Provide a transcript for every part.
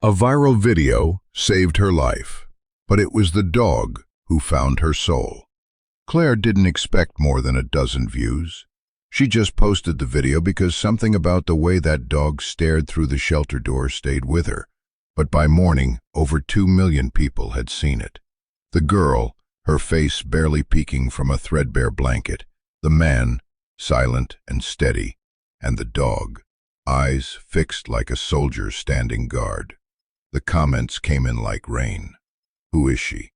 A viral video saved her life, but it was the dog who found her soul. Claire didn't expect more than a dozen views. She just posted the video because something about the way that dog stared through the shelter door stayed with her. But by morning, over 2 million people had seen it. The girl, her face barely peeking from a threadbare blanket, the man, silent and steady, and the dog, eyes fixed like a soldier's standing guard. The comments came in like rain. Who is she?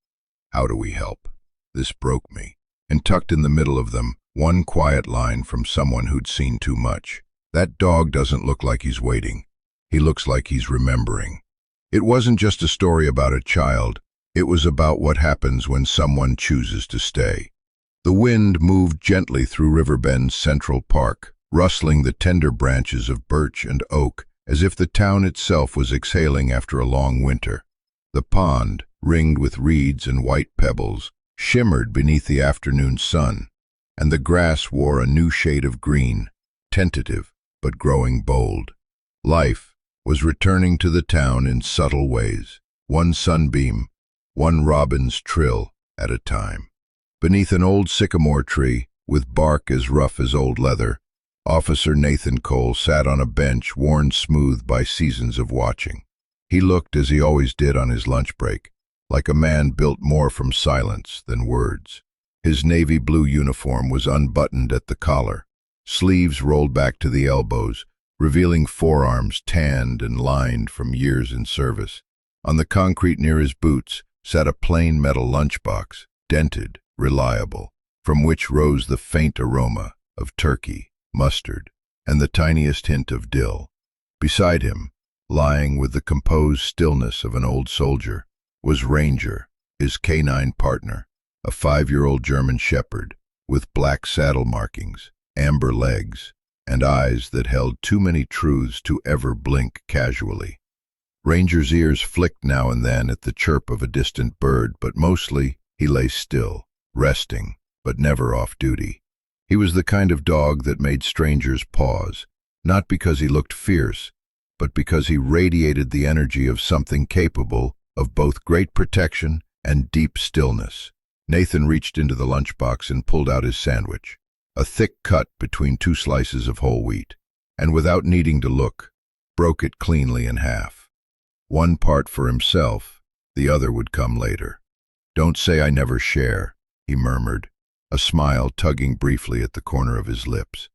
How do we help? This broke me. And tucked in the middle of them, one quiet line from someone who'd seen too much. That dog doesn't look like he's waiting. He looks like he's remembering. It wasn't just a story about a child. It was about what happens when someone chooses to stay. The wind moved gently through Riverbend's Central Park, rustling the tender branches of birch and oak, as if the town itself was exhaling after a long winter. The pond, ringed with reeds and white pebbles, shimmered beneath the afternoon sun, and the grass wore a new shade of green, tentative but growing bold. Life was returning to the town in subtle ways, one sunbeam, one robin's trill at a time. Beneath an old sycamore tree, with bark as rough as old leather, Officer Nathan Cole sat on a bench worn smooth by seasons of watching. He looked, as he always did on his lunch break, like a man built more from silence than words. His navy blue uniform was unbuttoned at the collar, sleeves rolled back to the elbows, revealing forearms tanned and lined from years in service. On the concrete near his boots sat a plain metal lunchbox, dented, reliable, from which rose the faint aroma of turkey, mustard, and the tiniest hint of dill. Beside him, lying with the composed stillness of an old soldier, was Ranger, his canine partner, a 5-year-old German shepherd with black saddle markings, amber legs, and eyes that held too many truths to ever blink casually. Ranger's ears flicked now and then at the chirp of a distant bird, but mostly he lay still, resting, but never off duty. He was the kind of dog that made strangers pause, not because he looked fierce, but because he radiated the energy of something capable of both great protection and deep stillness. Nathan reached into the lunchbox and pulled out his sandwich, a thick cut between 2 slices of whole wheat, and without needing to look, broke it cleanly in half. One part for himself, the other would come later. "Don't say I never share," he murmured, a smile tugging briefly at the corner of his lips.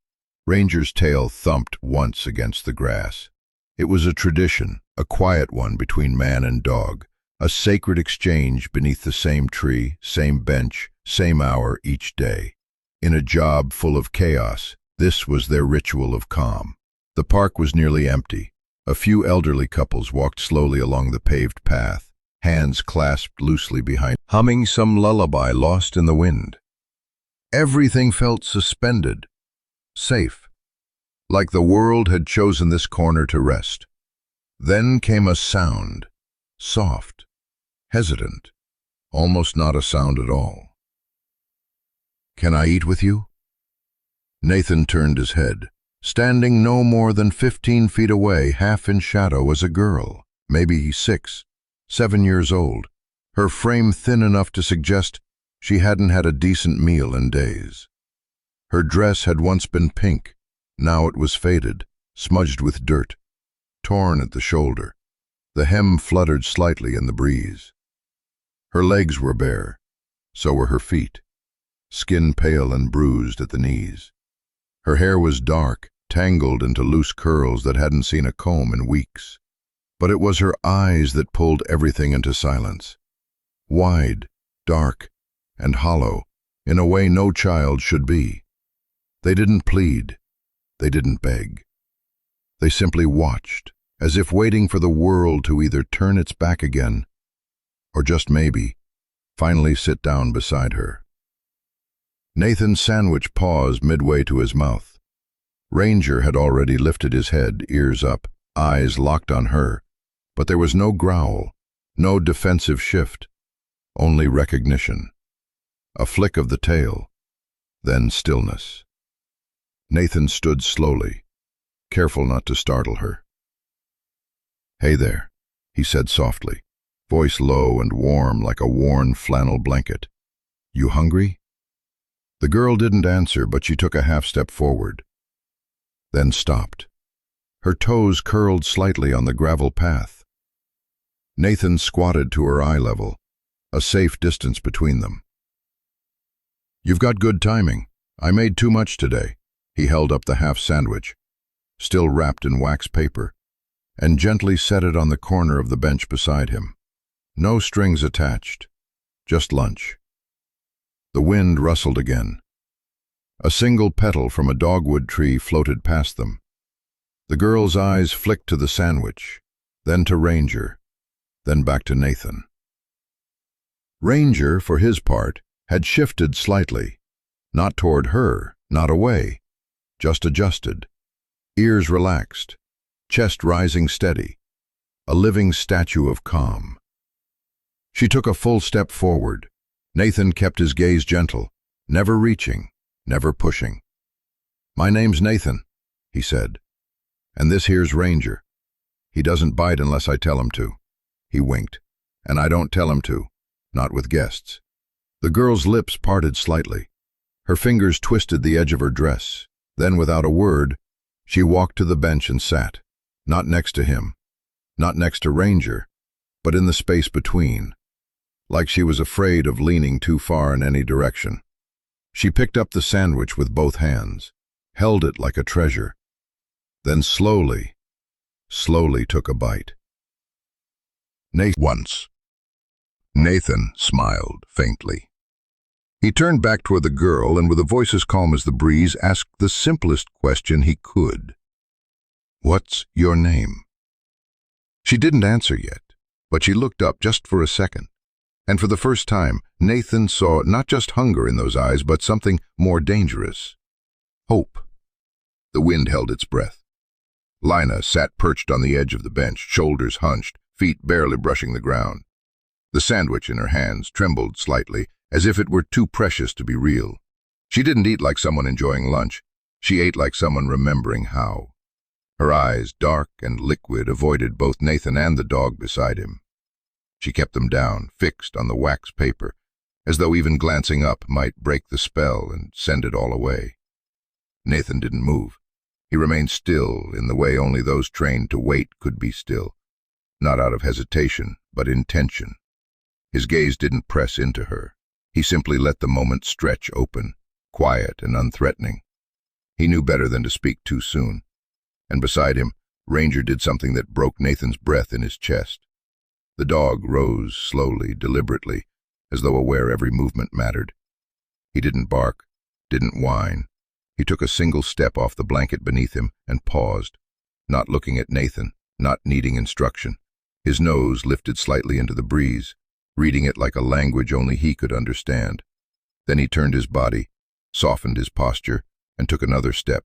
Ranger's tail thumped once against the grass. It was a tradition, a quiet one between man and dog, a sacred exchange beneath the same tree, same bench, same hour each day. In a job full of chaos, this was their ritual of calm. The park was nearly empty. A few elderly couples walked slowly along the paved path, hands clasped loosely behind, humming some lullaby lost in the wind. Everything felt suspended, safe, like the world had chosen this corner to rest. Then came a sound, soft, hesitant, almost not a sound at all. "Can I eat with you?" Nathan turned his head. Standing no more than 15 feet away, half in shadow, was a girl, maybe 6, 7 years old, her frame thin enough to suggest she hadn't had a decent meal in days. Her dress had once been pink. Now it was faded, smudged with dirt, torn at the shoulder. The hem fluttered slightly in the breeze. Her legs were bare. So were her feet, skin pale and bruised at the knees. Her hair was dark, tangled into loose curls that hadn't seen a comb in weeks. But it was her eyes that pulled everything into silence. Wide, dark, and hollow, in a way no child should be. They didn't plead. They didn't beg. They simply watched, as if waiting for the world to either turn its back again, or just maybe, finally sit down beside her. Nathan's sandwich paused midway to his mouth. Ranger had already lifted his head, ears up, eyes locked on her, but there was no growl, no defensive shift, only recognition. A flick of the tail, then stillness. Nathan stood slowly, careful not to startle her. "Hey there," he said softly, voice low and warm like a worn flannel blanket. "You hungry?" The girl didn't answer, but she took a half-step forward, then stopped. Her toes curled slightly on the gravel path. Nathan squatted to her eye level, a safe distance between them. "You've got good timing. I made too much today." He held up the half sandwich, still wrapped in wax paper, and gently set it on the corner of the bench beside him. No strings attached, just lunch. The wind rustled again. A single petal from a dogwood tree floated past them. The girl's eyes flicked to the sandwich, then to Ranger, then back to Nathan. Ranger, for his part, had shifted slightly, not toward her, not away, just adjusted, ears relaxed, chest rising steady, a living statue of calm. She took a full step forward. Nathan kept his gaze gentle, never reaching, never pushing. "My name's Nathan," he said, "and this here's Ranger. He doesn't bite unless I tell him to." He winked. "And I don't tell him to, not with guests." The girl's lips parted slightly. Her fingers twisted the edge of her dress. Then, without a word, she walked to the bench and sat, not next to him, not next to Ranger, but in the space between, like she was afraid of leaning too far in any direction. She picked up the sandwich with both hands, held it like a treasure, then slowly took a bite. Once. Nathan smiled faintly. He turned back toward the girl and with a voice as calm as the breeze asked the simplest question he could. "What's your name?" She didn't answer yet, but she looked up just for a second. And for the first time, Nathan saw not just hunger in those eyes, but something more dangerous. Hope. The wind held its breath. Lina sat perched on the edge of the bench, shoulders hunched, feet barely brushing the ground. The sandwich in her hands trembled slightly, as if it were too precious to be real. She didn't eat like someone enjoying lunch. She ate like someone remembering how. Her eyes, dark and liquid, avoided both Nathan and the dog beside him. She kept them down, fixed on the wax paper, as though even glancing up might break the spell and send it all away. Nathan didn't move. He remained still in the way only those trained to wait could be still, not out of hesitation, but intention. His gaze didn't press into her. He simply let the moment stretch open, quiet and unthreatening. He knew better than to speak too soon. And beside him, Ranger did something that broke Nathan's breath in his chest. The dog rose slowly, deliberately, as though aware every movement mattered. He didn't bark, didn't whine. He took a single step off the blanket beneath him and paused, not looking at Nathan, not needing instruction. His nose lifted slightly into the breeze, reading it like a language only he could understand. Then he turned his body, softened his posture, and took another step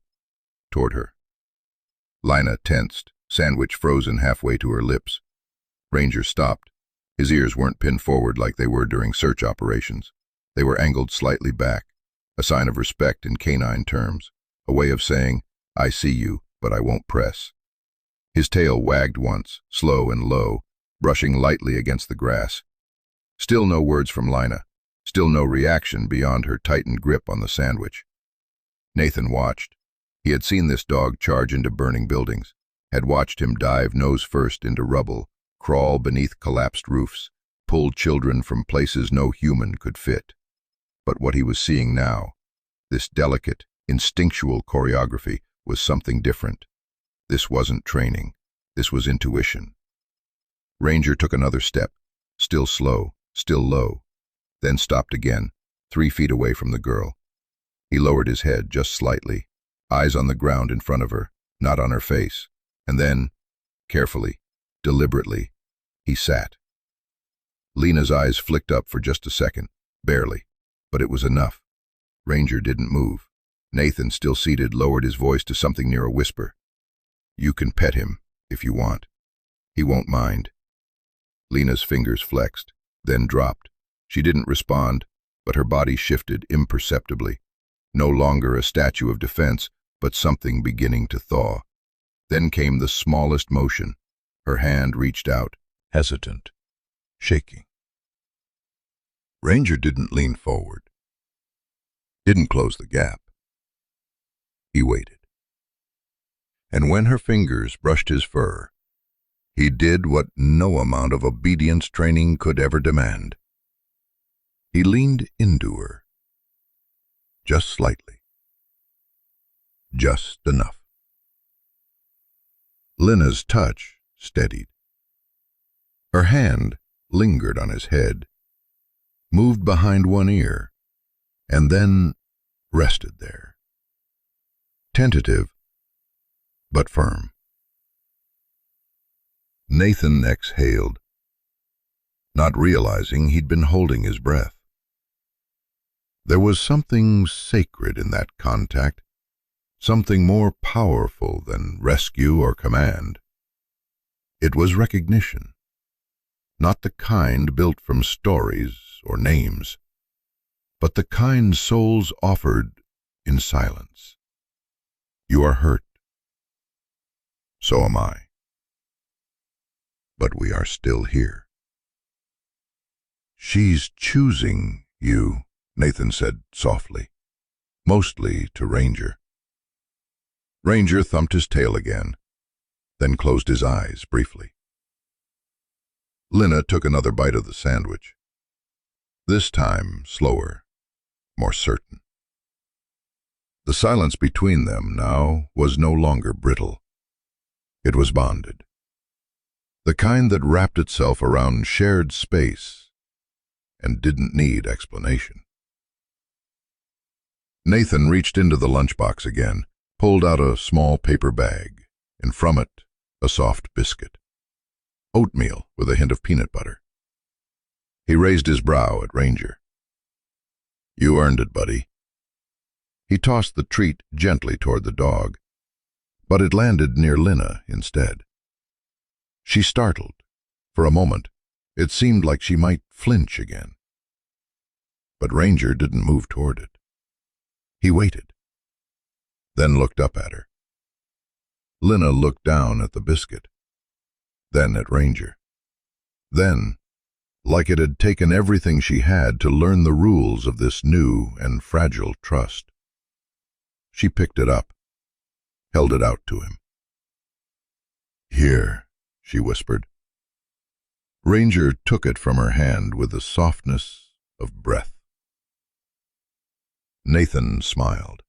toward her. Lina tensed, sandwich frozen halfway to her lips. Ranger stopped. His ears weren't pinned forward like they were during search operations. They were angled slightly back, a sign of respect in canine terms, a way of saying, "I see you, but I won't press." His tail wagged once, slow and low, brushing lightly against the grass. Still no words from Lina, still no reaction beyond her tightened grip on the sandwich. Nathan watched. He had seen this dog charge into burning buildings, had watched him dive nose first into rubble, crawl beneath collapsed roofs, pull children from places no human could fit. But what he was seeing now, this delicate, instinctual choreography, was something different. This wasn't training. This was intuition. Ranger took another step, still slow, still low, then stopped again, 3 feet away from the girl. He lowered his head just slightly, eyes on the ground in front of her, not on her face, and then, carefully, deliberately, he sat. Lina's eyes flicked up for just a second, barely, but it was enough. Ranger didn't move. Nathan, still seated, lowered his voice to something near a whisper. "You can pet him, if you want. He won't mind." Lina's fingers flexed, then dropped. She didn't respond, but her body shifted imperceptibly. No longer a statue of defense, but something beginning to thaw. Then came the smallest motion. Her hand reached out, hesitant, shaking. Ranger didn't lean forward, didn't close the gap. He waited. And when her fingers brushed his fur, he did what no amount of obedience training could ever demand. He leaned into her, just slightly, just enough. Lena's touch steadied. Her hand lingered on his head, moved behind one ear, and then rested there. Tentative, but firm. Nathan exhaled, not realizing he'd been holding his breath. There was something sacred in that contact, something more powerful than rescue or command. It was recognition, not the kind built from stories or names, but the kind souls offered in silence. You are hurt. So am I. But we are still here. She's choosing you, Nathan said softly, mostly to Ranger. Ranger thumped his tail again, then closed his eyes briefly. Lena took another bite of the sandwich, this time slower, more certain. The silence between them now was no longer brittle. It was bonded, the kind that wrapped itself around shared space and didn't need explanation. Nathan reached into the lunchbox again, pulled out a small paper bag, and from it a soft biscuit. Oatmeal with a hint of peanut butter. He raised his brow at Ranger. You earned it, buddy. He tossed the treat gently toward the dog, but it landed near Lena instead. She startled. For a moment, it seemed like she might flinch again. But Ranger didn't move toward it. He waited, then looked up at her. Lena looked down at the biscuit, then at Ranger. Then, like it had taken everything she had to learn the rules of this new and fragile trust, she picked it up, held it out to him. Here, she whispered. Ranger took it from her hand with the softness of breath. Nathan smiled.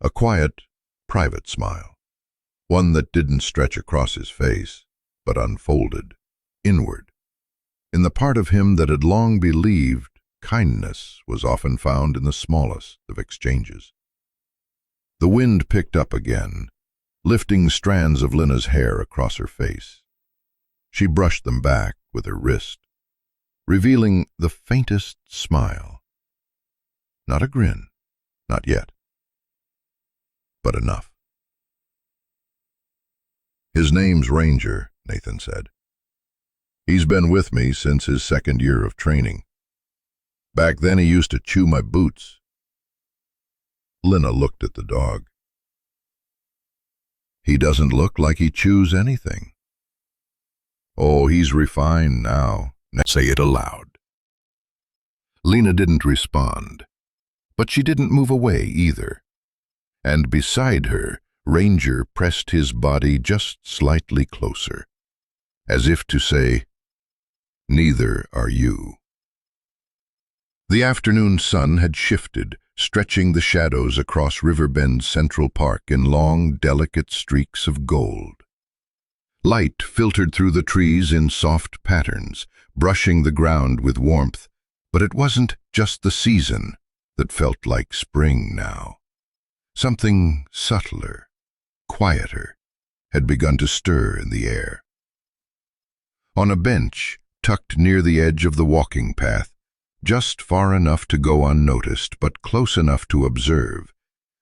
A quiet, private smile, one that didn't stretch across his face, but unfolded, inward, in the part of him that had long believed kindness was often found in the smallest of exchanges. The wind picked up again, lifting strands of Lena's hair across her face. She brushed them back with her wrist, revealing the faintest smile. Not a grin, not yet, but enough. His name's Ranger, Nathan said. He's been with me since his second year of training. Back then he used to chew my boots. Lena looked at the dog. He doesn't look like he chews anything. Oh, he's refined now. Say it aloud. Lena didn't respond, but she didn't move away either. And beside her, Ranger pressed his body just slightly closer, as if to say, neither are you. The afternoon sun had shifted, stretching the shadows across Riverbend's Central Park in long, delicate streaks of gold. Light filtered through the trees in soft patterns, brushing the ground with warmth, but it wasn't just the season that felt like spring now. Something subtler, quieter, had begun to stir in the air. On a bench, tucked near the edge of the walking path, just far enough to go unnoticed but close enough to observe,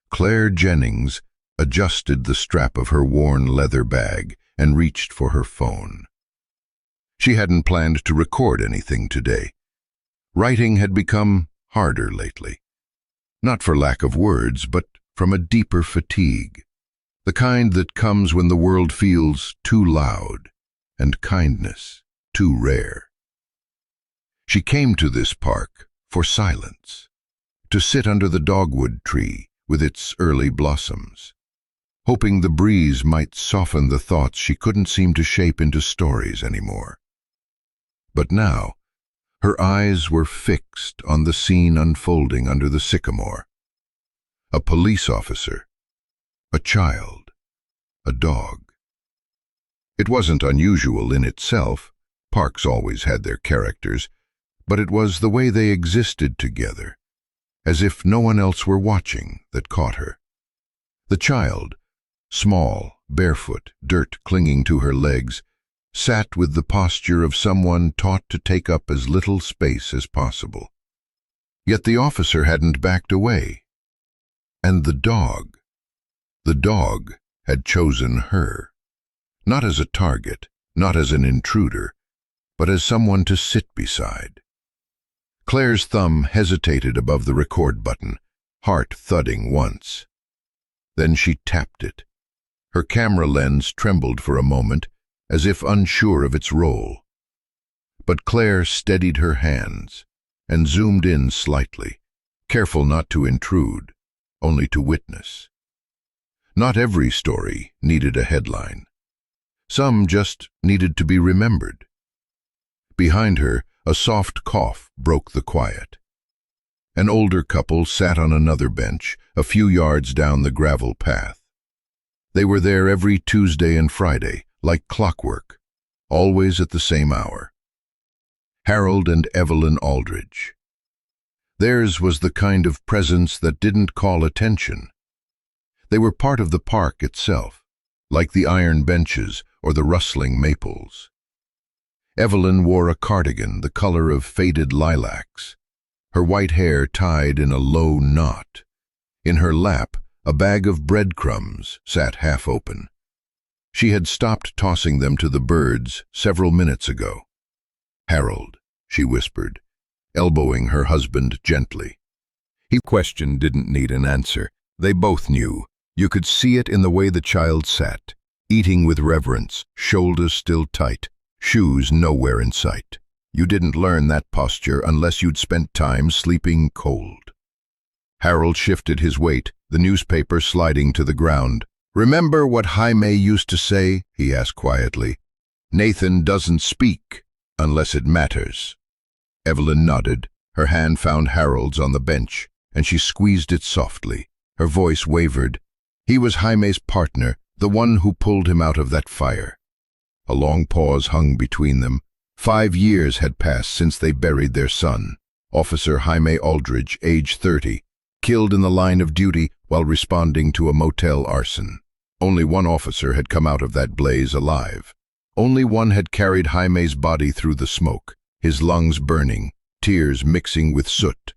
Claire Jennings adjusted the strap of her worn leather bag and reached for her phone. She hadn't planned to record anything today. Writing had become harder lately, not for lack of words, but from a deeper fatigue, the kind that comes when the world feels too loud and kindness too rare. She came to this park for silence, to sit under the dogwood tree with its early blossoms, hoping the breeze might soften the thoughts she couldn't seem to shape into stories anymore. But now, her eyes were fixed on the scene unfolding under the sycamore. A police officer, a child, a dog. It wasn't unusual in itself. Parks always had their characters, but it was the way they existed together, as if no one else were watching, that caught her. The child, small, barefoot, dirt clinging to her legs, sat with the posture of someone taught to take up as little space as possible. Yet the officer hadn't backed away. And the dog had chosen her, not as a target, not as an intruder, but as someone to sit beside. Claire's thumb hesitated above the record button, heart thudding once. Then she tapped it. Her camera lens trembled for a moment, as if unsure of its role. But Claire steadied her hands and zoomed in slightly, careful not to intrude, only to witness. Not every story needed a headline. Some just needed to be remembered. Behind her, a soft cough broke the quiet. An older couple sat on another bench, a few yards down the gravel path. They were there every Tuesday and Friday, like clockwork, always at the same hour. Harold and Evelyn Aldridge. Theirs was the kind of presence that didn't call attention. They were part of the park itself, like the iron benches or the rustling maples. Evelyn wore a cardigan the color of faded lilacs, her white hair tied in a low knot. In her lap, a bag of breadcrumbs sat half open. She had stopped tossing them to the birds several minutes ago. "Harold," she whispered, elbowing her husband gently. His question didn't need an answer. They both knew. You could see it in the way the child sat, eating with reverence, shoulders still tight, shoes nowhere in sight. You didn't learn that posture unless you'd spent time sleeping cold. Harold shifted his weight, the newspaper sliding to the ground. "Remember what Jaime used to say?" he asked quietly. "Nathan doesn't speak unless it matters." Evelyn nodded. Her hand found Harold's on the bench, and she squeezed it softly. Her voice wavered. He was Jaime's partner, the one who pulled him out of that fire. A long pause hung between them. 5 years had passed since they buried their son, Officer Jaime Aldridge, age 30, killed in the line of duty while responding to a motel arson. Only one officer had come out of that blaze alive. Only one had carried Jaime's body through the smoke, his lungs burning, tears mixing with soot.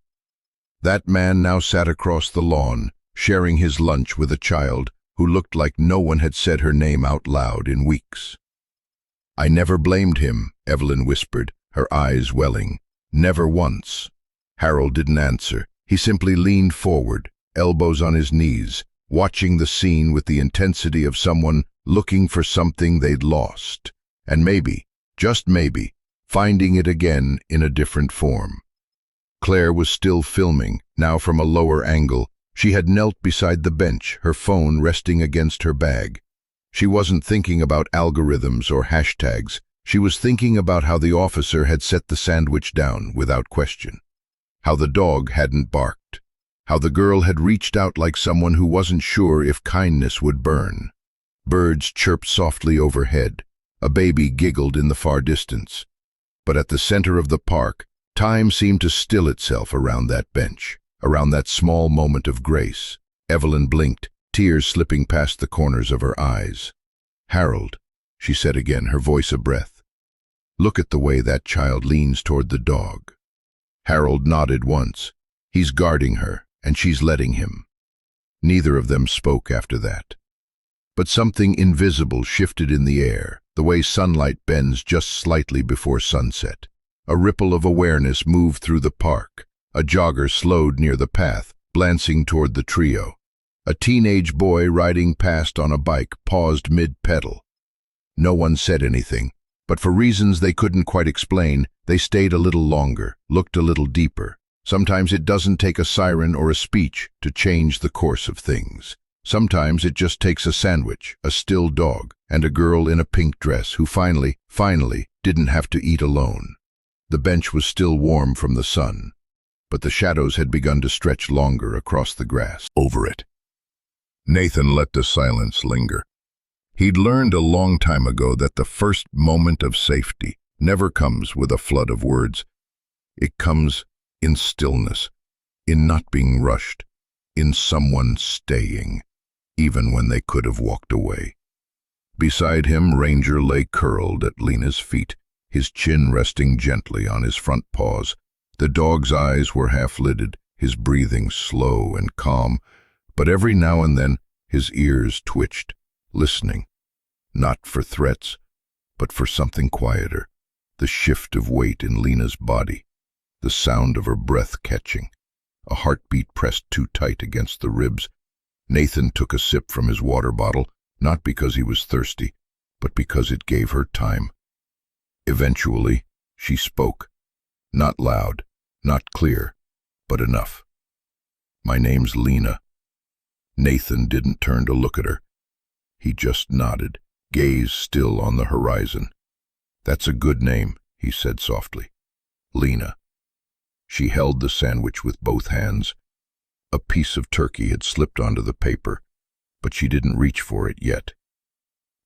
That man now sat across the lawn, sharing his lunch with a child who looked like no one had said her name out loud in weeks. "I never blamed him," Evelyn whispered, her eyes welling. "Never once." Harold didn't answer. He simply leaned forward, elbows on his knees, watching the scene with the intensity of someone looking for something they'd lost, and maybe, just maybe, finding it again in a different form. Claire was still filming, now from a lower angle. She had knelt beside the bench, her phone resting against her bag. She wasn't thinking about algorithms or hashtags. She was thinking about how the officer had set the sandwich down without question, how the dog hadn't barked, how the girl had reached out like someone who wasn't sure if kindness would burn. Birds chirped softly overhead. A baby giggled in the far distance. But at the center of the park, time seemed to still itself around that bench, around that small moment of grace. Evelyn blinked, tears slipping past the corners of her eyes. "Harold," she said again, her voice a breath. "Look at the way that child leans toward the dog." Harold nodded once. He's guarding her, and she's letting him. Neither of them spoke after that. But something invisible shifted in the air, the way sunlight bends just slightly before sunset. A ripple of awareness moved through the park. A jogger slowed near the path, glancing toward the trio. A teenage boy riding past on a bike paused mid-pedal. No one said anything, But for reasons they couldn't quite explain, they stayed a little longer, looked a little deeper. Sometimes it doesn't take a siren or a speech to change the course of things. Sometimes it just takes a sandwich, a still dog, and a girl in a pink dress who finally didn't have to eat alone. The bench was still warm from the sun, but the shadows had begun to stretch longer across the grass. Over it. Nathan let the silence linger. He'd learned a long time ago that the first moment of safety never comes with a flood of words. It comes in stillness, in not being rushed, in someone staying, even when they could have walked away. Beside him, Ranger lay curled at Lena's feet, his chin resting gently on his front paws. The dog's eyes were half-lidded, his breathing slow and calm, but every now and then his ears twitched, listening, not for threats, but for something quieter, the shift of weight in Lena's body, the sound of her breath catching, a heartbeat pressed too tight against the ribs. Nathan took a sip from his water bottle, not because he was thirsty, but because it gave her time. Eventually, she spoke. Not loud, not clear, but enough. "My name's Lena." Nathan didn't turn to look at her. He just nodded, gaze still on the horizon. "That's a good name," he said softly. "Lena." She held the sandwich with both hands. A piece of turkey had slipped onto the paper, but she didn't reach for it yet.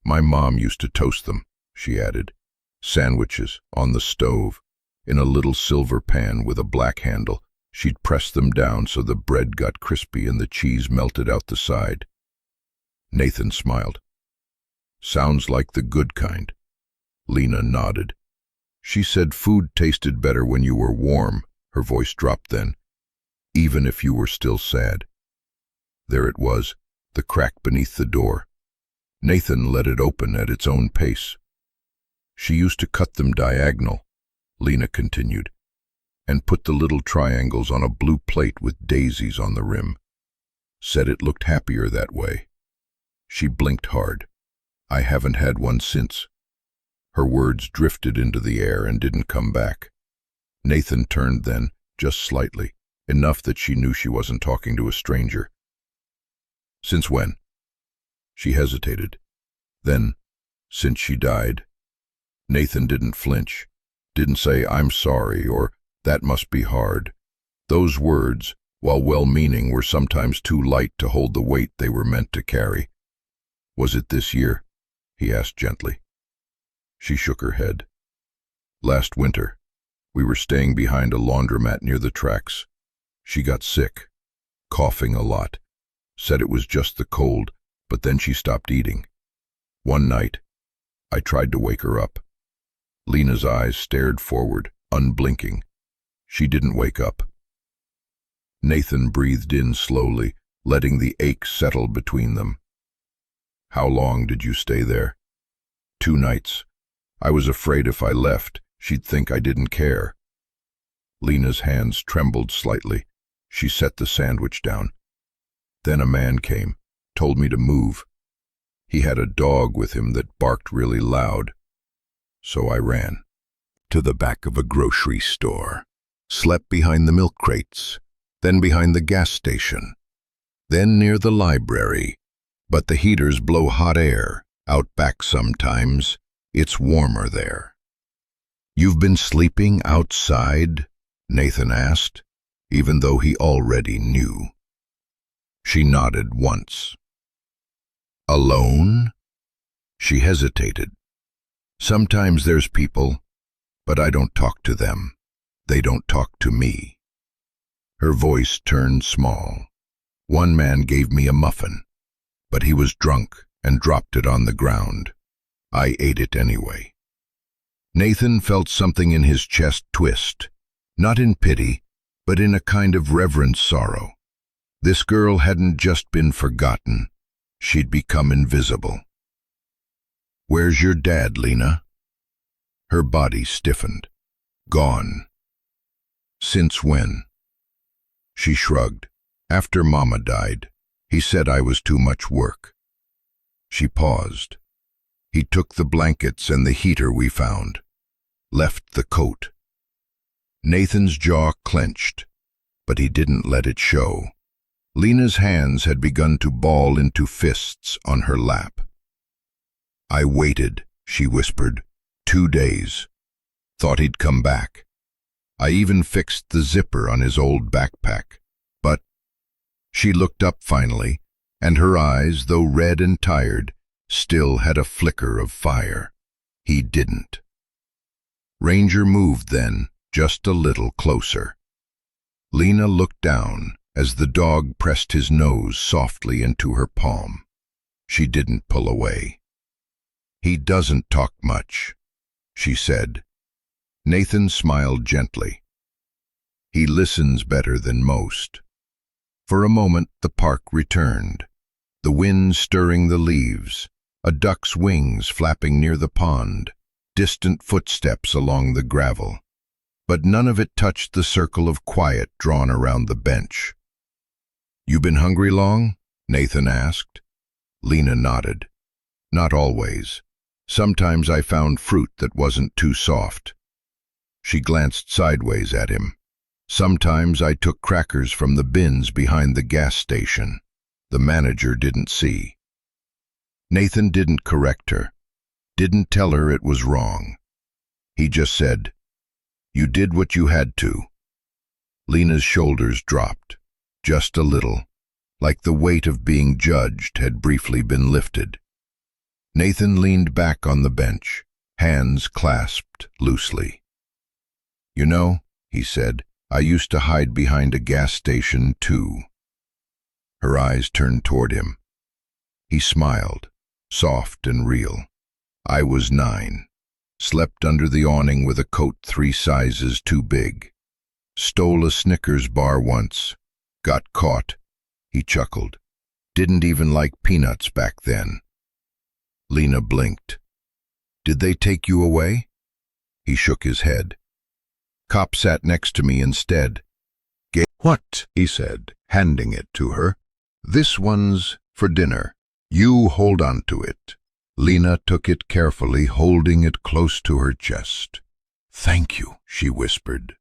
"My mom used to toast them," she added. "Sandwiches on the stove, in a little silver pan with a black handle. She'd press them down so the bread got crispy and the cheese melted out the side." Nathan smiled. "Sounds like the good kind." Lena nodded. "She said food tasted better when you were warm." Her voice dropped then. "Even if you were still sad." There it was, the crack beneath the door. Nathan let it open at its own pace. "She used to cut them diagonal," Lena continued, "and put the little triangles on a blue plate with daisies on the rim. Said it looked happier that way." She blinked hard. "I haven't had one since." Her words drifted into the air and didn't come back. Nathan turned then, just slightly, enough that she knew she wasn't talking to a stranger. "Since when?" She hesitated. Then, "Since she died." Nathan didn't flinch, didn't say, "I'm sorry," or "That must be hard." Those words, while well-meaning, were sometimes too light to hold the weight they were meant to carry. "Was it this year?" he asked gently. She shook her head. "Last winter. We were staying behind a laundromat near the tracks. She got sick, coughing a lot. Said it was just the cold, but then she stopped eating. One night, I tried to wake her up." Lena's eyes stared forward, unblinking. She didn't wake up. Nathan breathed in slowly, letting the ache settle between them. "How long did you stay there?" "2 nights. I was afraid if I left, she'd think I didn't care." Lena's hands trembled slightly. She set the sandwich down. "Then a man came, told me to move. He had a dog with him that barked really loud. So I ran. To the back of a grocery store. Slept behind the milk crates, then behind the gas station, then near the library. But the heaters blow hot air, out back sometimes. It's warmer there." "You've been sleeping outside?" Nathan asked, even though he already knew. She nodded once. "Alone?" She hesitated. "Sometimes there's people, but I don't talk to them. They don't talk to me." Her voice turned small. "One man gave me a muffin, but he was drunk and dropped it on the ground. I ate it anyway." Nathan felt something in his chest twist, not in pity, but in a kind of reverent sorrow. This girl hadn't just been forgotten, she'd become invisible. "Where's your dad, Lena?" Her body stiffened. "Gone." "Since when?" She shrugged. "After Mama died. He said I was too much work." She paused. He took the blankets and the heater we found, left the coat. Nathan's jaw clenched, but he didn't let it show. Lena's hands had begun to ball into fists on her lap. "I waited," she whispered. 2 days. Thought he'd come back. I even fixed the zipper on his old backpack. But she looked up finally, and her eyes, though red and tired, still had a flicker of fire. He didn't. Ranger moved then, just a little closer. Lena looked down as the dog pressed his nose softly into her palm. She didn't pull away. "He doesn't talk much," she said. Nathan smiled gently. "He listens better than most." For a moment the park returned, the wind stirring the leaves, a duck's wings flapping near the pond, distant footsteps along the gravel. But none of it touched the circle of quiet drawn around the bench. "You been hungry long?" Nathan asked. Lena nodded. "Not always. Sometimes I found fruit that wasn't too soft." She glanced sideways at him. "Sometimes I took crackers from the bins behind the gas station. The manager didn't see." Nathan didn't correct her, didn't tell her it was wrong. He just said, "You did what you had to." Lena's shoulders dropped, just a little, like the weight of being judged had briefly been lifted. Nathan leaned back on the bench, hands clasped loosely. "You know," he said, "I used to hide behind a gas station too." Her eyes turned toward him. He smiled, soft and real. "I was 9. Slept under the awning with a coat 3 sizes too big. Stole a Snickers bar once. Got caught." He chuckled. "Didn't even like peanuts back then." Lena blinked. "Did they take you away?" He shook his head. "Cop sat next to me instead." "What?" he said, handing it to her. "This one's for dinner. You hold on to it." Lena took it carefully, holding it close to her chest. "Thank you," she whispered.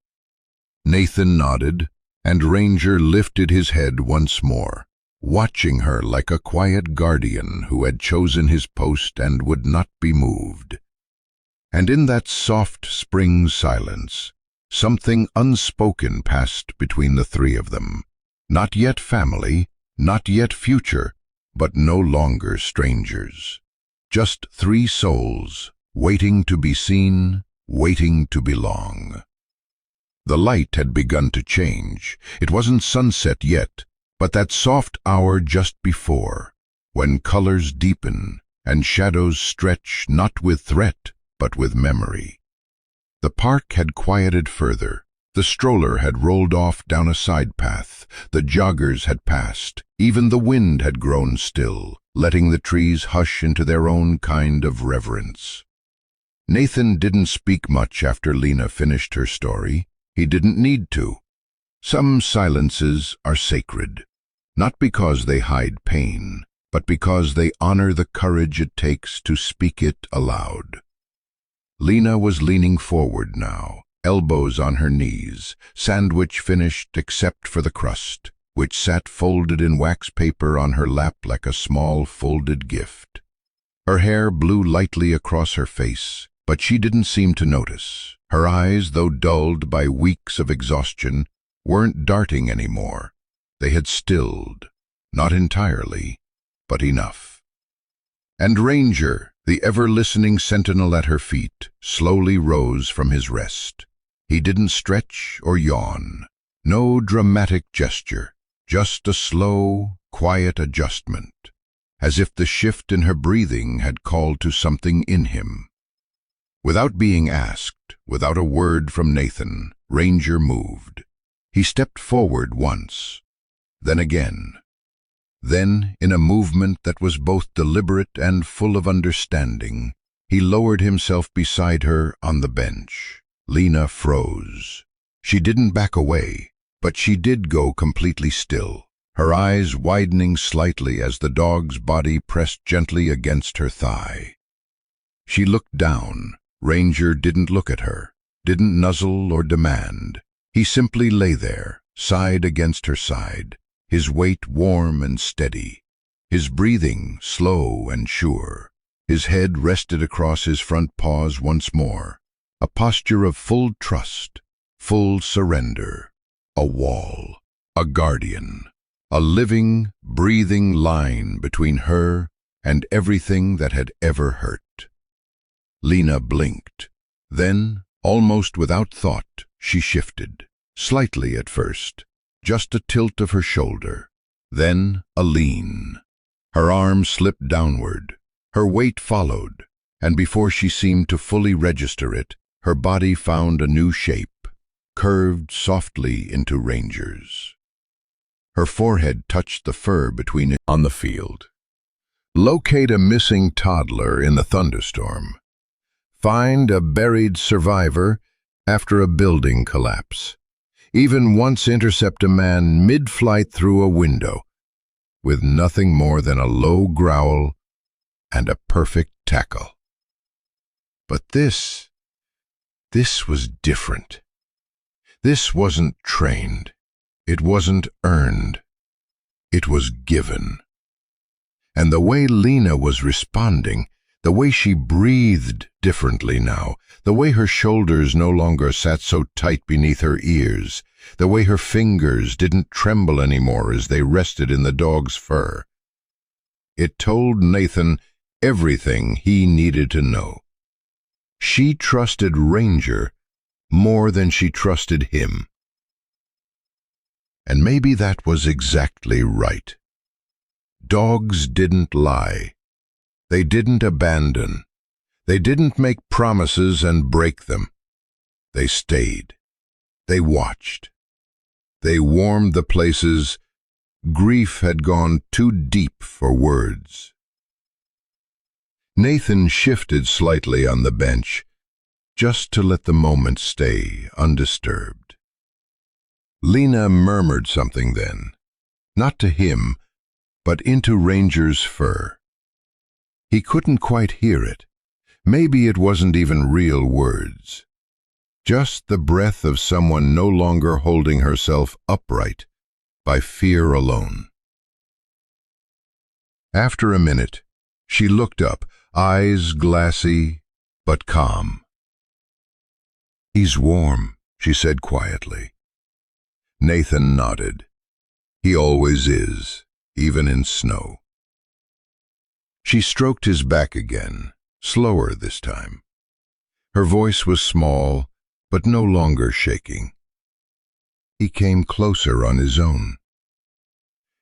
Nathan nodded, and Ranger lifted his head once more, watching her like a quiet guardian who had chosen his post and would not be moved. And in that soft spring silence, something unspoken passed between the 3 of them. Not yet family, not yet future, but no longer strangers. Just 3 souls, waiting to be seen, waiting to belong. The light had begun to change. It wasn't sunset yet, but that soft hour just before, when colors deepen and shadows stretch not with threat, but with memory. The park had quieted further. The stroller had rolled off down a side path. The joggers had passed. Even the wind had grown still, letting the trees hush into their own kind of reverence. Nathan didn't speak much after Lena finished her story. He didn't need to. Some silences are sacred, not because they hide pain, but because they honor the courage it takes to speak it aloud. Lena was leaning forward now, elbows on her knees, sandwich finished except for the crust, which sat folded in wax paper on her lap like a small folded gift. Her hair blew lightly across her face, but she didn't seem to notice. Her eyes, though dulled by weeks of exhaustion, weren't darting anymore. They had stilled, not entirely, but enough. And Ranger, the ever-listening sentinel at her feet, slowly rose from his rest. He didn't stretch or yawn. No dramatic gesture, just a slow, quiet adjustment, as if the shift in her breathing had called to something in him. Without being asked, without a word from Nathan, Ranger moved. He stepped forward once, then again. Then, in a movement that was both deliberate and full of understanding, he lowered himself beside her on the bench. Lena froze. She didn't back away, but she did go completely still, her eyes widening slightly as the dog's body pressed gently against her thigh. She looked down. Ranger didn't look at her, didn't nuzzle or demand. He simply lay there, side against her side, his weight warm and steady, his breathing slow and sure. His head rested across his front paws once more, a posture of full trust, full surrender, a wall, a guardian, a living, breathing line between her and everything that had ever hurt. Lena blinked. Then, almost without thought, she shifted, slightly at first, just a tilt of her shoulder, then a lean. Her arm slipped downward, her weight followed, and before she seemed to fully register it, her body found a new shape, curved softly into Ranger's. Her forehead touched the fur between it. On the field. Locate a missing toddler in the thunderstorm. Find a buried survivor after a building collapse. Even once intercept a man mid-flight through a window, with nothing more than a low growl and a perfect tackle. But this was different. This wasn't trained. It wasn't earned. It was given. And the way Lena was responding, the way she breathed differently now, the way her shoulders no longer sat so tight beneath her ears, the way her fingers didn't tremble anymore as they rested in the dog's fur. It told Nathan everything he needed to know. She trusted Ranger more than she trusted him. And maybe that was exactly right. Dogs didn't lie. They didn't abandon. They didn't make promises and break them. They stayed. They watched. They warmed the places grief had gone too deep for words. Nathan shifted slightly on the bench, just to let the moment stay undisturbed. Lena murmured something then, not to him, but into Ranger's fur. He couldn't quite hear it. Maybe it wasn't even real words. Just the breath of someone no longer holding herself upright by fear alone. After a minute, she looked up, eyes glassy but calm. "He's warm," she said quietly. Nathan nodded. "He always is, even in snow." She stroked his back again, slower this time. Her voice was small, but no longer shaking. He came closer on his own.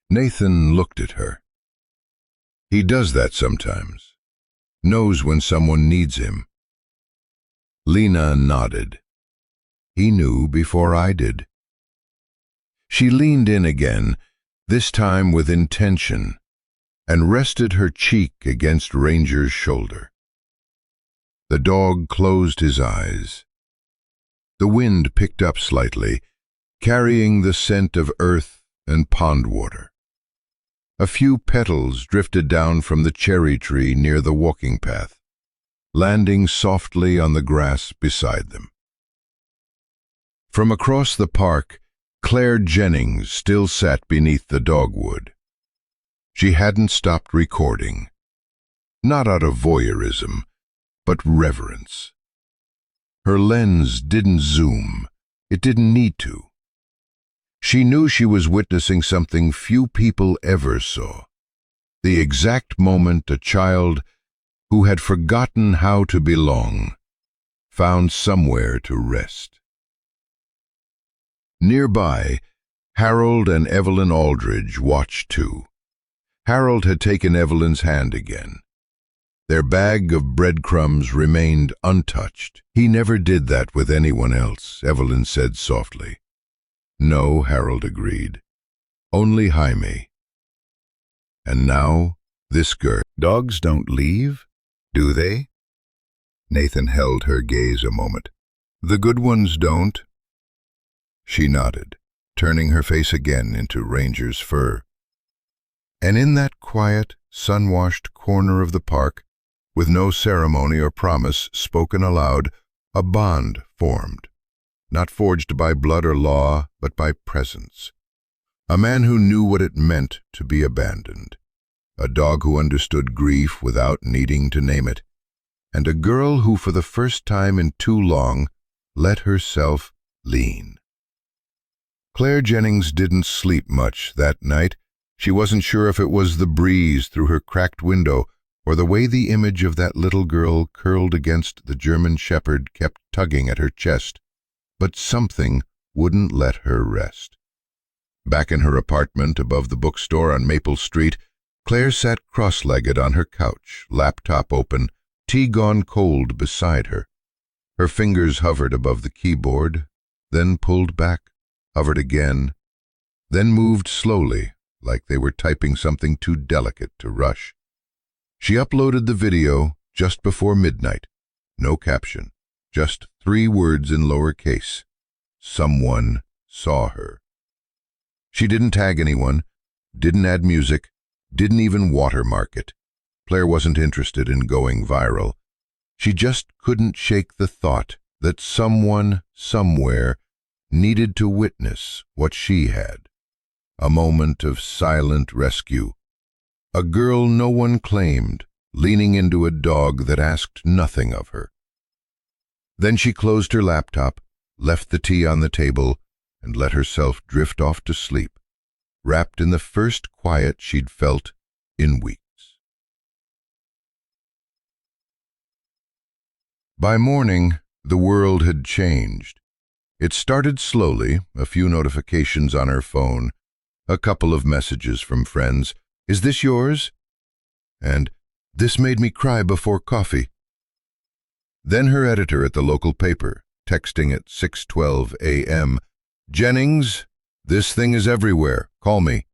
Nathan looked at her. He does that sometimes. Knows when someone needs him. Lena nodded. He knew before I did. She leaned in again, this time with intention, and rested her cheek against Ranger's shoulder. The dog closed his eyes. The wind picked up slightly, carrying the scent of earth and pond water. A few petals drifted down from the cherry tree near the walking path, landing softly on the grass beside them. From across the park, Claire Jennings still sat beneath the dogwood. She hadn't stopped recording, not out of voyeurism, but reverence. Her lens didn't zoom. It didn't need to. She knew she was witnessing something few people ever saw. The exact moment a child who had forgotten how to belong found somewhere to rest. Nearby, Harold and Evelyn Aldridge watched too. Harold had taken Evelyn's hand again. Their bag of breadcrumbs remained untouched. "He never did that with anyone else," Evelyn said softly. "No," Harold agreed. "Only Jaime. And now, this girl." "Dogs don't leave, do they?" Nathan held her gaze a moment. "The good ones don't." She nodded, turning her face again into Ranger's fur. And in that quiet, sun-washed corner of the park, With no ceremony or promise spoken aloud, a bond formed, not forged by blood or law, but by presence. A man who knew what it meant to be abandoned, a dog who understood grief without needing to name it, and a girl who for the first time in too long let herself lean. Claire Jennings didn't sleep much that night. She wasn't sure if it was the breeze through her cracked window or the way the image of that little girl curled against the German shepherd kept tugging at her chest, but something wouldn't let her rest. Back in her apartment above the bookstore on Maple Street, Claire sat cross-legged on her couch, laptop open, tea gone cold beside her. Her fingers hovered above the keyboard, then pulled back, hovered again, then moved slowly, like they were typing something too delicate to rush. She uploaded the video just before midnight. No caption, just 3 words in lowercase. Someone saw her. She didn't tag anyone, didn't add music, didn't even watermark it. Claire wasn't interested in going viral. She just couldn't shake the thought that someone, somewhere, needed to witness what she had. A moment of silent rescue. A girl no one claimed, leaning into a dog that asked nothing of her. Then she closed her laptop, left the tea on the table, and let herself drift off to sleep, wrapped in the first quiet she'd felt in weeks. By morning, the world had changed. It started slowly, a few notifications on her phone, a couple of messages from friends. "Is this yours?" And "This made me cry before coffee." Then her editor at the local paper, texting at 6:12 a.m., "Jennings, this thing is everywhere. Call me."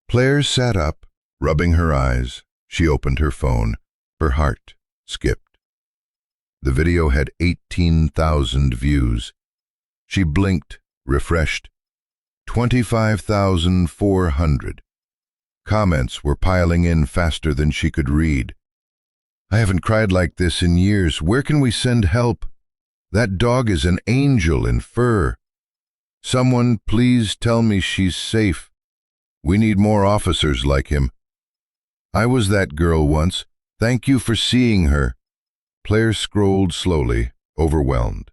Claire sat up, rubbing her eyes. She opened her phone. Her heart skipped. The video had 18,000 views. She blinked, refreshed. 25,400. Comments were piling in faster than she could read. "I haven't cried like this in years. Where can we send help? That dog is an angel in fur. Someone please tell me she's safe. We need more officers like him. I was that girl once. Thank you for seeing her." Claire scrolled slowly, overwhelmed.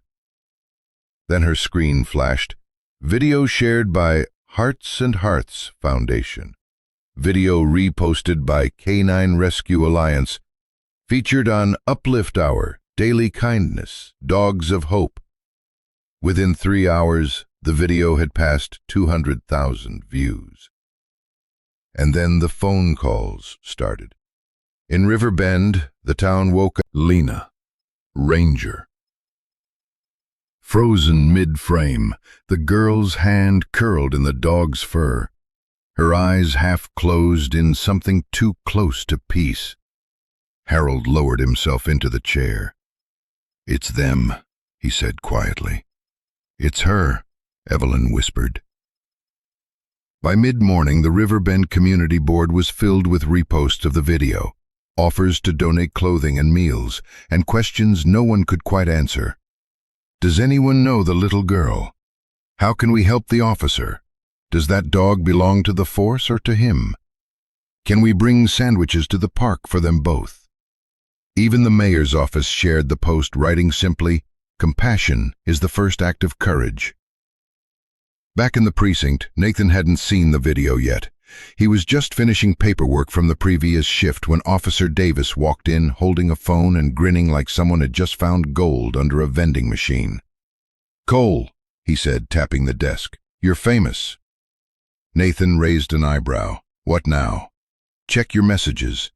Then her screen flashed. Video shared by Hearts and Hearths Foundation. Video reposted by Canine Rescue Alliance. Featured on Uplift Hour, Daily Kindness, Dogs of Hope. Within 3 hours, the video had passed 200,000 views. And then the phone calls started. In River Bend, the town woke up. Lena, Ranger. Frozen mid-frame, the girl's hand curled in the dog's fur, her eyes half closed in something too close to peace. Harold lowered himself into the chair. "It's them," he said quietly. "It's her," Evelyn whispered. By mid-morning, the River Bend Community Board was filled with reposts of the video, offers to donate clothing and meals, and questions no one could quite answer. Does anyone know the little girl? How can we help the officer? Does that dog belong to the force or to him? Can we bring sandwiches to the park for them both? Even the mayor's office shared the post, writing simply, "Compassion is the first act of courage." Back in the precinct, Nathan hadn't seen the video yet. He was just finishing paperwork from the previous shift when Officer Davis walked in, holding a phone and grinning like someone had just found gold under a vending machine. "Cole," he said, tapping the desk, "you're famous." Nathan raised an eyebrow. "What now?" "Check your messages."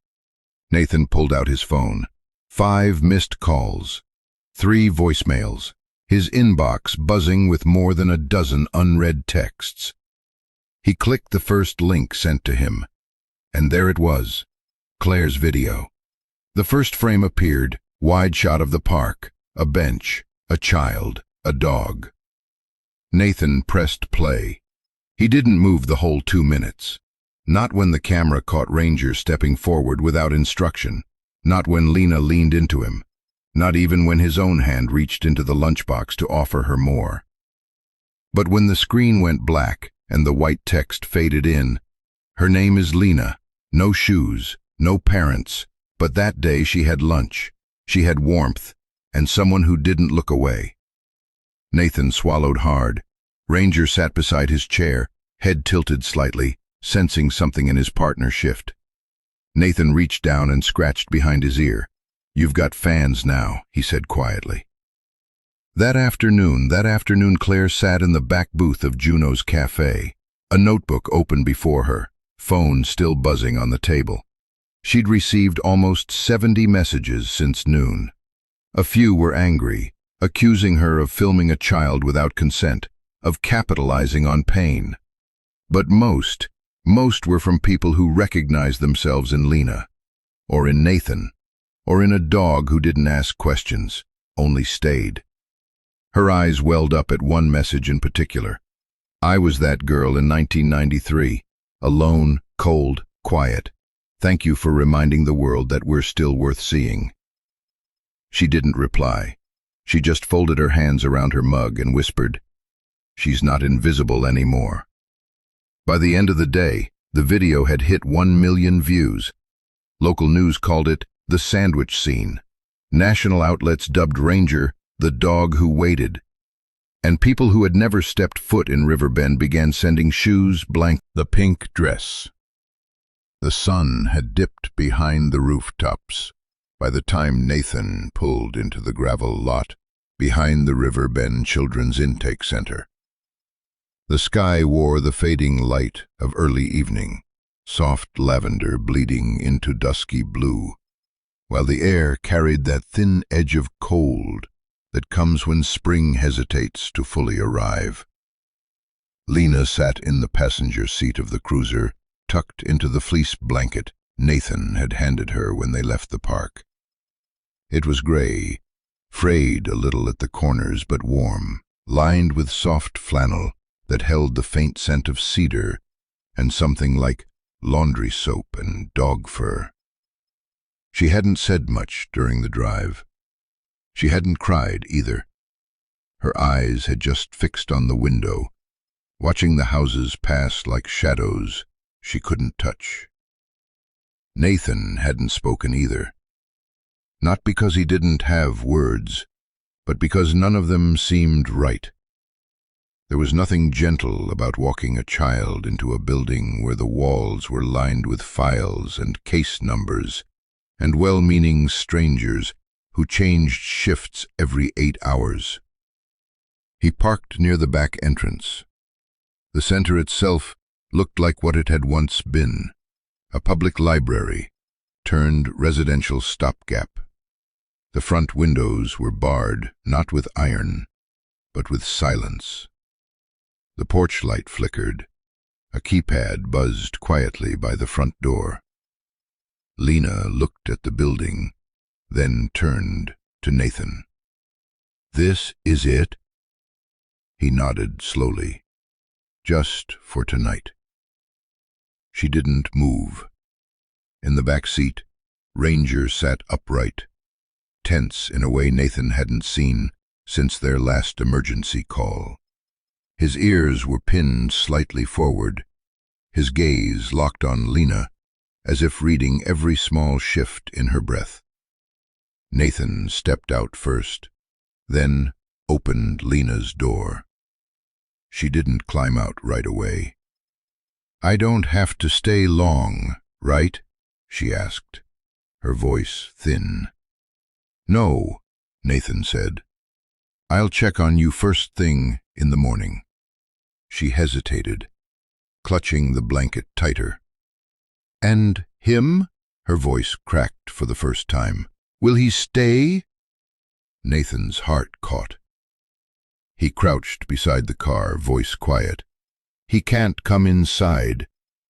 Nathan pulled out his phone. 5 missed calls, 3 voicemails, his inbox buzzing with more than a dozen unread texts. He clicked the first link sent to him, and there it was, Claire's video. The first frame appeared, wide shot of the park, a bench, a child, a dog. Nathan pressed play. He didn't move the whole 2 minutes. Not when the camera caught Ranger stepping forward without instruction. Not when Lena leaned into him, not even when his own hand reached into the lunchbox to offer her more. But when the screen went black and the white text faded in, her name is Lena, no shoes, no parents, but that day she had lunch, she had warmth, and someone who didn't look away. Nathan swallowed hard. Ranger sat beside his chair, head tilted slightly, sensing something in his partner's shift. Nathan reached down and scratched behind his ear. "You've got fans now," he said quietly. That afternoon, Claire sat in the back booth of Juno's cafe, a notebook open before her, phone still buzzing on the table. She'd received almost 70 messages since noon. A few were angry, accusing her of filming a child without consent, of capitalizing on pain. But most were from people who recognized themselves in Lena, or in Nathan, or in a dog who didn't ask questions, only stayed. Her eyes welled up at one message in particular. "I was that girl in 1993, alone, cold, quiet. Thank you for reminding the world that we're still worth seeing." She didn't reply. She just folded her hands around her mug and whispered, "She's not invisible anymore." By the end of the day, the video had hit 1 million views. Local news called it the sandwich scene. National outlets dubbed Ranger the dog who waited. And people who had never stepped foot in Riverbend began sending shoes, blankets, the pink dress. The sun had dipped behind the rooftops by the time Nathan pulled into the gravel lot behind the Riverbend Children's Intake Center. The sky wore the fading light of early evening, soft lavender bleeding into dusky blue, while the air carried that thin edge of cold that comes when spring hesitates to fully arrive. Lena sat in the passenger seat of the cruiser, tucked into the fleece blanket Nathan had handed her when they left the park. It was gray, frayed a little at the corners but warm, lined with soft flannel that held the faint scent of cedar and something like laundry soap and dog fur. She hadn't said much during the drive. She hadn't cried either. Her eyes had just fixed on the window, watching the houses pass like shadows she couldn't touch. Nathan hadn't spoken either. Not because he didn't have words, but because none of them seemed right. There was nothing gentle about walking a child into a building where the walls were lined with files and case numbers and well-meaning strangers who changed shifts every 8 hours. He parked near the back entrance. The center itself looked like what it had once been, a public library turned residential stopgap. The front windows were barred, not with iron, but with silence. The porch light flickered. A keypad buzzed quietly by the front door. Lena looked at the building, then turned to Nathan. "This is it?" He nodded slowly. "Just for tonight." She didn't move. In the back seat, Ranger sat upright, tense in a way Nathan hadn't seen since their last emergency call. His ears were pinned slightly forward, his gaze locked on Lena, as if reading every small shift in her breath. Nathan stepped out first, then opened Lena's door. She didn't climb out right away. "I don't have to stay long, right?" she asked, her voice thin. "No," Nathan said. "I'll check on you first thing in the morning." She hesitated, clutching the blanket tighter. "And him?" Her voice cracked for the first time. "Will he stay?" Nathan's heart caught. He crouched beside the car, voice quiet. "He can't come inside,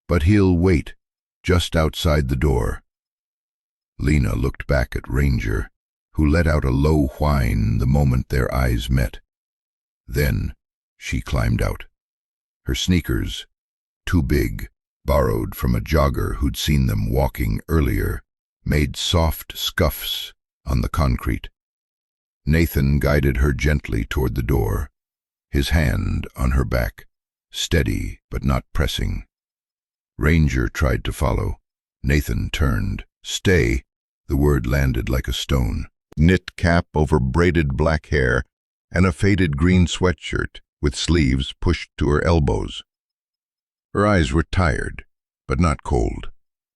but he'll wait, just outside the door." Lena looked back at Ranger, who let out a low whine the moment their eyes met. Then she climbed out. Her sneakers, too big, borrowed from a jogger who'd seen them walking earlier, made soft scuffs on the concrete. Nathan guided her gently toward the door, his hand on her back, steady but not pressing. Ranger tried to follow. Nathan turned. "Stay," the word landed like a stone. Knit cap over braided black hair and a faded green sweatshirt with sleeves pushed to her elbows. Her eyes were tired, but not cold,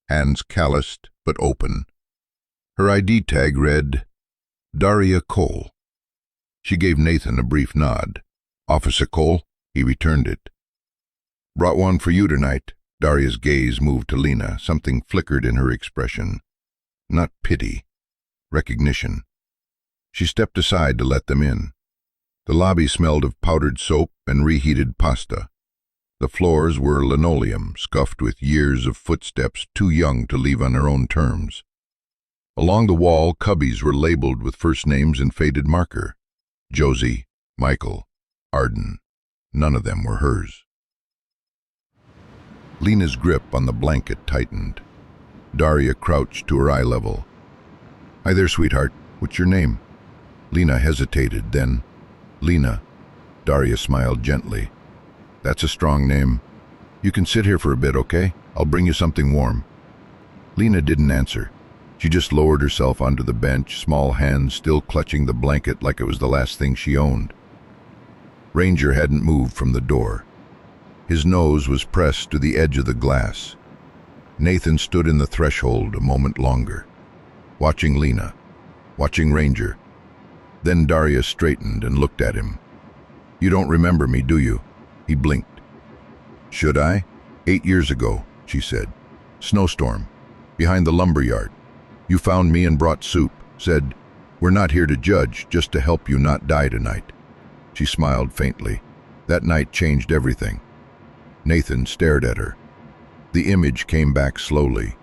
hands calloused but open. Her ID tag read, Daria Cole. She gave Nathan a brief nod. "Officer Cole?" He returned it. "Brought one for you tonight." Daria's gaze moved to Lena. Something flickered in her expression. Not pity, recognition. She stepped aside to let them in. The lobby smelled of powdered soap and reheated pasta. The floors were linoleum, scuffed with years of footsteps too young to leave on their own terms. Along the wall, cubbies were labeled with first names in faded marker. Josie, Michael, Arden. None of them were hers. Lena's grip on the blanket tightened. Daria crouched to her eye level. "Hi there, sweetheart. What's your name?" Lena hesitated, then, "Lena." Daria smiled gently. "That's a strong name. You can sit here for a bit, okay? I'll bring you something warm." Lena didn't answer. She just lowered herself onto the bench, small hands still clutching the blanket like it was the last thing she owned. Ranger hadn't moved from the door. His nose was pressed to the edge of the glass. Nathan stood in the threshold a moment longer, watching Lena, watching Ranger. Then Daria straightened and looked at him. "You don't remember me, do you?" He blinked. "Should I?" 8 years ago, she said. "Snowstorm, behind the lumber yard. You found me and brought soup, said, 'We're not here to judge, just to help you not die tonight.'" She smiled faintly. That night changed everything. Nathan stared at her. The image came back slowly.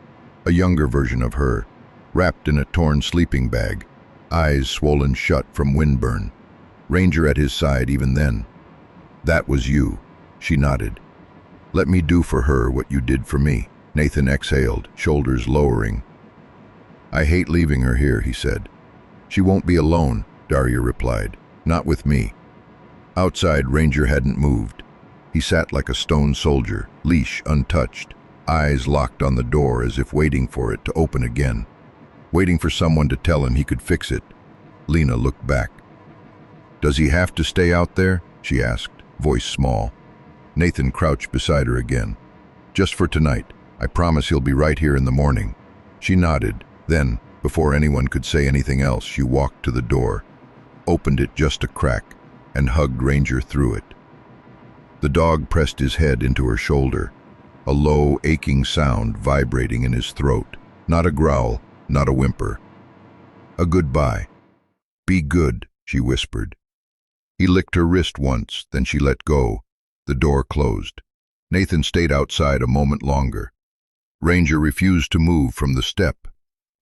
A younger version of her, wrapped in a torn sleeping bag, eyes swollen shut from windburn. Ranger at his side even then. "That was you," she nodded. "Let me do for her what you did for me." Nathan exhaled, shoulders lowering. "I hate leaving her here," he said. "She won't be alone," Daria replied. "Not with me." Outside, Ranger hadn't moved. He sat like a stone soldier, leash untouched, eyes locked on the door as if waiting for it to open again, waiting for someone to tell him he could fix it. Lena looked back. "Does he have to stay out there?" she asked, voice small. Nathan crouched beside her again. "Just for tonight. I promise he'll be right here in the morning." She nodded. Then, before anyone could say anything else, she walked to the door, opened it just a crack, and hugged Ranger through it. The dog pressed his head into her shoulder, a low, aching sound vibrating in his throat. Not a growl, not a whimper. A goodbye. "Be good," she whispered. He licked her wrist once, then she let go. The door closed. Nathan stayed outside a moment longer. Ranger refused to move from the step.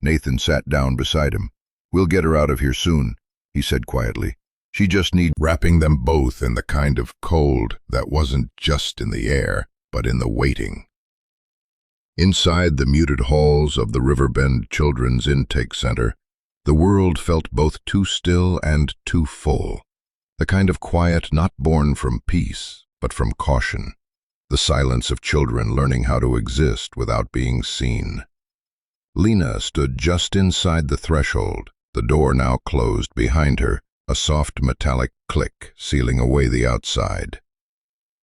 Nathan sat down beside him. "We'll get her out of here soon," he said quietly. "She just needs..." Wrapping them both in the kind of cold that wasn't just in the air, but in the waiting. Inside the muted halls of the Riverbend Children's Intake Center, the world felt both too still and too full. The kind of quiet not born from peace, but from caution. The silence of children learning how to exist without being seen. Lena stood just inside the threshold, the door now closed behind her, a soft metallic click sealing away the outside.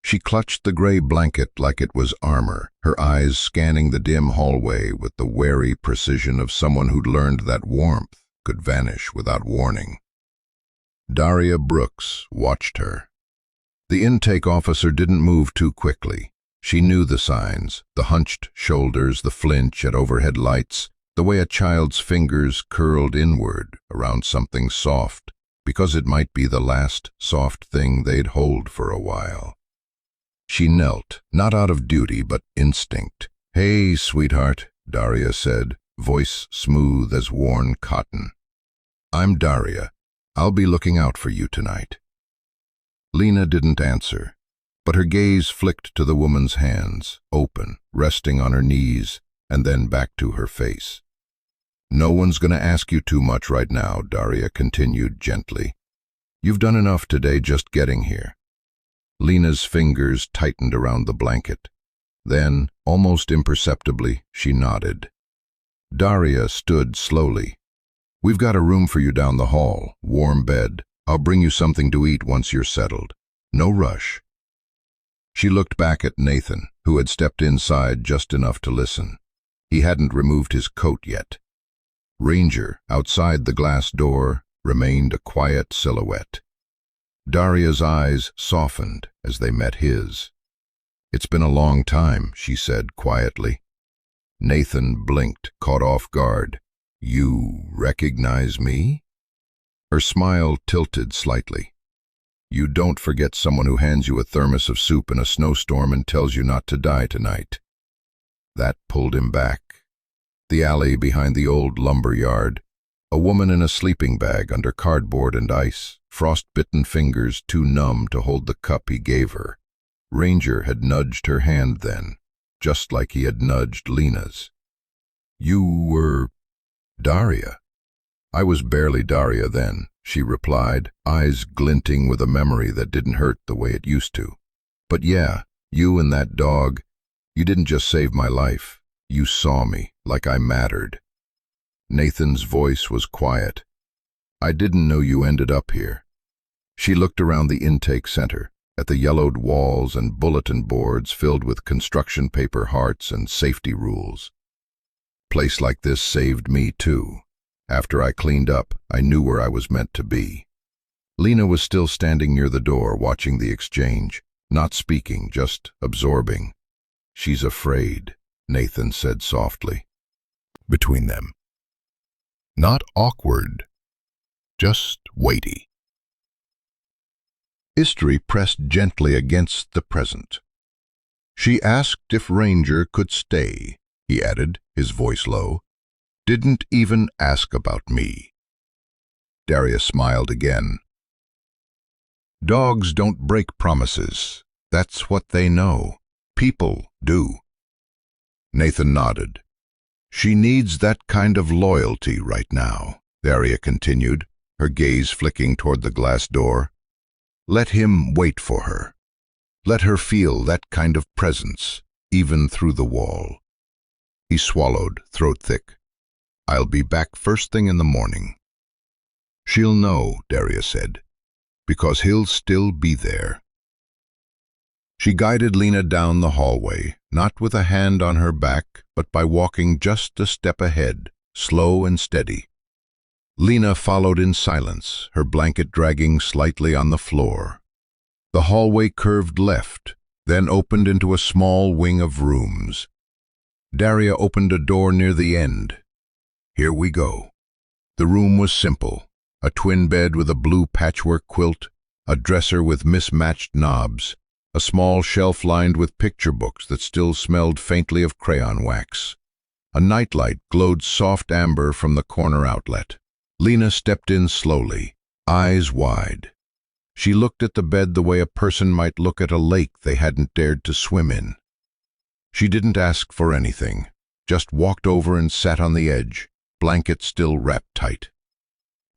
She clutched the gray blanket like it was armor, her eyes scanning the dim hallway with the wary precision of someone who'd learned that warmth could vanish without warning. Daria Brooks watched her. The intake officer didn't move too quickly. She knew the signs, the hunched shoulders, the flinch at overhead lights, the way a child's fingers curled inward around something soft, because it might be the last soft thing they'd hold for a while. She knelt, not out of duty but instinct. "Hey, sweetheart," Daria said, voice smooth as worn cotton. "I'm Daria. I'll be looking out for you tonight." Lena didn't answer, but her gaze flicked to the woman's hands, open, resting on her knees, and then back to her face. No one's going to ask you too much right now, Daria continued gently. You've done enough today just getting here. Lena's fingers tightened around the blanket. Then, almost imperceptibly, she nodded. Daria stood slowly. We've got a room for you down the hall, warm bed. I'll bring you something to eat once you're settled. No rush. She looked back at Nathan, who had stepped inside just enough to listen. He hadn't removed his coat yet. Ranger, outside the glass door, remained a quiet silhouette. Daria's eyes softened as they met his. It's been a long time, she said quietly. Nathan blinked, caught off guard. You recognize me? Her smile tilted slightly. You don't forget someone who hands you a thermos of soup in a snowstorm and tells you not to die tonight. That pulled him back. The alley behind the old lumber yard. A woman in a sleeping bag under cardboard and ice, frost-bitten fingers too numb to hold the cup he gave her. Ranger had nudged her hand then, just like he had nudged Lena's. You were Daria. I was barely Daria then, she replied, eyes glinting with a memory that didn't hurt the way it used to. But yeah, you and that dog, you didn't just save my life. You saw me, like I mattered. Nathan's voice was quiet. I didn't know you ended up here. She looked around the intake center, at the yellowed walls and bulletin boards filled with construction paper hearts and safety rules. Place like this saved me too. After I cleaned up, I knew where I was meant to be. Lena was still standing near the door, watching the exchange, not speaking, just absorbing. She's afraid, Nathan said softly. Between them. Not awkward, just weighty. History pressed gently against the present. She asked if Ranger could stay, he added, his voice low. Didn't even ask about me. Daria smiled again. Dogs don't break promises. That's what they know. People do. Nathan nodded. She needs that kind of loyalty right now, Daria continued, her gaze flicking toward the glass door. Let him wait for her. Let her feel that kind of presence, even through the wall. He swallowed, throat thick. I'll be back first thing in the morning. She'll know, Daria said, because he'll still be there. She guided Lena down the hallway, not with a hand on her back, but by walking just a step ahead, slow and steady. Lena followed in silence, her blanket dragging slightly on the floor. The hallway curved left, then opened into a small wing of rooms. Daria opened a door near the end. Here we go. The room was simple, a twin bed with a blue patchwork quilt, a dresser with mismatched knobs, a small shelf lined with picture books that still smelled faintly of crayon wax. A nightlight glowed soft amber from the corner outlet. Lena stepped in slowly, eyes wide. She looked at the bed the way a person might look at a lake they hadn't dared to swim in. She didn't ask for anything, just walked over and sat on the edge, blanket still wrapped tight.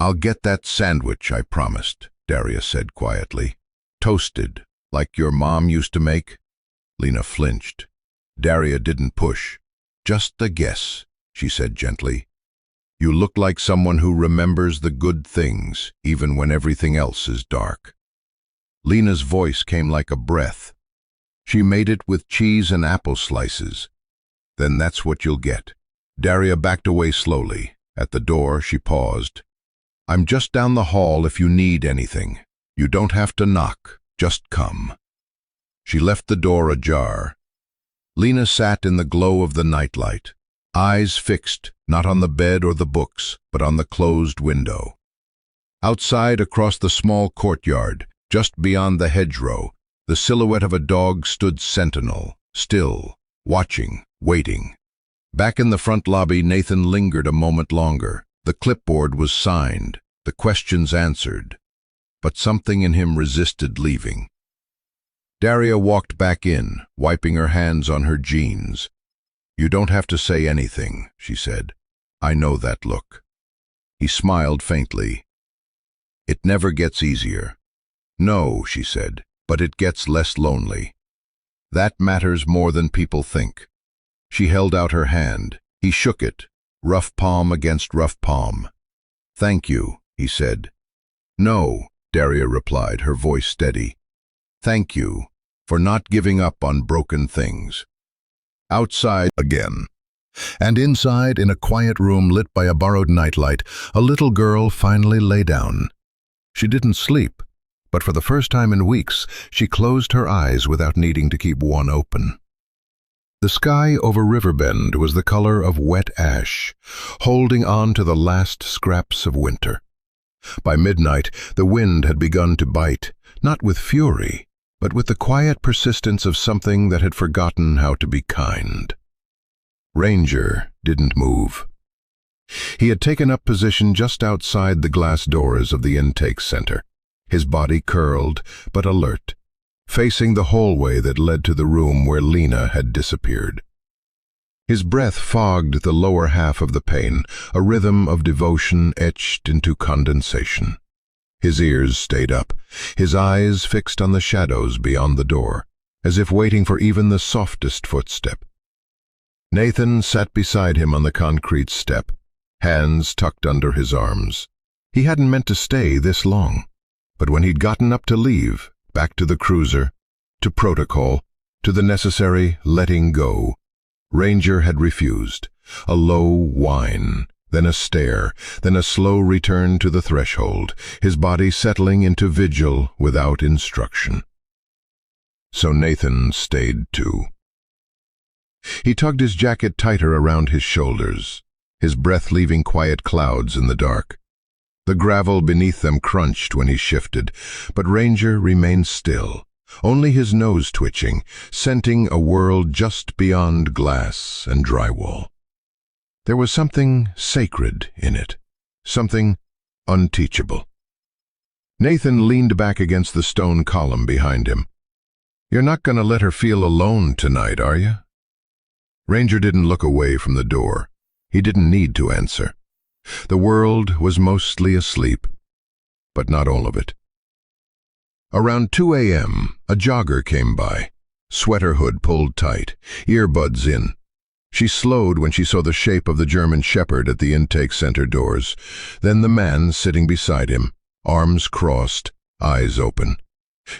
I'll get that sandwich, I promised, Daria said quietly. Toasted, like your mom used to make. Lena flinched. Daria didn't push. Just a guess, she said gently. You look like someone who remembers the good things, even when everything else is dark. Lena's voice came like a breath. She made it with cheese and apple slices. Then that's what you'll get. Daria backed away slowly. At the door, she paused. I'm just down the hall if you need anything. You don't have to knock, just come. She left the door ajar. Lena sat in the glow of the nightlight, eyes fixed, not on the bed or the books, but on the closed window. Outside, across the small courtyard, just beyond the hedgerow, the silhouette of a dog stood sentinel, still, watching, waiting. Back in the front lobby, Nathan lingered a moment longer. The clipboard was signed, the questions answered, but something in him resisted leaving. Daria walked back in, wiping her hands on her jeans. You don't have to say anything, she said. I know that look." He smiled faintly. "It never gets easier." "No," she said, "but it gets less lonely. That matters more than people think." She held out her hand. He shook it, rough palm against rough palm. "Thank you," he said. "No," Daria replied, her voice steady. "Thank you for not giving up on broken things." Outside again. And inside, in a quiet room lit by a borrowed nightlight, a little girl finally lay down. She didn't sleep, but for the first time in weeks, she closed her eyes without needing to keep one open. The sky over Riverbend was the color of wet ash, holding on to the last scraps of winter. By midnight, the wind had begun to bite, not with fury, but with the quiet persistence of something that had forgotten how to be kind. Ranger didn't move. He had taken up position just outside the glass doors of the intake center, his body curled but alert, facing the hallway that led to the room where Lena had disappeared. His breath fogged the lower half of the pane, a rhythm of devotion etched into condensation. His ears stayed up, his eyes fixed on the shadows beyond the door, as if waiting for even the softest footstep. Nathan sat beside him on the concrete step, hands tucked under his arms. He hadn't meant to stay this long, but when he'd gotten up to leave, back to the cruiser, to protocol, to the necessary letting go, Ranger had refused. A low whine, then a stare, then a slow return to the threshold, his body settling into vigil without instruction. So Nathan stayed too. He tugged his jacket tighter around his shoulders, his breath leaving quiet clouds in the dark. The gravel beneath them crunched when he shifted, but Ranger remained still, only his nose twitching, scenting a world just beyond glass and drywall. There was something sacred in it, something unteachable. Nathan leaned back against the stone column behind him. "You're not going to let her feel alone tonight, are you?" Ranger didn't look away from the door. He didn't need to answer. The world was mostly asleep, but not all of it. Around 2 a.m., a jogger came by, sweater hood pulled tight, earbuds in. She slowed when she saw the shape of the German shepherd at the intake center doors, then the man sitting beside him, arms crossed, eyes open.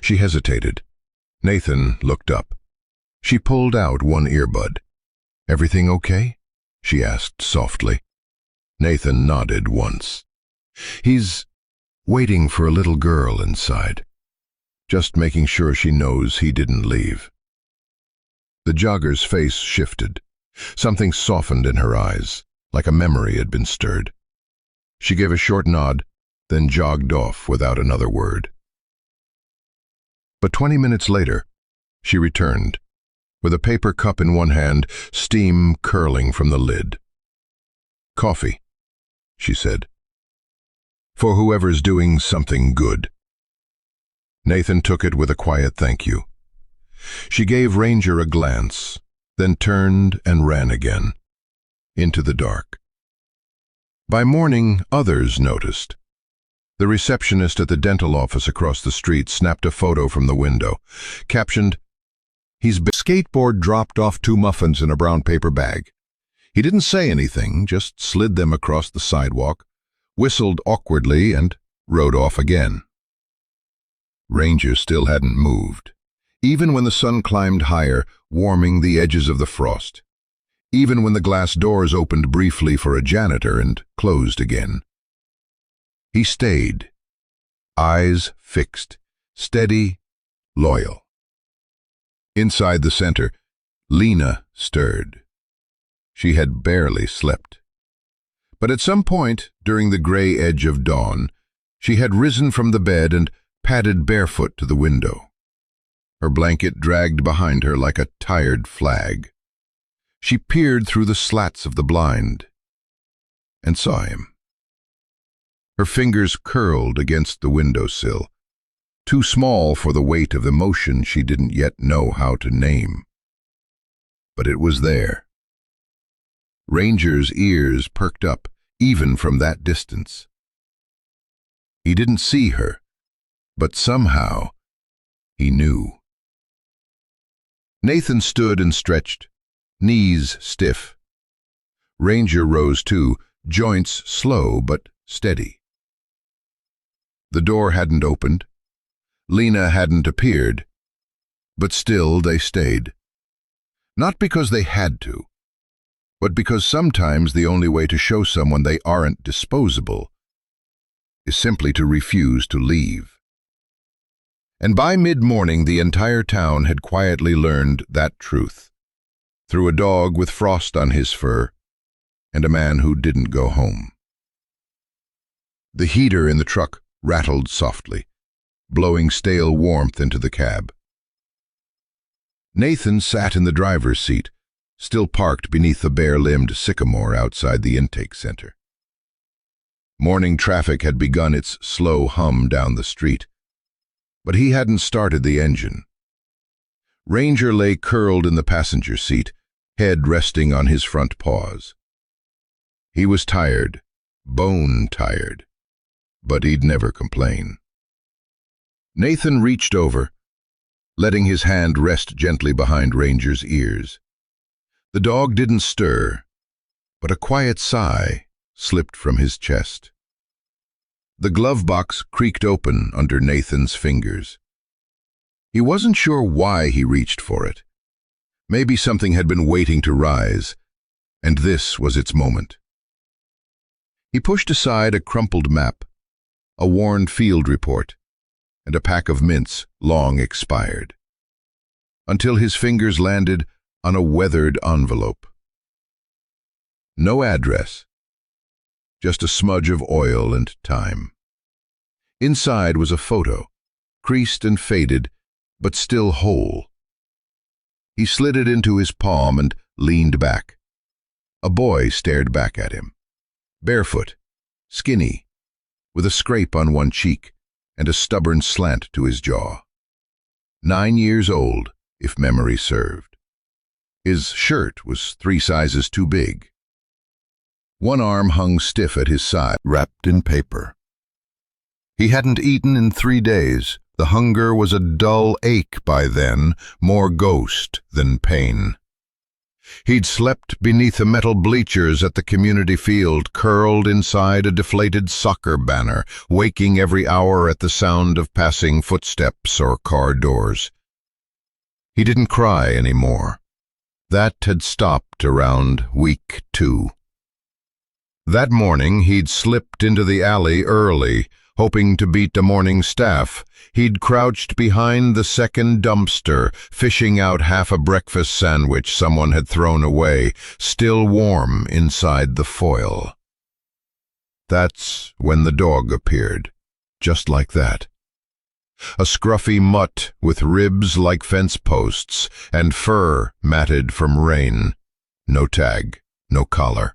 She hesitated. Nathan looked up. She pulled out one earbud. "Everything okay?" she asked softly. Nathan nodded once. "He's waiting for a little girl inside. Just making sure she knows he didn't leave." The jogger's face shifted. Something softened in her eyes, like a memory had been stirred. She gave a short nod, then jogged off without another word. But 20 minutes later, she returned, with a paper cup in one hand, steam curling from the lid. "Coffee," she said. "For whoever's doing something good." Nathan took it with a quiet thank you. She gave Ranger a glance, then turned and ran again, into the dark. By morning, others noticed. The receptionist at the dental office across the street snapped a photo from the window, captioned, "He's been..." Skateboard dropped off 2 muffins in a brown paper bag. He didn't say anything, just slid them across the sidewalk, whistled awkwardly, and rode off again. Ranger still hadn't moved, even when the sun climbed higher, warming the edges of the frost, even when the glass doors opened briefly for a janitor and closed again. He stayed, eyes fixed, steady, loyal. Inside the center, Lena stirred. She had barely slept. But at some point, during the gray edge of dawn, she had risen from the bed and padded barefoot to the window. Her blanket dragged behind her like a tired flag. She peered through the slats of the blind and saw him. Her fingers curled against the windowsill, too small for the weight of emotion she didn't yet know how to name. But it was there. Ranger's ears perked up, even from that distance. He didn't see her, but somehow he knew. Nathan stood and stretched, knees stiff. Ranger rose too, joints slow but steady. The door hadn't opened. Lena hadn't appeared, but still they stayed. Not because they had to, but because sometimes the only way to show someone they aren't disposable is simply to refuse to leave. And by mid-morning the entire town had quietly learned that truth, through a dog with frost on his fur and a man who didn't go home. The heater in the truck rattled softly, blowing stale warmth into the cab. Nathan sat in the driver's seat, still parked beneath the bare-limbed sycamore outside the intake center. Morning traffic had begun its slow hum down the street, but he hadn't started the engine. Ranger lay curled in the passenger seat, head resting on his front paws. He was tired, bone-tired, but he'd never complain. Nathan reached over, letting his hand rest gently behind Ranger's ears. The dog didn't stir, but a quiet sigh slipped from his chest. The glove box creaked open under Nathan's fingers. He wasn't sure why he reached for it. Maybe something had been waiting to rise, and this was its moment. He pushed aside a crumpled map, a worn field report, and a pack of mints long expired, until his fingers landed on a weathered envelope. No address, just a smudge of oil and time. Inside was a photo, creased and faded, but still whole. He slid it into his palm and leaned back. A boy stared back at him, barefoot, skinny, with a scrape on one cheek and a stubborn slant to his jaw. 9 years old, if memory served. His shirt was 3 sizes too big. One arm hung stiff at his side, wrapped in paper. He hadn't eaten in 3 days. The hunger was a dull ache by then, more ghost than pain. He'd slept beneath the metal bleachers at the community field, curled inside a deflated soccer banner, waking every hour at the sound of passing footsteps or car doors. He didn't cry anymore. That had stopped around week 2. That morning he'd slipped into the alley early, hoping to beat the morning staff. He'd crouched behind the second dumpster, fishing out half a breakfast sandwich someone had thrown away, still warm inside the foil. That's when the dog appeared, just like that. A scruffy mutt with ribs like fence posts and fur matted from rain. No tag, no collar.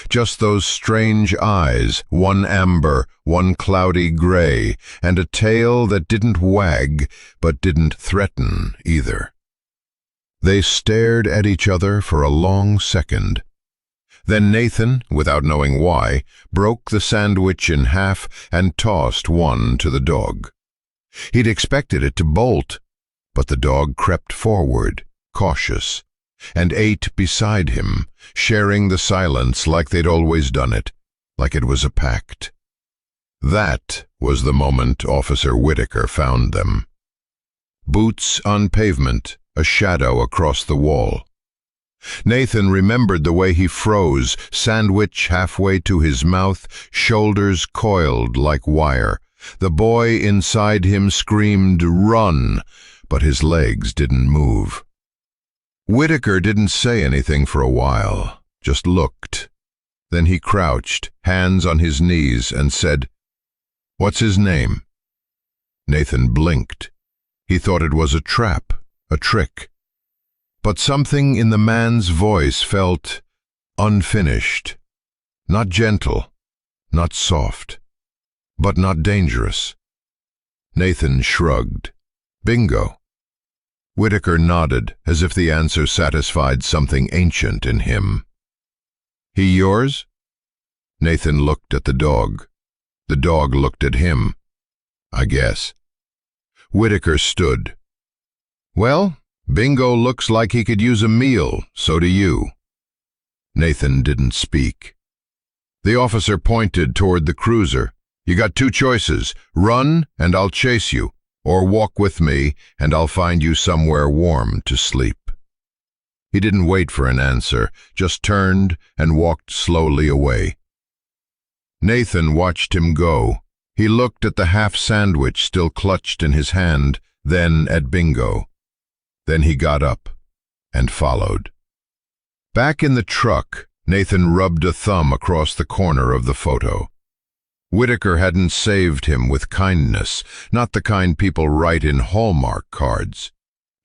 Just those strange eyes, one amber, one cloudy gray, and a tail that didn't wag, but didn't threaten either. They stared at each other for a long second. Then Nathan, without knowing why, broke the sandwich in half and tossed one to the dog. He'd expected it to bolt, but the dog crept forward, cautious, and ate beside him, sharing the silence like they'd always done it, like it was a pact. That was the moment Officer Whitaker found them. Boots on pavement, a shadow across the wall. Nathan remembered the way he froze, sandwich halfway to his mouth, shoulders coiled like wire. The boy inside him screamed, "Run!" but his legs didn't move. Whitaker didn't say anything for a while, just looked. Then he crouched, hands on his knees, and said, "What's his name?" Nathan blinked. He thought it was a trap, a trick. But something in the man's voice felt unfinished. Not gentle, not soft, but not dangerous. Nathan shrugged. Bingo. Whitaker nodded, as if the answer satisfied something ancient in him. He yours? Nathan looked at the dog. The dog looked at him. I guess. Whitaker stood. Well, Bingo looks like he could use a meal, so do you. Nathan didn't speak. The officer pointed toward the cruiser. You got two choices. Run, and I'll chase you, or walk with me, and I'll find you somewhere warm to sleep. He didn't wait for an answer, just turned and walked slowly away. Nathan watched him go. He looked at the half sandwich still clutched in his hand, then at Bingo. Then he got up and followed. Back in the truck, Nathan rubbed a thumb across the corner of the photo. Whitaker hadn't saved him with kindness, not the kind people write in Hallmark cards.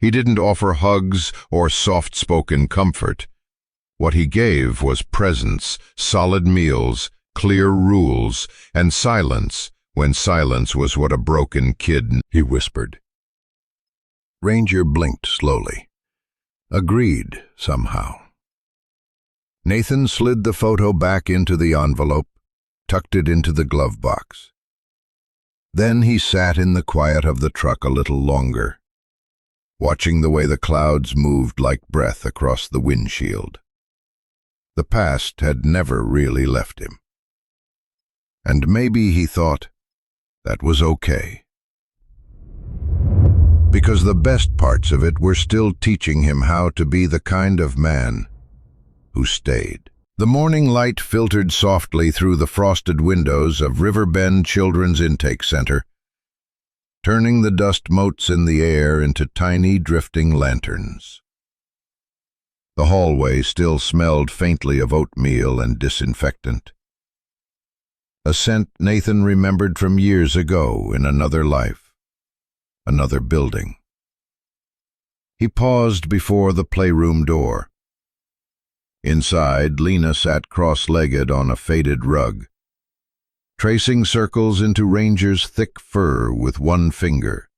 He didn't offer hugs or soft-spoken comfort. What he gave was presence, solid meals, clear rules, and silence when silence was what a broken kid, he whispered. Ranger blinked slowly. Agreed, somehow. Nathan slid the photo back into the envelope, tucked it into the glove box. Then he sat in the quiet of the truck a little longer, watching the way the clouds moved like breath across the windshield. The past had never really left him. And maybe, he thought, that was okay. Because the best parts of it were still teaching him how to be the kind of man who stayed. The morning light filtered softly through the frosted windows of Riverbend Children's Intake Center, turning the dust motes in the air into tiny drifting lanterns. The hallway still smelled faintly of oatmeal and disinfectant, a scent Nathan remembered from years ago in another life, another building. He paused before the playroom door. Inside, Lena sat cross-legged on a faded rug, tracing circles into Ranger's thick fur with one finger.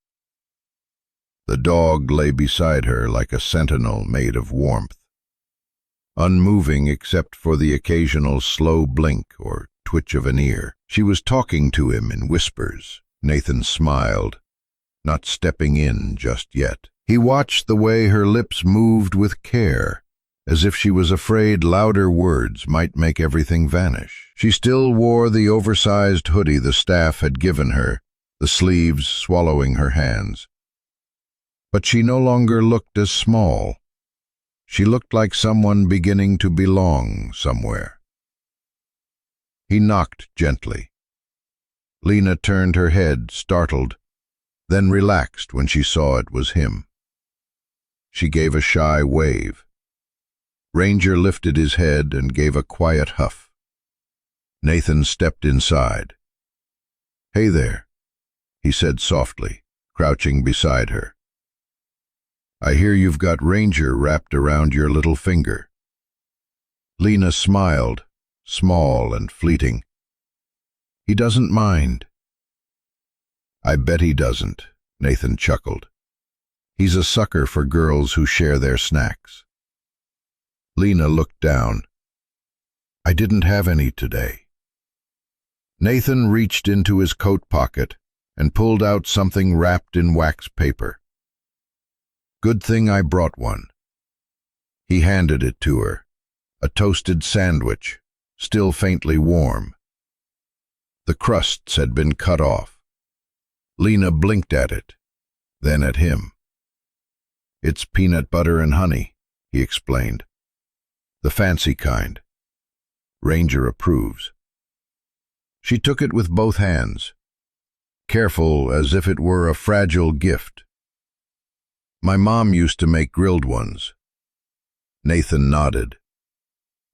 The dog lay beside her like a sentinel made of warmth, unmoving except for the occasional slow blink or twitch of an ear. She was talking to him in whispers. Nathan smiled, not stepping in just yet. He watched the way her lips moved with care, as if she was afraid louder words might make everything vanish. She still wore the oversized hoodie the staff had given her, the sleeves swallowing her hands. But she no longer looked as small. She looked like someone beginning to belong somewhere. He knocked gently. Lena turned her head, startled, then relaxed when she saw it was him. She gave a shy wave. Ranger lifted his head and gave a quiet huff. Nathan stepped inside. "Hey there," he said softly, crouching beside her. "I hear you've got Ranger wrapped around your little finger." Lena smiled, small and fleeting. "He doesn't mind." "I bet he doesn't," Nathan chuckled. "He's a sucker for girls who share their snacks." Lena looked down. "I didn't have any today." Nathan reached into his coat pocket and pulled out something wrapped in wax paper. "Good thing I brought one." He handed it to her, a toasted sandwich, still faintly warm. The crusts had been cut off. Lena blinked at it, then at him. "It's peanut butter and honey," he explained. "The fancy kind. Ranger approves." She took it with both hands, careful as if it were a fragile gift. "My mom used to make grilled ones." Nathan nodded.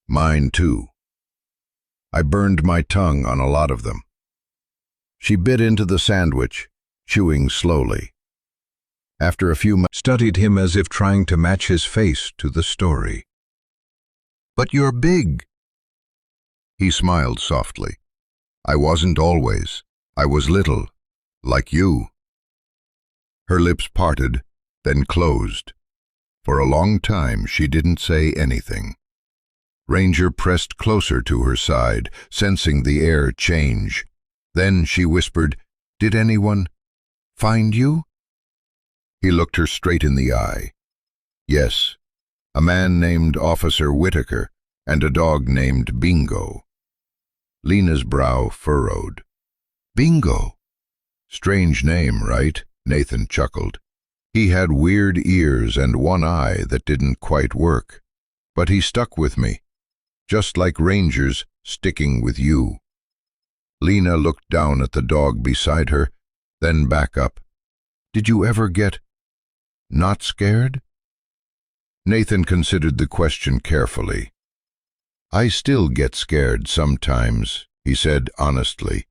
"Mine too. I burned my tongue on a lot of them." She bit into the sandwich, chewing slowly. After a few minutes, studied him as if trying to match his face to the story. "But you're big." He smiled softly. "I wasn't always. I was little, like you." Her lips parted, then closed. For a long time she didn't say anything. Ranger pressed closer to her side, sensing the air change. Then she whispered, "Did anyone find you?" He looked her straight in the eye. "Yes, a man named Officer Whitaker and a dog named Bingo." Lena's brow furrowed. "Bingo? Strange name, right?" Nathan chuckled. He had weird ears and one eye that didn't quite work. "But he stuck with me, just like Ranger's sticking with you." Lena looked down at the dog beside her, then back up. "Did you ever get not scared?" Nathan considered the question carefully. "I still get scared sometimes," he said honestly.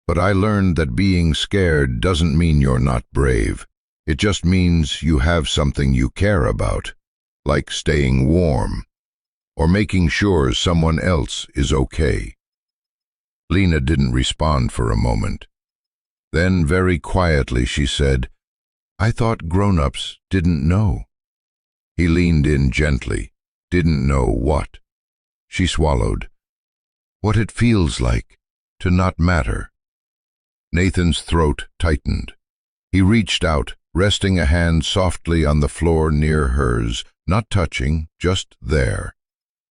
"But I learned that being scared doesn't mean you're not brave. It just means you have something you care about, like staying warm, or making sure someone else is okay." Lena didn't respond for a moment. Then very quietly she said, "I thought grown-ups didn't know." He leaned in gently. "Didn't know what?" She swallowed. "What it feels like to not matter." Nathan's throat tightened. He reached out, resting a hand softly on the floor near hers, not touching, just there.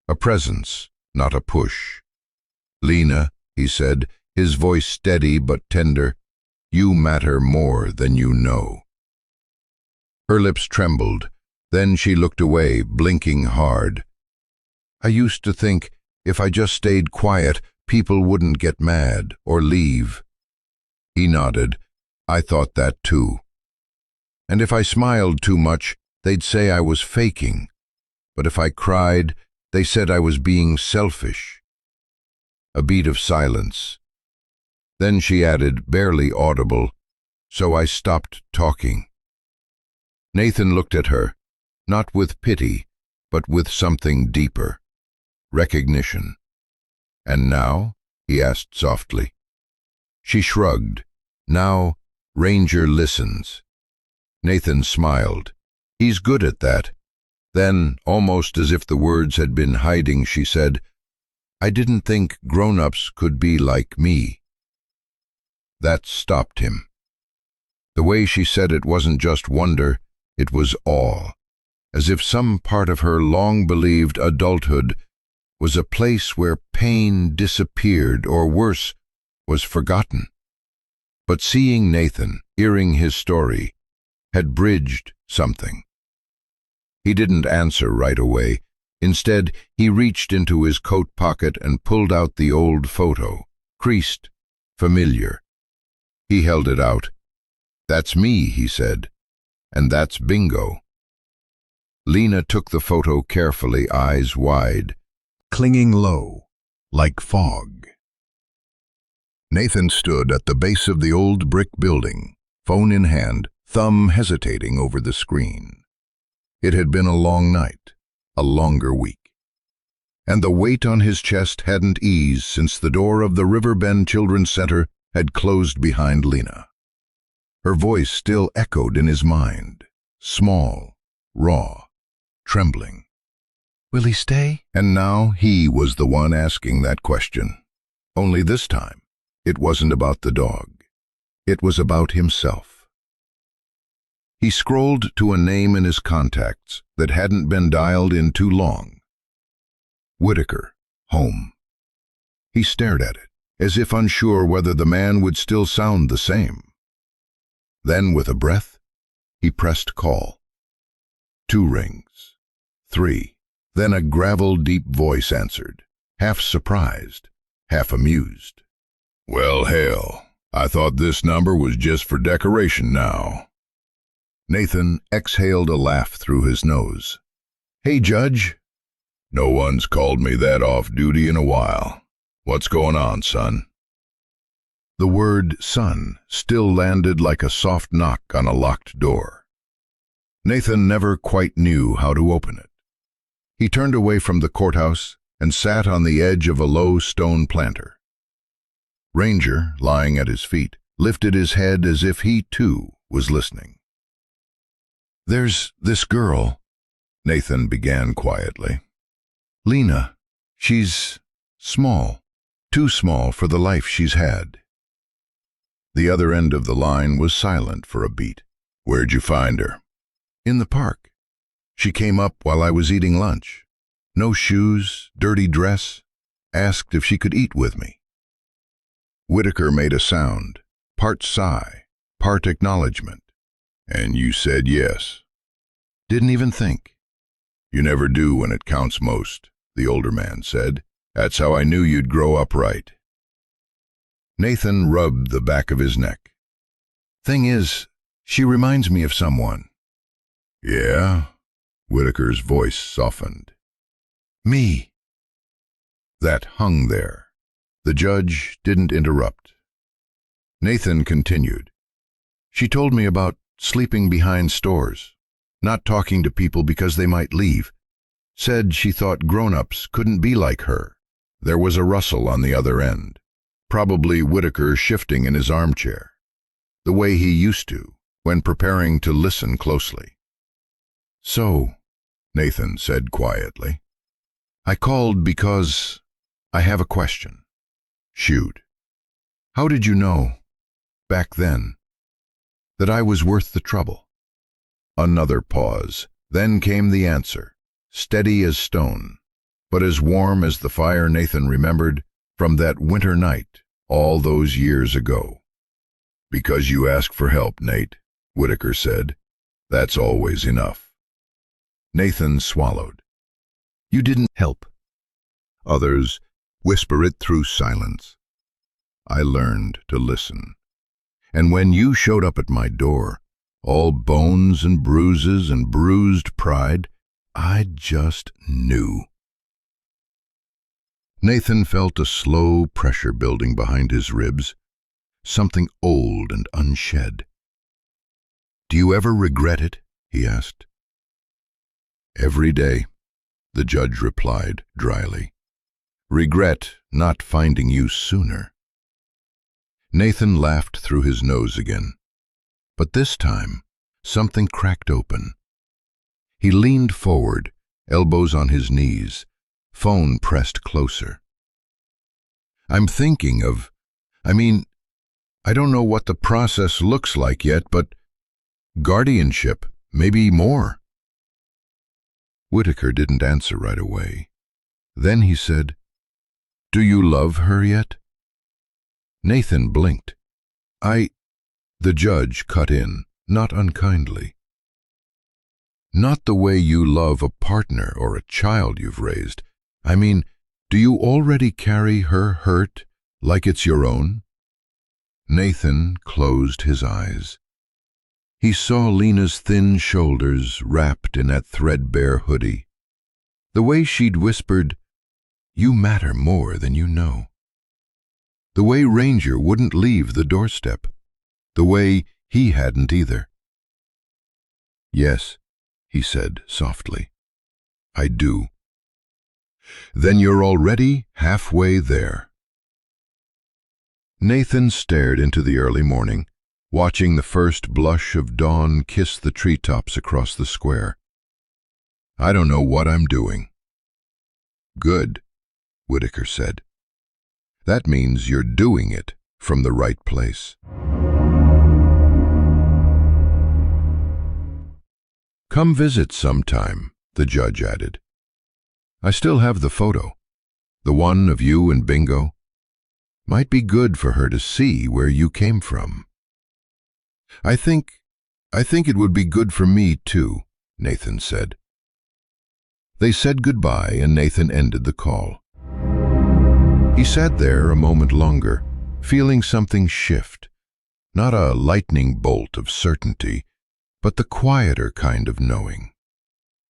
A presence, not a push. "Lena," he said, his voice steady but tender, "you matter more than you know." Her lips trembled. Then she looked away, blinking hard. "I used to think if I just stayed quiet, people wouldn't get mad or leave." He nodded. "I thought that too. And if I smiled too much, they'd say I was faking. But if I cried, they said I was being selfish." A beat of silence. Then she added, barely audible, "So I stopped talking." Nathan looked at her, not with pity, but with something deeper. Recognition. "And now?" he asked softly. She shrugged. "Now, Ranger listens." Nathan smiled. "He's good at that." Then, almost as if the words had been hiding, she said, "I didn't think grown-ups could be like me." That stopped him. The way she said it wasn't just wonder, it was awe, as if some part of her long believed adulthood was a place where pain disappeared, or worse, was forgotten. But seeing Nathan, hearing his story, had bridged something. He didn't answer right away. Instead, he reached into his coat pocket and pulled out the old photo, creased, familiar. He held it out. "That's me," he said, "and that's Bingo." Lena took the photo carefully, eyes wide, clinging low, like fog. Nathan stood at the base of the old brick building, phone in hand, thumb hesitating over the screen. It had been a long night, a longer week, and the weight on his chest hadn't eased since the door of the Riverbend Children's Center had closed behind Lena. Her voice still echoed in his mind, small, raw, trembling. Will he stay? And now he was the one asking that question. Only this time, it wasn't about the dog. It was about himself. He scrolled to a name in his contacts that hadn't been dialed in too long. Whitaker, home. He stared at it, as if unsure whether the man would still sound the same. Then, with a breath, he pressed call. 2 rings. 3. Then a gravel, deep voice answered, half surprised, half amused. "Well, hell, I thought this number was just for decoration now." Nathan exhaled a laugh through his nose. "Hey, Judge." "No one's called me that off duty in a while. What's going on, son?" The word son still landed like a soft knock on a locked door. Nathan never quite knew how to open it. He turned away from the courthouse and sat on the edge of a low stone planter. Ranger, lying at his feet, lifted his head as if he, too, was listening. "There's this girl," Nathan began quietly. "Lena, She's small, too small for the life she's had. The other end of the line was silent for a beat. Where'd you find her? In the park. She came up while I was eating lunch. No shoes, dirty dress. Asked if she could eat with me. Whitaker made a sound, part sigh, part acknowledgement. And you said yes. Didn't even think. You never do when it counts most, the older man said. That's how I knew you'd grow up right. Nathan rubbed the back of his neck. Thing is, she reminds me of someone. Yeah? Whitaker's voice softened. Me. That hung there. The judge didn't interrupt. Nathan continued. She told me about sleeping behind stores, not talking to people because they might leave. Said she thought grown-ups couldn't be like her. There was a rustle on the other end. Probably Whitaker shifting in his armchair, the way he used to when preparing to listen closely. So, Nathan said quietly, I called because I have a question. Shoot. How did you know, back then, that I was worth the trouble? Another pause. Then came the answer, steady as stone, but as warm as the fire Nathan remembered from that winter night all those years ago. Because you asked for help, Nate, Whitaker said. That's always enough. Nathan swallowed. You didn't help. Others whisper it through silence. I learned to listen. And when you showed up at my door, all bones and bruises and bruised pride, I just knew. Nathan felt a slow pressure building behind his ribs, something old and unshed. Do you ever regret it? He asked. Every day, the judge replied dryly. Regret not finding you sooner. Nathan laughed through his nose again, but this time something cracked open. He leaned forward, elbows on his knees, phone pressed closer. I'm thinking of, I don't know what the process looks like yet, but guardianship, maybe more. Whitaker didn't answer right away. Then he said, Do you love her yet? Nathan blinked. The judge cut in, not unkindly. Not the way you love a partner or a child you've raised. Do you already carry her hurt like it's your own? Nathan closed his eyes. He saw Lena's thin shoulders wrapped in that threadbare hoodie. The way she'd whispered, You matter more than you know. The way Ranger wouldn't leave the doorstep. The way he hadn't either. Yes, he said softly. I do. Then you're already halfway there. Nathan stared into the early morning, watching the first blush of dawn kiss the treetops across the square. I don't know what I'm doing. Good, Whitaker said. That means you're doing it from the right place. Come visit sometime, the judge added. I still have the photo, the one of you and Bingo. Might be good for her to see where you came from. I think it would be good for me too, Nathan said. They said goodbye and Nathan ended the call. He sat there a moment longer, feeling something shift, not a lightning bolt of certainty, but the quieter kind of knowing.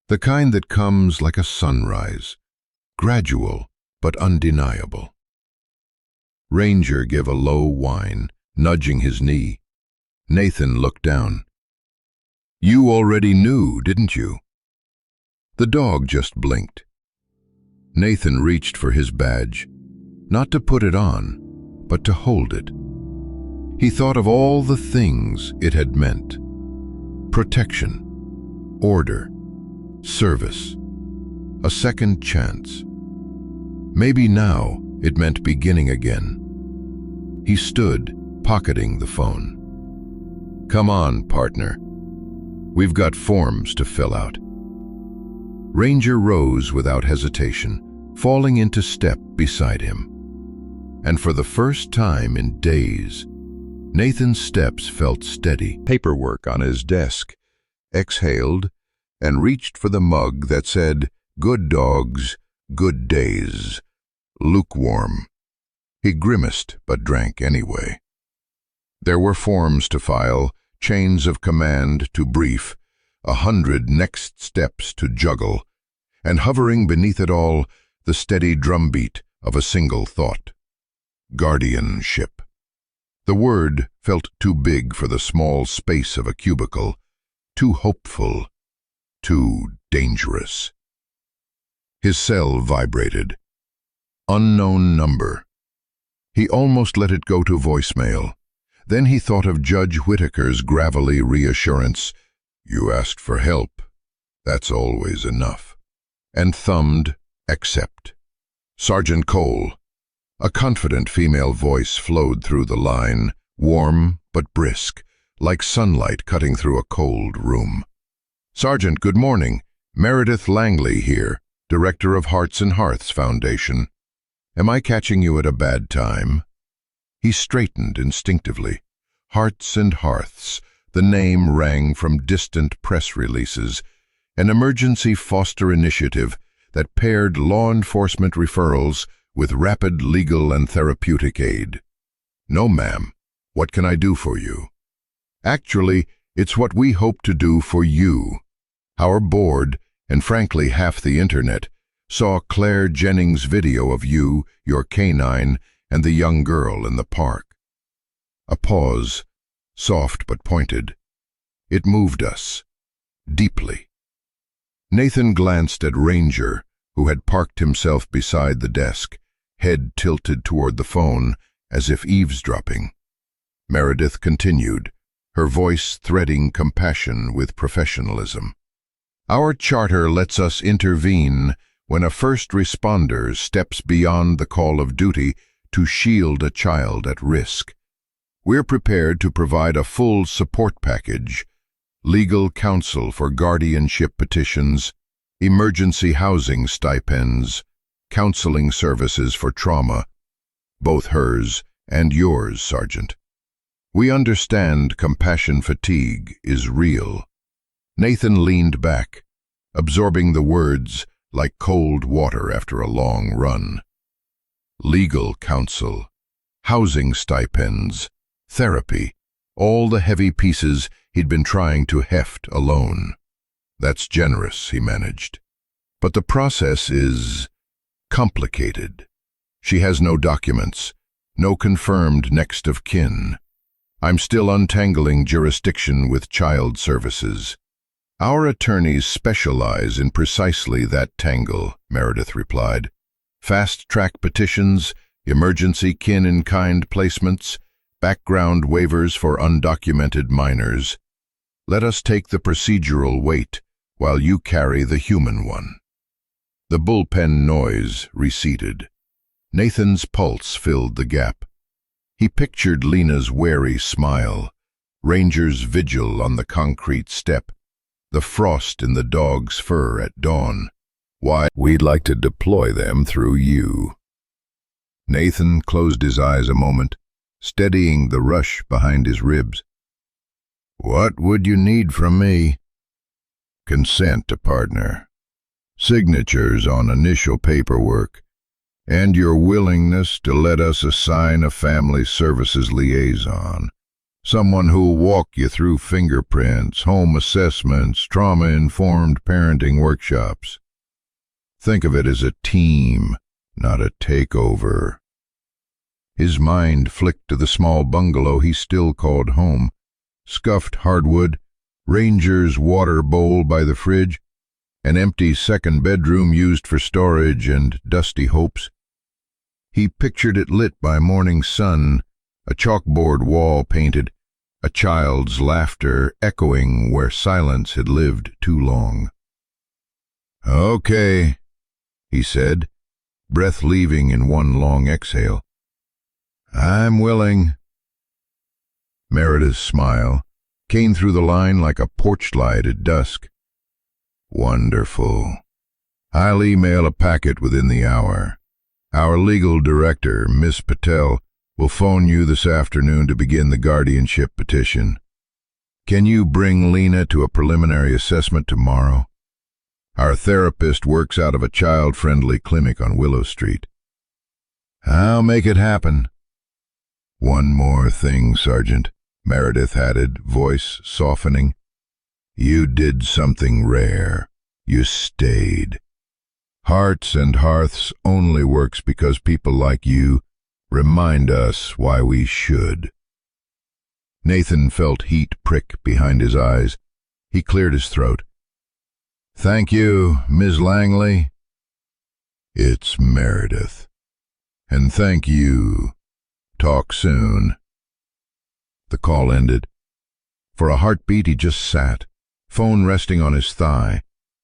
The kind that comes like a sunrise, gradual but undeniable. Ranger gave a low whine, nudging his knee. Nathan looked down. You already knew, didn't you? The dog just blinked. Nathan reached for his badge, not to put it on, but to hold it. He thought of all the things it had meant. Protection, order, service, a second chance. Maybe now it meant beginning again. He stood, pocketing the phone. "Come on, partner. We've got forms to fill out." Ranger rose without hesitation, falling into step beside him. And for the first time in days, Nathan's steps felt steady. Paperwork on his desk, exhaled, and reached for the mug that said, "Good dogs, good days, lukewarm." He grimaced but drank anyway. There were forms to file, chains of command to brief, 100 next steps to juggle, and hovering beneath it all, the steady drumbeat of a single thought: guardianship. The word felt too big for the small space of a cubicle, too hopeful, too dangerous. His cell vibrated. Unknown number. He almost let it go to voicemail. Then he thought of Judge Whitaker's gravelly reassurance, "You asked for help. That's always enough." And thumbed, "Accept." Sergeant Cole. A confident female voice flowed through the line, warm but brisk, like sunlight cutting through a cold room. "Sergeant, good morning. Meredith Langley here, Director of Hearts and Hearths Foundation. Am I catching you at a bad time?" He straightened instinctively. Hearts and Hearths, the name rang from distant press releases, an emergency foster initiative that paired law enforcement referrals with rapid legal and therapeutic aid. "No, ma'am. What can I do for you?" "Actually, it's what we hope to do for you." Our board, and frankly half the internet, saw Claire Jennings' video of you, your canine, and the young girl in the park. A pause, soft but pointed. It moved us, deeply. Nathan glanced at Ranger, who had parked himself beside the desk, head tilted toward the phone, as if eavesdropping. Meredith continued, her voice threading compassion with professionalism. "Our charter lets us intervene when a first responder steps beyond the call of duty to shield a child at risk. We're prepared to provide a full support package, legal counsel for guardianship petitions, emergency housing stipends, counseling services for trauma, both hers and yours, Sergeant. We understand compassion fatigue is real." Nathan leaned back, absorbing the words like cold water after a long run. Legal counsel, housing stipends, therapy, all the heavy pieces he'd been trying to heft alone. "That's generous," he managed. "But the process is complicated. She has no documents, no confirmed next of kin. I'm still untangling jurisdiction with child services." "Our attorneys specialize in precisely that tangle," Meredith replied. "Fast-track petitions, emergency kin-in-kind placements, background waivers for undocumented minors. Let us take the procedural weight while you carry the human one." The bullpen noise receded. Nathan's pulse filled the gap. He pictured Lena's wary smile, Ranger's vigil on the concrete step, the frost in the dog's fur at dawn. "Why, we'd like to deploy them through you." Nathan closed his eyes a moment, steadying the rush behind his ribs. "What would you need from me?" "Consent, partner. Signatures on initial paperwork, and your willingness to let us assign a family services liaison. Someone who'll walk you through fingerprints, home assessments, trauma-informed parenting workshops. Think of it as a team, not a takeover." His mind flicked to the small bungalow he still called home. Scuffed hardwood, Ranger's water bowl by the fridge, an empty second bedroom used for storage, and dusty hopes. He pictured it lit by morning sun, a chalkboard wall painted, a child's laughter echoing where silence had lived too long. "Okay," he said, breath leaving in one long exhale. "I'm willing." Meredith's smile came through the line like a porch light at dusk. "Wonderful. I'll email a packet within the hour. Our legal director, Miss Patel, will phone you this afternoon to begin the guardianship petition. Can you bring Lena to a preliminary assessment tomorrow? Our therapist works out of a child-friendly clinic on Willow Street." "I'll make it happen." "One more thing, Sergeant," Meredith added, voice softening. "You did something rare. You stayed. Hearts and Hearths only works because people like you remind us why we should." Nathan felt heat prick behind his eyes. He cleared his throat. "Thank you, Ms. Langley." "It's Meredith. And thank you. Talk soon." The call ended. For a heartbeat, he just sat, phone resting on his thigh,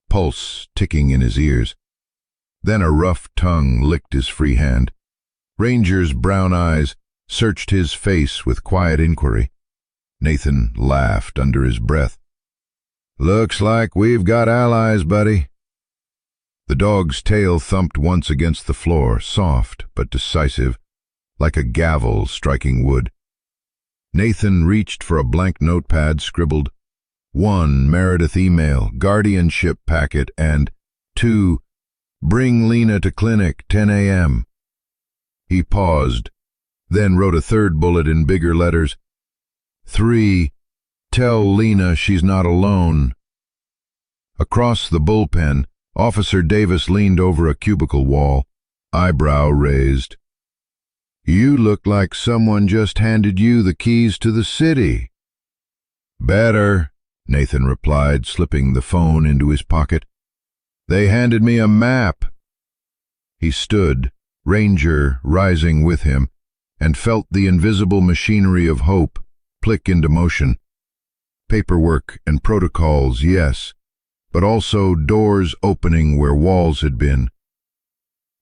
pulse ticking in his ears. Then a rough tongue licked his free hand. Ranger's brown eyes searched his face with quiet inquiry. Nathan laughed under his breath. "Looks like we've got allies, buddy." The dog's tail thumped once against the floor, soft but decisive, like a gavel striking wood. Nathan reached for a blank notepad, scribbled 1. Meredith email, guardianship packet, and 2. Bring Lena to clinic, 10 a.m. He paused, then wrote a third bullet in bigger letters. 3. Tell Lena she's not alone. Across the bullpen, Officer Davis leaned over a cubicle wall, eyebrow raised. "You look like someone just handed you the keys to the city." "Better," Nathan replied, slipping the phone into his pocket. "They handed me a map." He stood, Ranger rising with him, and felt the invisible machinery of hope click into motion. Paperwork and protocols, yes, but also doors opening where walls had been.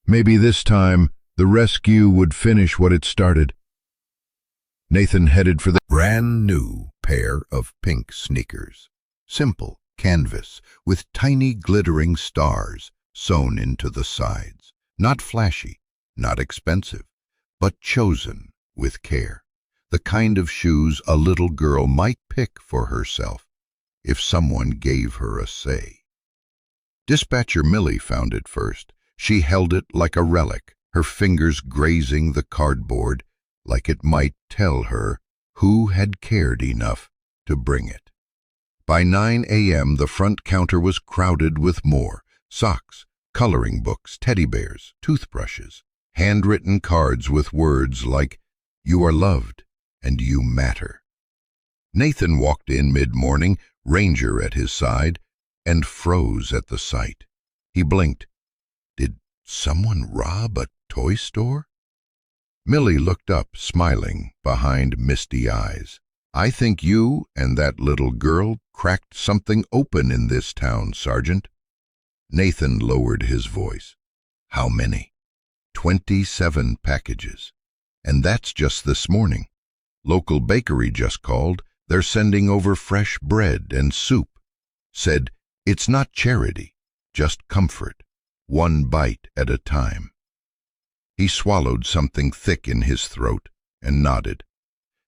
Maybe this time the rescue would finish what it started. Nathan headed for the brand new pair of pink sneakers. Simple canvas with tiny glittering stars sewn into the sides. Not flashy, not expensive, but chosen with care. The kind of shoes a little girl might pick for herself if someone gave her a say. Dispatcher Millie found it first. She held it like a relic, her fingers grazing the cardboard like it might tell her who had cared enough to bring it. By 9 a.m. the front counter was crowded with more socks, coloring books, teddy bears, toothbrushes, handwritten cards with words like, "You are loved and you matter." Nathan walked in mid-morning, Ranger at his side, and froze at the sight. He blinked. Did someone rob a toy store? Millie looked up, smiling behind misty eyes. "I think you and that little girl cracked something open in this town, Sergeant." Nathan lowered his voice. "How many?" 27 packages. And that's just this morning. Local bakery just called. They're sending over fresh bread and soup. Said, it's not charity, just comfort, one bite at a time. He swallowed something thick in his throat and nodded.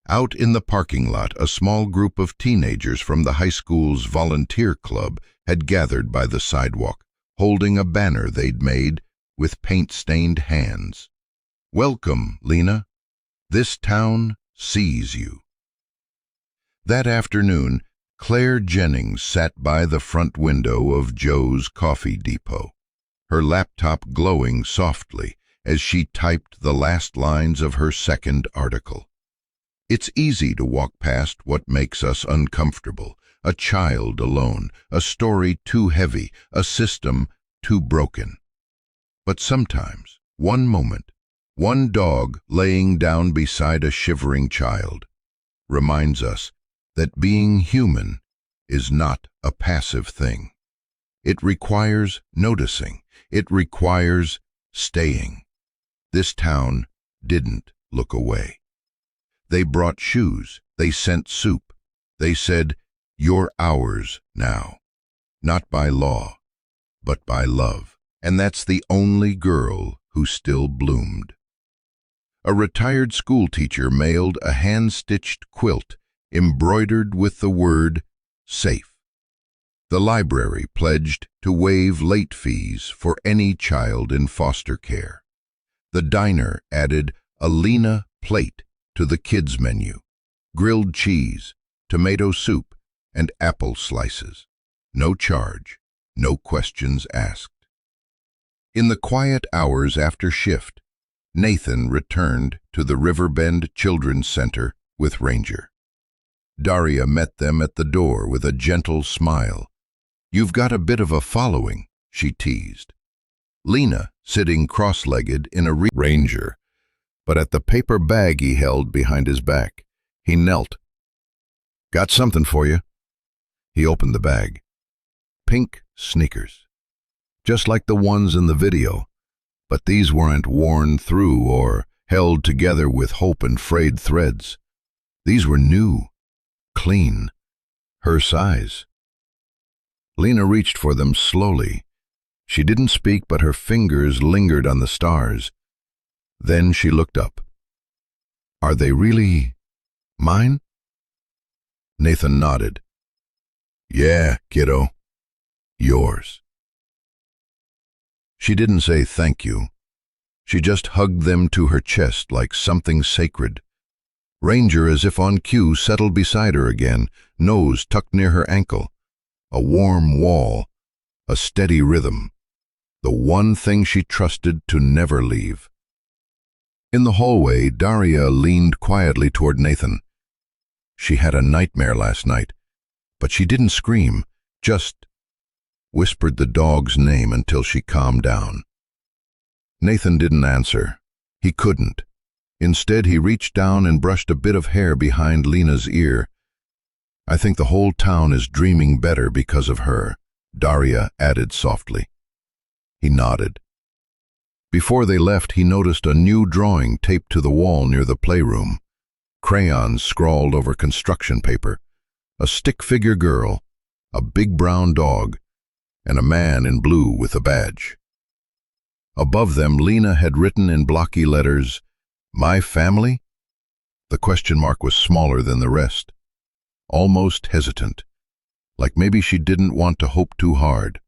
Out in the parking lot, a small group of teenagers from the high school's volunteer club had gathered by the sidewalk, holding a banner they'd made with paint-stained hands. "Welcome, Lena. This town sees you." That afternoon, Claire Jennings sat by the front window of Joe's Coffee Depot, her laptop glowing softly as she typed the last lines of her second article. It's easy to walk past what makes us uncomfortable: a child alone, a story too heavy, a system too broken. But sometimes, one moment, one dog laying down beside a shivering child, reminds us that being human is not a passive thing. It requires noticing. It requires staying. This town didn't look away. They brought shoes, they sent soup. They said, "You're ours now." Not by law, but by love. And that's the only girl who still bloomed. A retired schoolteacher mailed a hand-stitched quilt embroidered with the word safe. The library pledged to waive late fees for any child in foster care. The diner added a Lena plate to the kids' menu, grilled cheese, tomato soup, and apple slices. No charge, no questions asked. In the quiet hours after shift, Nathan returned to the Riverbend Children's Center with Ranger. Daria met them at the door with a gentle smile. "You've got a bit of a following," she teased. Lena, sitting cross-legged in a Ranger, but at the paper bag he held behind his back. He knelt. "Got something for you." He opened the bag. Pink sneakers. Just like the ones in the video, but these weren't worn through or held together with hope and frayed threads. These were new, clean, her size. Lena reached for them slowly. She didn't speak, but her fingers lingered on the stars. Then she looked up. "Are they really mine?" Nathan nodded. "Yeah, kiddo, yours." She didn't say thank you. She just hugged them to her chest like something sacred. Ranger, as if on cue, settled beside her again, nose tucked near her ankle. A warm wall, a steady rhythm, the one thing she trusted to never leave. In the hallway, Daria leaned quietly toward Nathan. She had a nightmare last night, but she didn't scream, just whispered the dog's name until she calmed down. Nathan didn't answer. He couldn't. Instead, he reached down and brushed a bit of hair behind Lena's ear. "I think the whole town is dreaming better because of her," Daria added softly. He nodded. Before they left, he noticed a new drawing taped to the wall near the playroom. Crayons scrawled over construction paper. A stick-figure girl, a big brown dog, and a man in blue with a badge. Above them, Lena had written in blocky letters, "My family?" The question mark was smaller than the rest, almost hesitant, like maybe she didn't want to hope too hard.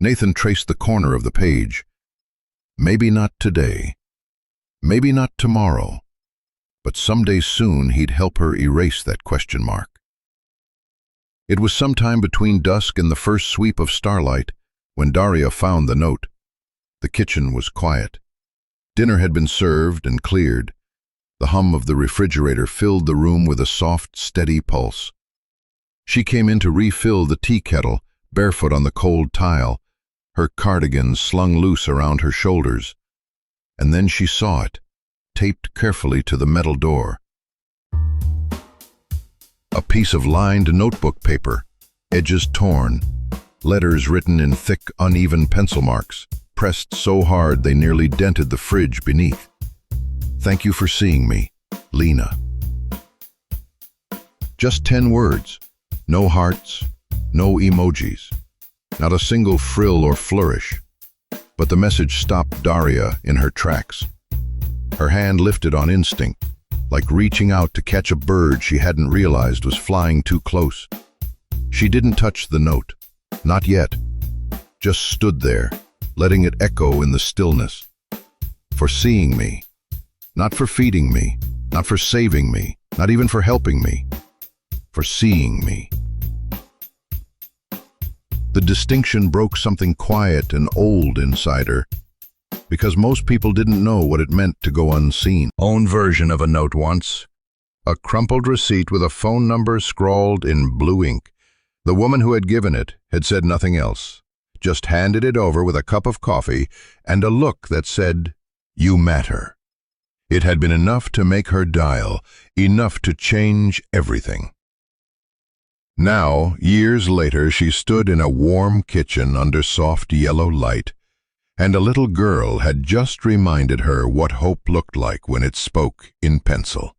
Nathan traced the corner of the page. Maybe not today, maybe not tomorrow, but someday soon he'd help her erase that question mark. It was sometime between dusk and the first sweep of starlight when Daria found the note. The kitchen was quiet. Dinner had been served and cleared. The hum of the refrigerator filled the room with a soft, steady pulse. She came in to refill the tea kettle, barefoot on the cold tile, her cardigan slung loose around her shoulders. And then she saw it, taped carefully to the metal door. A piece of lined notebook paper, edges torn, letters written in thick, uneven pencil marks, pressed so hard they nearly dented the fridge beneath. "Thank you for seeing me, Lena." Just 10 words. No hearts, no emojis, not a single frill or flourish. But the message stopped Daria in her tracks. Her hand lifted on instinct, like reaching out to catch a bird she hadn't realized was flying too close. She didn't touch the note, not yet, just stood there, letting it echo in the stillness. For seeing me, not for feeding me, not for saving me, not even for helping me, for seeing me. The distinction broke something quiet and old inside her, because most people didn't know what it meant to go unseen. Own version of a note once. A crumpled receipt with a phone number scrawled in blue ink. The woman who had given it had said nothing else, just handed it over with a cup of coffee and a look that said, "You matter." It had been enough to make her dial, enough to change everything. Now, years later, she stood in a warm kitchen under soft yellow light, and a little girl had just reminded her what hope looked like when it spoke in pencil.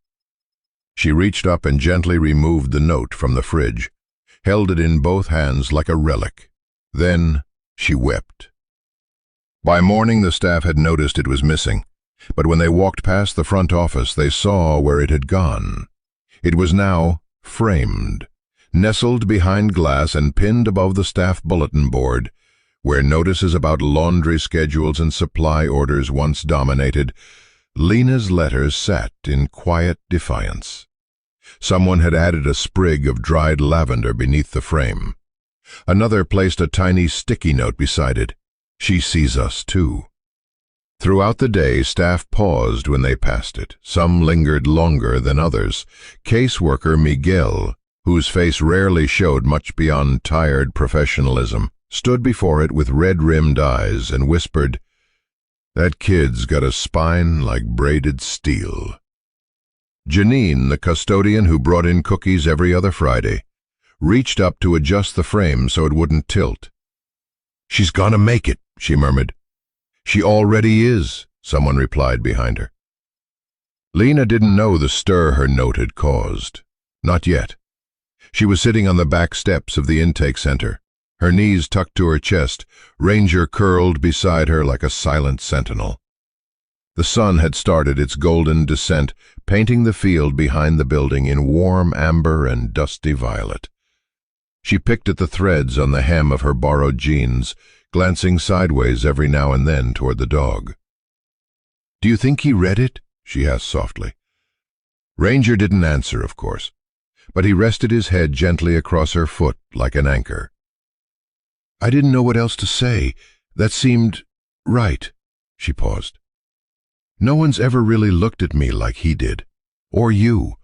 She reached up and gently removed the note from the fridge, held it in both hands like a relic. Then she wept. By morning, the staff had noticed it was missing, but when they walked past the front office, they saw where it had gone. It was now framed, nestled behind glass and pinned above the staff bulletin board, where notices about laundry schedules and supply orders once dominated. Lena's letters sat in quiet defiance. Someone had added a sprig of dried lavender beneath the frame. Another placed a tiny sticky note beside it. "She sees us too." Throughout the day, staff paused when they passed it. Some lingered longer than others. Caseworker Miguel, whose face rarely showed much beyond tired professionalism, stood before it with red-rimmed eyes and whispered, "That kid's got a spine like braided steel." Janine, the custodian who brought in cookies every other Friday, reached up to adjust the frame so it wouldn't tilt. "She's gonna make it," she murmured. "She already is," someone replied behind her. Lena didn't know the stir her note had caused. Not yet. She was sitting on the back steps of the intake center, her knees tucked to her chest, Ranger curled beside her like a silent sentinel. The sun had started its golden descent, painting the field behind the building in warm amber and dusty violet. She picked at the threads on the hem of her borrowed jeans, glancing sideways every now and then toward the dog. "Do you think he read it?" she asked softly. Ranger didn't answer, of course, but he rested his head gently across her foot like an anchor. "I didn't know what else to say. That seemed right." She paused. "No one's ever really looked at me like he did. Or you."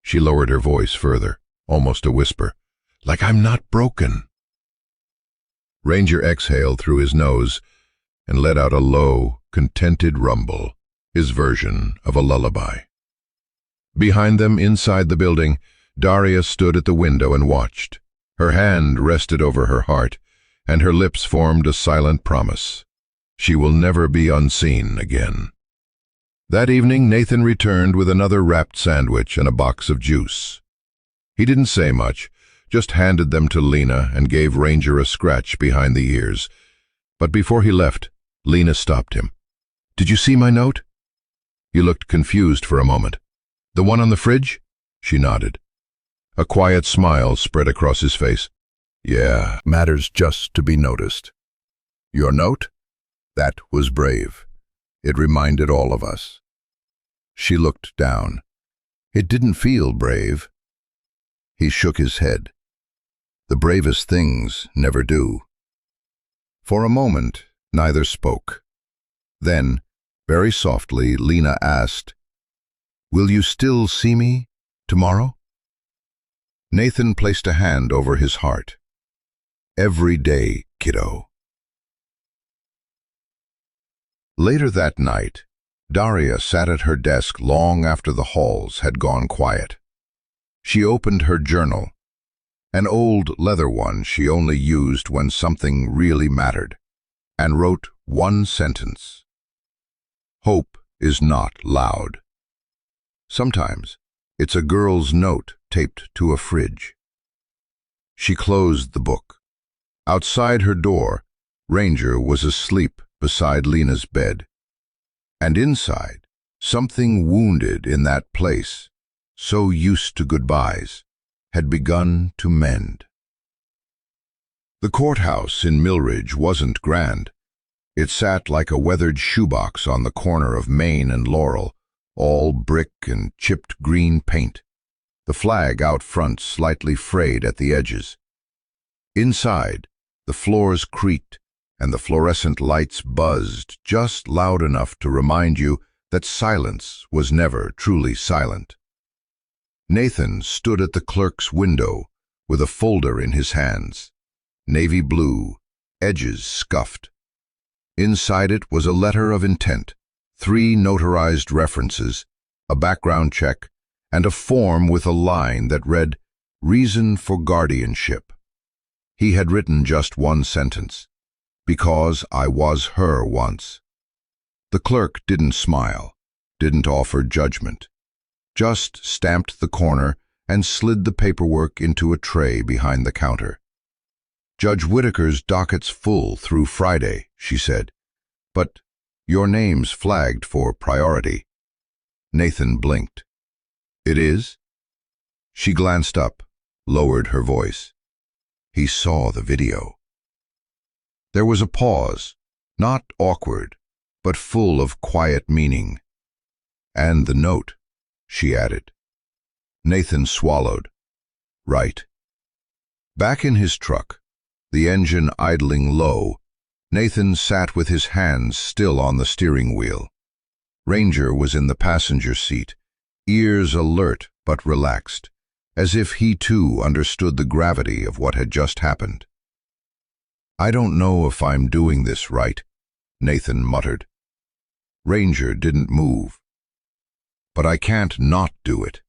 She lowered her voice further, almost a whisper. "Like I'm not broken." Ranger exhaled through his nose and let out a low, contented rumble, his version of a lullaby. Behind them, inside the building, Daria stood at the window and watched. Her hand rested over her heart, and her lips formed a silent promise. She will never be unseen again. That evening, Nathan returned with another wrapped sandwich and a box of juice. He didn't say much, just handed them to Lena and gave Ranger a scratch behind the ears. But before he left, Lena stopped him. "Did you see my note?" He looked confused for a moment. "The one on the fridge?" She nodded. A quiet smile spread across his face. "Yeah, matters just to be noticed." "Your note? That was brave. It reminded all of us." She looked down. "It didn't feel brave." He shook his head. "The bravest things never do." For a moment, neither spoke. Then, very softly, Lena asked, "Will you still see me tomorrow?" Nathan placed a hand over his heart. "Every day, kiddo." Later that night, Daria sat at her desk long after the halls had gone quiet. She opened her journal, an old leather one she only used when something really mattered, and wrote one sentence. "Hope is not loud." Sometimes it's a girl's note taped to a fridge. She closed the book. Outside her door, Ranger was asleep beside Lena's bed. And inside, something wounded in that place, so used to goodbyes, had begun to mend. The courthouse in Millridge wasn't grand. It sat like a weathered shoebox on the corner of Main and Laurel, all brick and chipped green paint, the flag out front slightly frayed at the edges. Inside, the floors creaked and the fluorescent lights buzzed just loud enough to remind you that silence was never truly silent. Nathan stood at the clerk's window with a folder in his hands, navy blue, edges scuffed. Inside it was a letter of intent, 3 notarized references, a background check, and a form with a line that read, "Reason for guardianship." He had written just one sentence. Because I was her once. The clerk didn't smile, didn't offer judgment, just stamped the corner and slid the paperwork into a tray behind the counter. Judge Whitaker's docket's full through Friday, she said, but your name's flagged for priority. Nathan blinked. It is? She glanced up, lowered her voice. He saw the video. There was a pause, not awkward, but full of quiet meaning. And the note, she added. Nathan swallowed. Right. Back in his truck, the engine idling low, Nathan sat with his hands still on the steering wheel. Ranger was in the passenger seat, ears alert but relaxed, as if he too understood the gravity of what had just happened. I don't know if I'm doing this right, Nathan muttered. Ranger didn't move. But I can't not do it.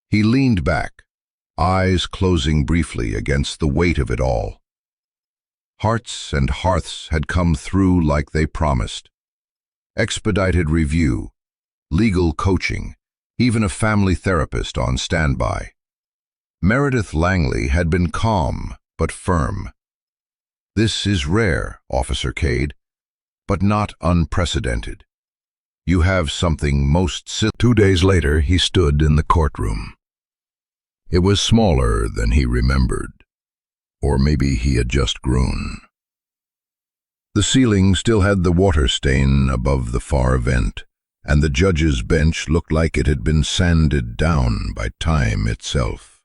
He leaned back, eyes closing briefly against the weight of it all. Hearts and hearths had come through like they promised. Expedited review, legal coaching, even a family therapist on standby. Meredith Langley had been calm but firm. This is rare, Officer Cade, but not unprecedented. You have something most 2 days later, he stood in the courtroom. It was smaller than he remembered, or maybe he had just grown. The ceiling still had the water stain above the far vent, and the judge's bench looked like it had been sanded down by time itself.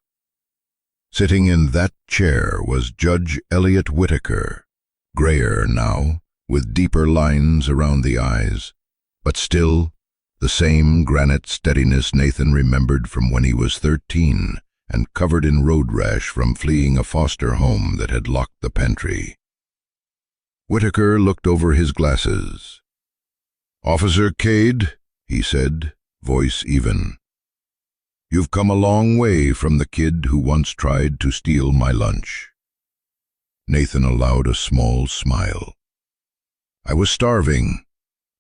Sitting in that chair was Judge Elliot Whitaker, grayer now, with deeper lines around the eyes, but still the same granite steadiness Nathan remembered from when he was 13 and covered in road rash from fleeing a foster home that had locked the pantry. Whitaker looked over his glasses. "Officer Cade," he said, voice even, "you've come a long way from the kid who once tried to steal my lunch." Nathan allowed a small smile. "I was starving.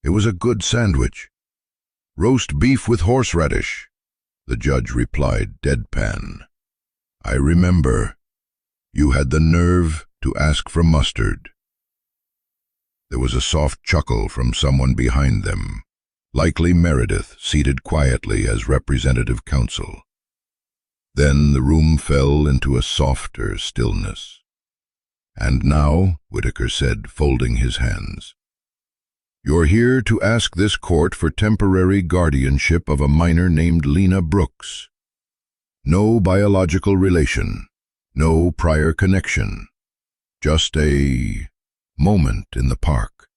It was a good sandwich. Roast beef with horseradish," the judge replied deadpan. "I remember. You had the nerve to ask for mustard." There was a soft chuckle from someone behind them, likely Meredith, seated quietly as representative counsel. Then the room fell into a softer stillness. "And now," Whitaker said, folding his hands, "you're here to ask this court for temporary guardianship of a minor named Lena Brooks. No biological relation, no prior connection, just a moment in the park."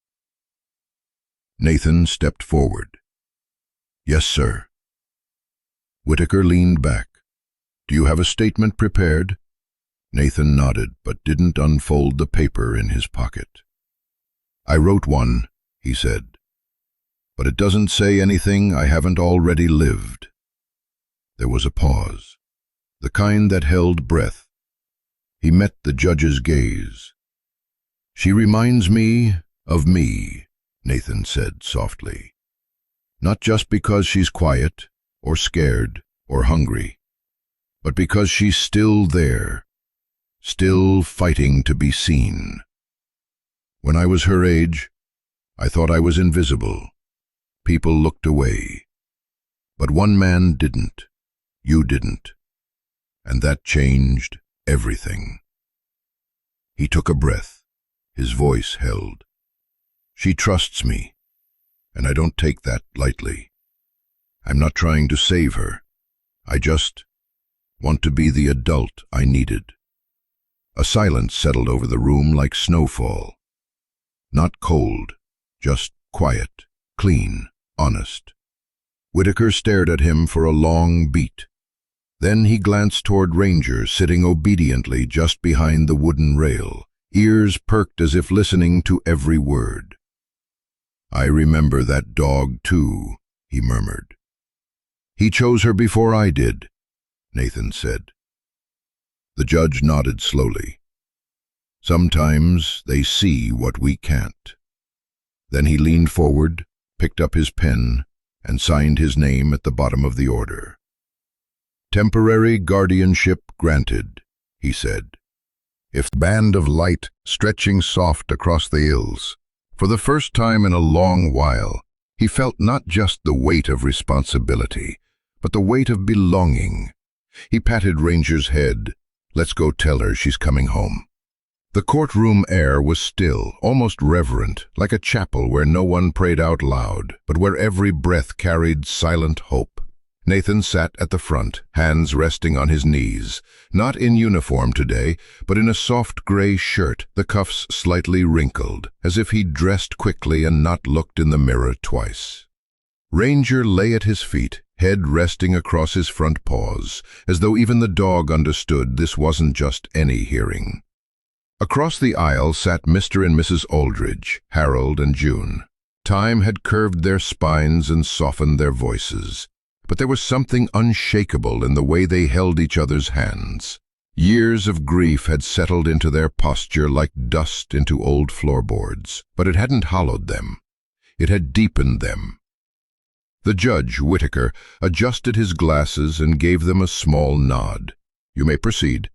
Nathan stepped forward. "Yes, sir." Whitaker leaned back. "Do you have a statement prepared?" Nathan nodded, but didn't unfold the paper in his pocket. "I wrote one," he said, "but it doesn't say anything I haven't already lived." There was a pause, the kind that held breath. He met the judge's gaze. "She reminds me of me," Nathan said softly. "Not just because she's quiet, or scared, or hungry, but because she's still there, still fighting to be seen. When I was her age, I thought I was invisible. People looked away. But one man didn't. You didn't. And that changed everything." He took a breath. His voice held. "She trusts me, and I don't take that lightly. I'm not trying to save her. I just want to be the adult I needed." A silence settled over the room like snowfall. Not cold, just quiet, clean, honest. Whitaker stared at him for a long beat. Then he glanced toward Ranger, sitting obediently just behind the wooden rail, ears perked as if listening to every word. "I remember that dog, too," he murmured. "He chose her before I did," Nathan said. The judge nodded slowly. Sometimes they see what we can't. Then he leaned forward, picked up his pen, and signed his name at the bottom of the order. "Temporary guardianship granted," he said. If the band of light stretching soft across the hills, for the first time in a long while, he felt not just the weight of responsibility, but the weight of belonging. He patted Ranger's head. "Let's go tell her she's coming home." The courtroom air was still, almost reverent, like a chapel where no one prayed out loud, but where every breath carried silent hope. Nathan sat at the front, hands resting on his knees, not in uniform today, but in a soft gray shirt, the cuffs slightly wrinkled, as if he'd dressed quickly and not looked in the mirror twice. Ranger lay at his feet, head resting across his front paws, as though even the dog understood this wasn't just any hearing. Across the aisle sat Mr. and Mrs. Aldridge, Harold and June. Time had curved their spines and softened their voices, but there was something unshakable in the way they held each other's hands. Years of grief had settled into their posture like dust into old floorboards, but it hadn't hollowed them. It had deepened them. The judge, Whitaker, adjusted his glasses and gave them a small nod. "You may proceed."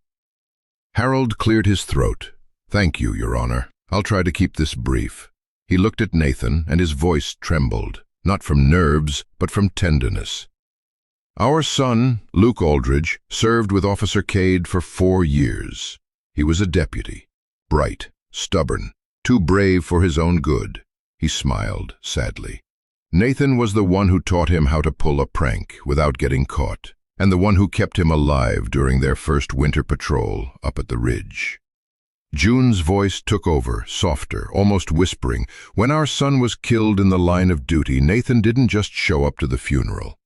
Harold cleared his throat. "Thank you, Your Honor. I'll try to keep this brief." He looked at Nathan, and his voice trembled, not from nerves, but from tenderness. "Our son, Luke Aldridge, served with Officer Cade for 4 years. He was a deputy, bright, stubborn, too brave for his own good." He smiled sadly. "Nathan was the one who taught him how to pull a prank without getting caught, and the one who kept him alive during their first winter patrol up at the ridge." June's voice took over, softer, almost whispering. "When our son was killed in the line of duty, Nathan didn't just show up to the funeral.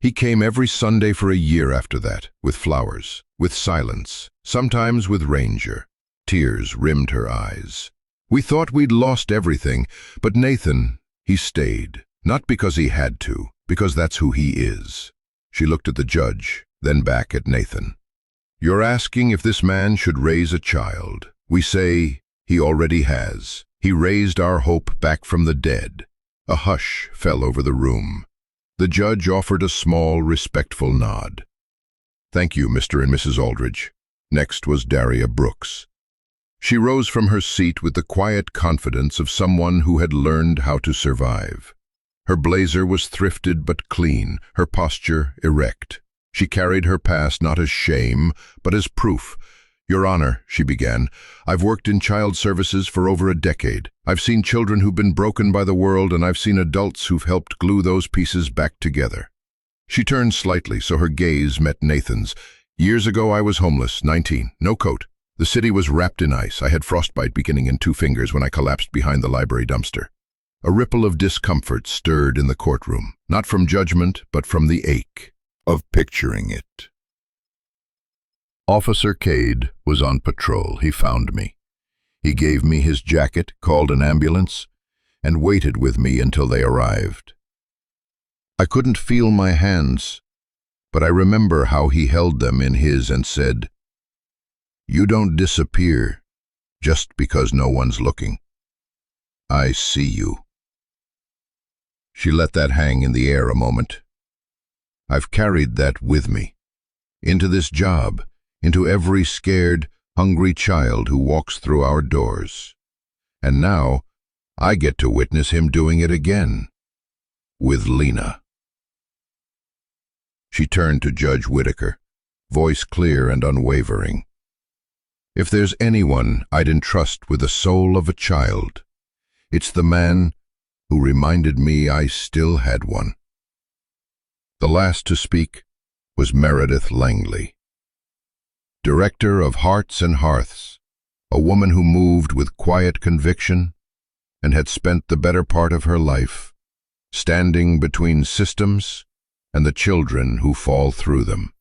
He came every Sunday for a year after that, with flowers, with silence, sometimes with Ranger." Tears rimmed her eyes. "We thought we'd lost everything, but Nathan, he stayed. Not because he had to, because that's who he is." She looked at the judge, then back at Nathan. "You're asking if this man should raise a child. We say he already has. He raised our hope back from the dead." A hush fell over the room. The judge offered a small, respectful nod. "Thank you, Mr. and Mrs. Aldridge." Next was Daria Brooks. She rose from her seat with the quiet confidence of someone who had learned how to survive. Her blazer was thrifted but clean, her posture erect. She carried her past not as shame, but as proof. "Your Honor," she began, "I've worked in child services for over a decade. I've seen children who've been broken by the world, and I've seen adults who've helped glue those pieces back together." She turned slightly so her gaze met Nathan's. "Years ago I was homeless, 19, no coat. The city was wrapped in ice. I had frostbite beginning in 2 fingers when I collapsed behind the library dumpster." A ripple of discomfort stirred in the courtroom, not from judgment, but from the ache of picturing it. Officer Cade was on patrol. He found me. He gave me his jacket, called an ambulance, and waited with me until they arrived. I couldn't feel my hands, but I remember how he held them in his and said, "You don't disappear just because no one's looking. I see you." She let that hang in the air a moment. I've carried that with me, into this job, into every scared, hungry child who walks through our doors. And now, I get to witness him doing it again, with Lena. She turned to Judge Whitaker, voice clear and unwavering. "If there's anyone I'd entrust with the soul of a child, it's the man who reminded me I still had one." The last to speak was Meredith Langley, Director of Hearts and Hearths, a woman who moved with quiet conviction and had spent the better part of her life standing between systems and the children who fall through them.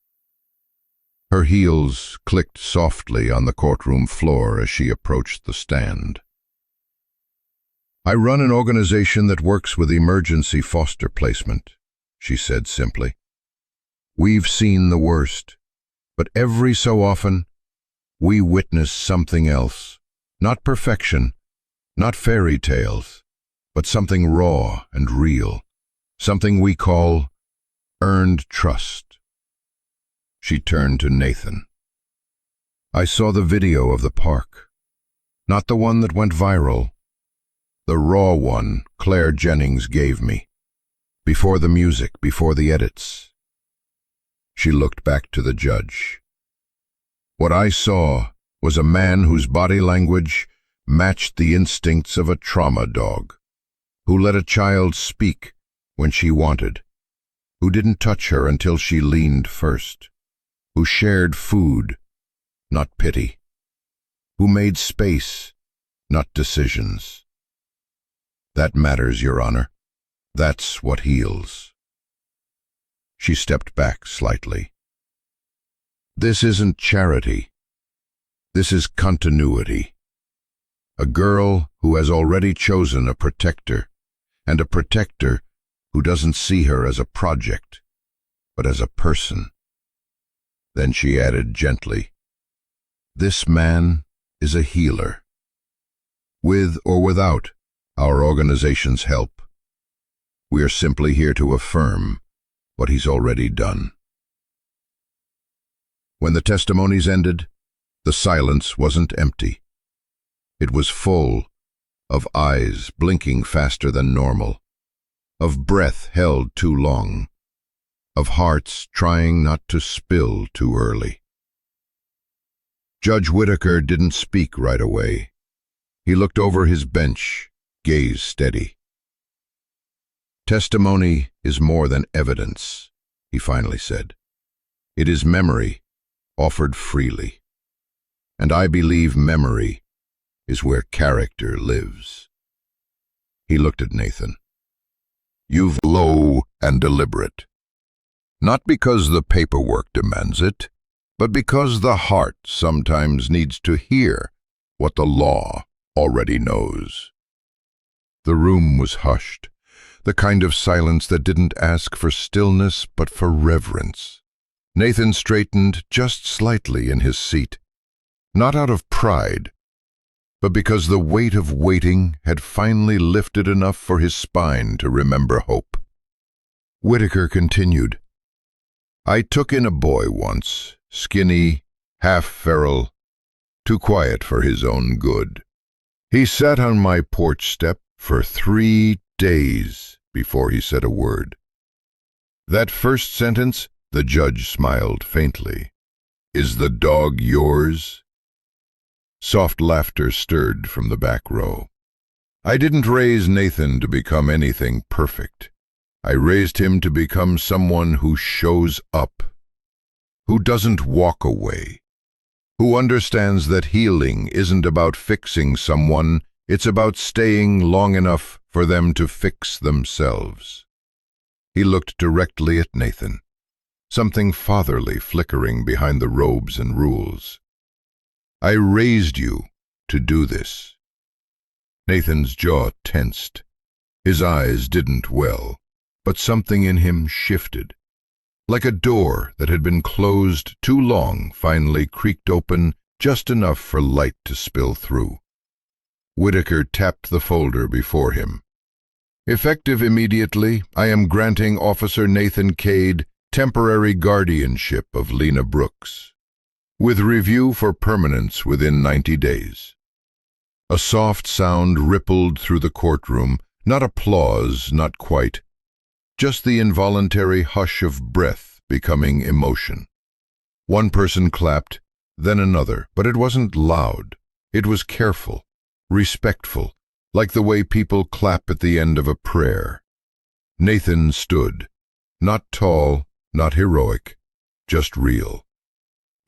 Her heels clicked softly on the courtroom floor as she approached the stand. "I run an organization that works with emergency foster placement," she said simply. "We've seen the worst, but every so often, we witness something else. Not perfection, not fairy tales, but something raw and real, something we call earned trust. She turned to Nathan. I saw the video of the park. Not the one that went viral. The raw one Claire Jennings gave me. Before the music, before the edits. She looked back to the judge. What I saw was a man whose body language matched the instincts of a trauma dog, who let a child speak when she wanted, who didn't touch her until she leaned first, who shared food, not pity, who made space, not decisions. That matters, Your Honor. That's what heals. She stepped back slightly. This isn't charity. This is continuity. A girl who has already chosen a protector, and a protector who doesn't see her as a project, but as a person. Then she added gently, this man is a healer. With or without our organization's help, we are simply here to affirm what he's already done. When the testimonies ended, the silence wasn't empty. It was full of eyes blinking faster than normal, of breath held too long, of hearts trying not to spill too early. Judge Whitaker didn't speak right away. He looked over his bench, gaze steady. Testimony is more than evidence, he finally said. It is memory, offered freely. And I believe memory is where character lives. He looked at Nathan. You've low and deliberate. Not because the paperwork demands it, but because the heart sometimes needs to hear what the law already knows. The room was hushed, the kind of silence that didn't ask for stillness but for reverence. Nathan straightened just slightly in his seat, not out of pride, but because the weight of waiting had finally lifted enough for his spine to remember hope. Whitaker continued, I took in a boy once, skinny, half-feral, too quiet for his own good. He sat on my porch step for 3 days before he said a word. That first sentence, the judge smiled faintly. Is the dog yours? Soft laughter stirred from the back row. I didn't raise Nathan to become anything perfect. I raised him to become someone who shows up, who doesn't walk away, who understands that healing isn't about fixing someone, it's about staying long enough for them to fix themselves. He looked directly at Nathan, something fatherly flickering behind the robes and rules. I raised you to do this. Nathan's jaw tensed. His eyes didn't well, but something in him shifted. Like a door that had been closed too long finally creaked open just enough for light to spill through. Whitaker tapped the folder before him. Effective immediately, I am granting Officer Nathan Cade temporary guardianship of Lena Brooks, with review for permanence within 90 days. A soft sound rippled through the courtroom, not applause, not quite, just the involuntary hush of breath becoming emotion. One person clapped, then another, but it wasn't loud. It was careful, respectful, like the way people clap at the end of a prayer. Nathan stood, not tall, not heroic, just real.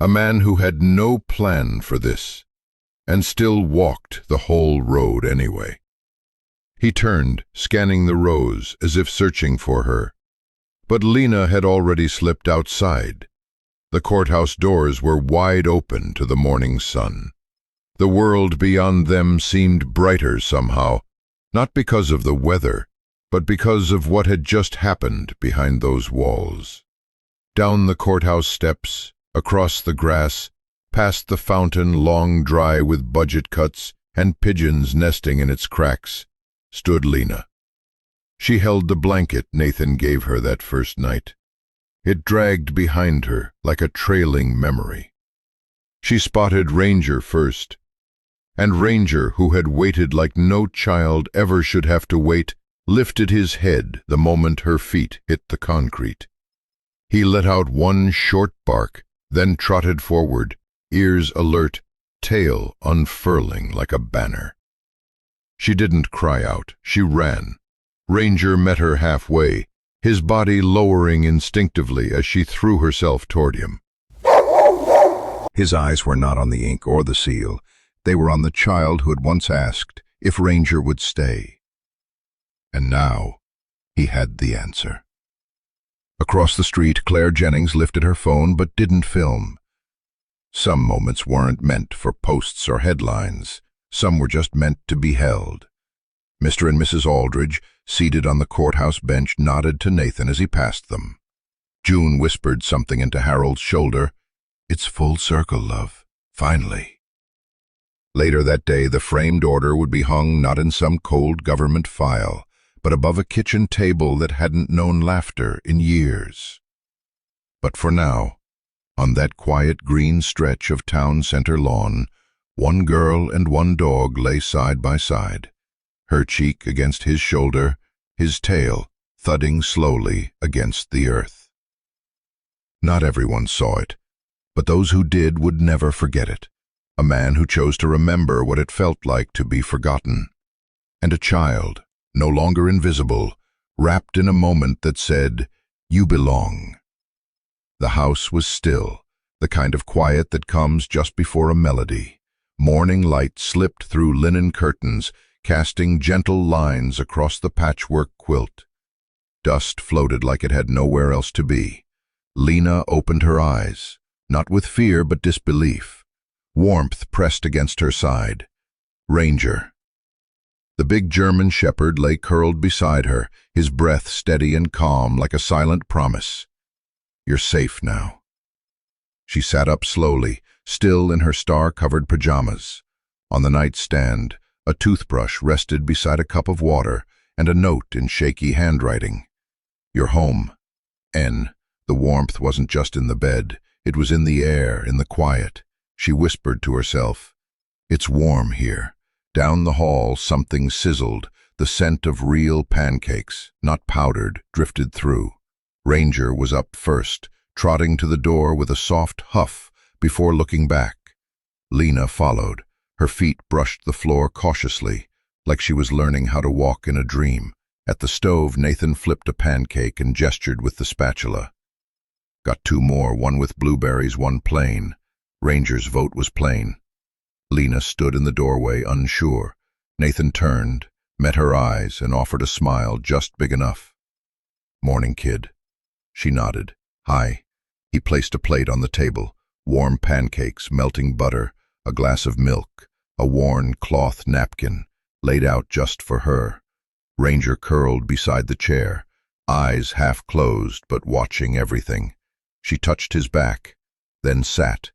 A man who had no plan for this, and still walked the whole road anyway. He turned, scanning the rows as if searching for her. But Lena had already slipped outside. The courthouse doors were wide open to the morning sun. The world beyond them seemed brighter somehow, not because of the weather, but because of what had just happened behind those walls. Down the courthouse steps, across the grass, past the fountain long dry with budget cuts, and pigeons nesting in its cracks, stood Lena. She held the blanket Nathan gave her that first night. It dragged behind her like a trailing memory. She spotted Ranger first, and Ranger, who had waited like no child ever should have to wait, lifted his head the moment her feet hit the concrete. He let out one short bark, then trotted forward, ears alert, tail unfurling like a banner. She didn't cry out, she ran. Ranger met her halfway, his body lowering instinctively as she threw herself toward him. His eyes were not on the ink or the seal. They were on the child who had once asked if Ranger would stay. And now he had the answer. Across the street, Claire Jennings lifted her phone but didn't film. Some moments weren't meant for posts or headlines. Some were just meant to be held. Mr. and Mrs. Aldridge, seated on the courthouse bench, nodded to Nathan as he passed them. June whispered something into Harold's shoulder. "It's full circle, love. Finally." Later that day, the framed order would be hung not in some cold government file, but above a kitchen table that hadn't known laughter in years. But for now, on that quiet green stretch of town center lawn, one girl and one dog lay side by side, her cheek against his shoulder, his tail thudding slowly against the earth. Not everyone saw it, but those who did would never forget it. A man who chose to remember what it felt like to be forgotten. And a child, no longer invisible, wrapped in a moment that said, "You belong." The house was still, the kind of quiet that comes just before a melody. Morning light slipped through linen curtains, casting gentle lines across the patchwork quilt. Dust floated like it had nowhere else to be. Lena opened her eyes, not with fear but disbelief. Warmth pressed against her side. Ranger. The big German shepherd lay curled beside her, his breath steady and calm like a silent promise. "You're safe now." She sat up slowly, still in her star-covered pajamas. On the nightstand, a toothbrush rested beside a cup of water and a note in shaky handwriting. "You're home. N." The warmth wasn't just in the bed, it was in the air, in the quiet. She whispered to herself, "It's warm here." Down the hall something sizzled, the scent of real pancakes, not powdered, drifted through. Ranger was up first, trotting to the door with a soft huff before looking back. Lena followed. Her feet brushed the floor cautiously, like she was learning how to walk in a dream. At the stove, Nathan flipped a pancake and gestured with the spatula. "Got two more, one with blueberries, one plain." Ranger's vote was plain. Lena stood in the doorway, unsure. Nathan turned, met her eyes, and offered a smile just big enough. "Morning, kid." She nodded. "Hi." He placed a plate on the table, warm pancakes, melting butter, a glass of milk, a worn cloth napkin, laid out just for her. Ranger curled beside the chair, eyes half closed but watching everything. She touched his back, then sat.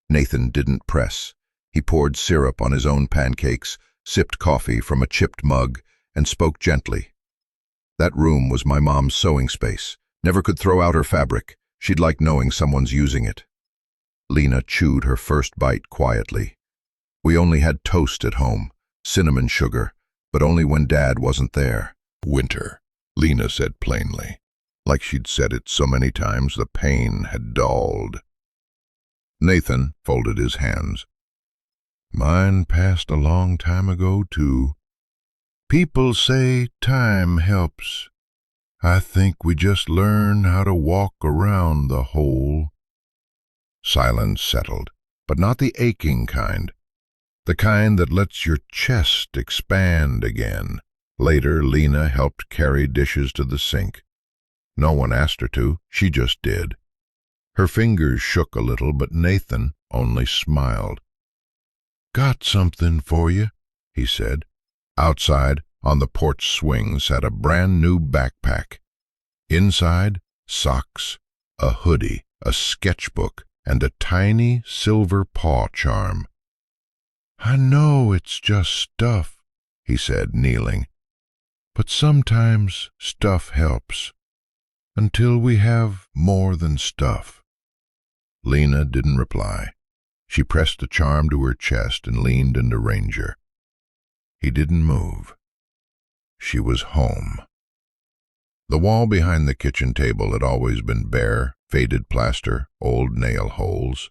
Nathan didn't press. He poured syrup on his own pancakes, sipped coffee from a chipped mug, and spoke gently. "That room was my mom's sewing space. Never could throw out her fabric. She'd like knowing someone's using it." Lena chewed her first bite quietly. "We only had toast at home, cinnamon sugar, but only when Dad wasn't there." "Winter," Lena said plainly. Like she'd said it so many times the pain had dulled. Nathan folded his hands. "Mine passed a long time ago, too. People say time helps. I think we just learn how to walk around the hole." Silence settled, but not the aching kind. The kind that lets your chest expand again. Later, Lena helped carry dishes to the sink. No one asked her to, she just did. Her fingers shook a little, but Nathan only smiled. "Got something for you," he said. Outside, on the porch swing, sat a brand-new backpack. Inside, socks, a hoodie, a sketchbook, and a tiny silver paw charm. I know it's just stuff, he said, kneeling. But sometimes stuff helps, until we have more than stuff. Lena didn't reply. She pressed the charm to her chest and leaned into Ranger. He didn't move. She was home. The wall behind the kitchen table had always been bare, faded plaster, old nail holes.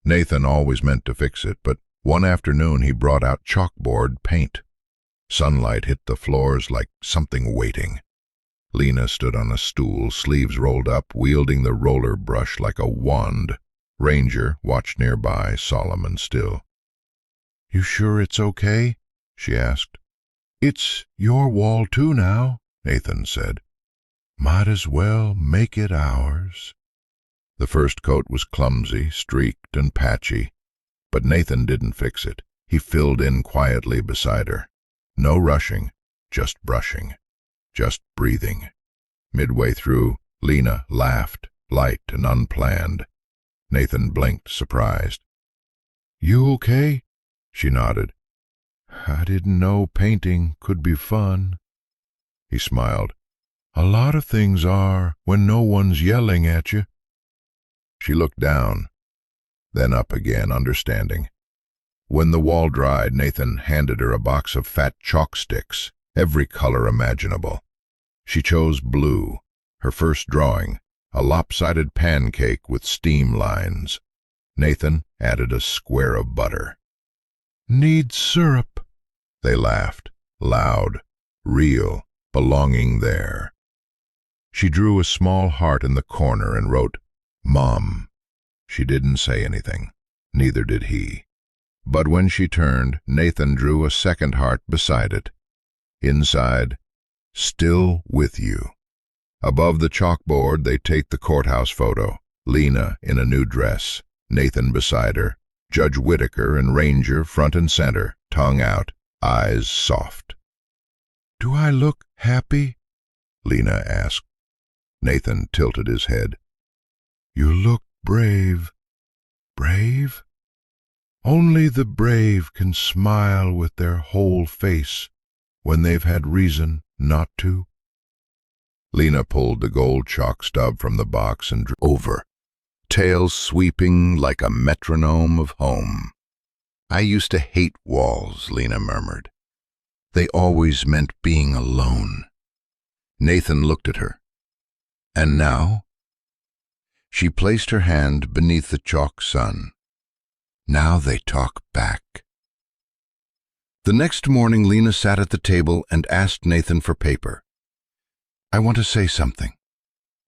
Nathan always meant to fix it, but one afternoon he brought out chalkboard paint. Sunlight hit the floors like something waiting. Lena stood on a stool, sleeves rolled up, wielding the roller brush like a wand. Ranger watched nearby, solemn and still. "You sure it's okay?" she asked. "It's your wall too now," Nathan said. "Might as well make it ours." The first coat was clumsy, streaked and patchy, but Nathan didn't fix it. He filled in quietly beside her. No rushing, just brushing, just breathing. Midway through, Lena laughed, light and unplanned. Nathan blinked, surprised. "You okay?" She nodded. "I didn't know painting could be fun." He smiled. "A lot of things are when no one's yelling at you." She looked down, then up again, understanding. When the wall dried, Nathan handed her a box of fat chalk sticks, every color imaginable. She chose blue, her first drawing, a lopsided pancake with steam lines. Nathan added a square of butter. "Need syrup." They laughed, loud, real, belonging there. She drew a small heart in the corner and wrote, "Mom." She didn't say anything, neither did he. But when she turned, Nathan drew a second heart beside it. Inside, "Still with you." Above the chalkboard, they take the courthouse photo. Lena in a new dress, Nathan beside her, Judge Whitaker and Ranger front and center, tongue out, eyes soft. "Do I look happy?" Lena asked. Nathan tilted his head. "You look brave." "Brave? Only the brave can smile with their whole face when they've had reason not to." Lena pulled the gold chalk stub from the box and drew over, tail sweeping like a metronome of home. "I used to hate walls," Lena murmured. "They always meant being alone." Nathan looked at her. "And now?" She placed her hand beneath the chalk sun. "Now they talk back." The next morning, Lena sat at the table and asked Nathan for paper. "I want to say something."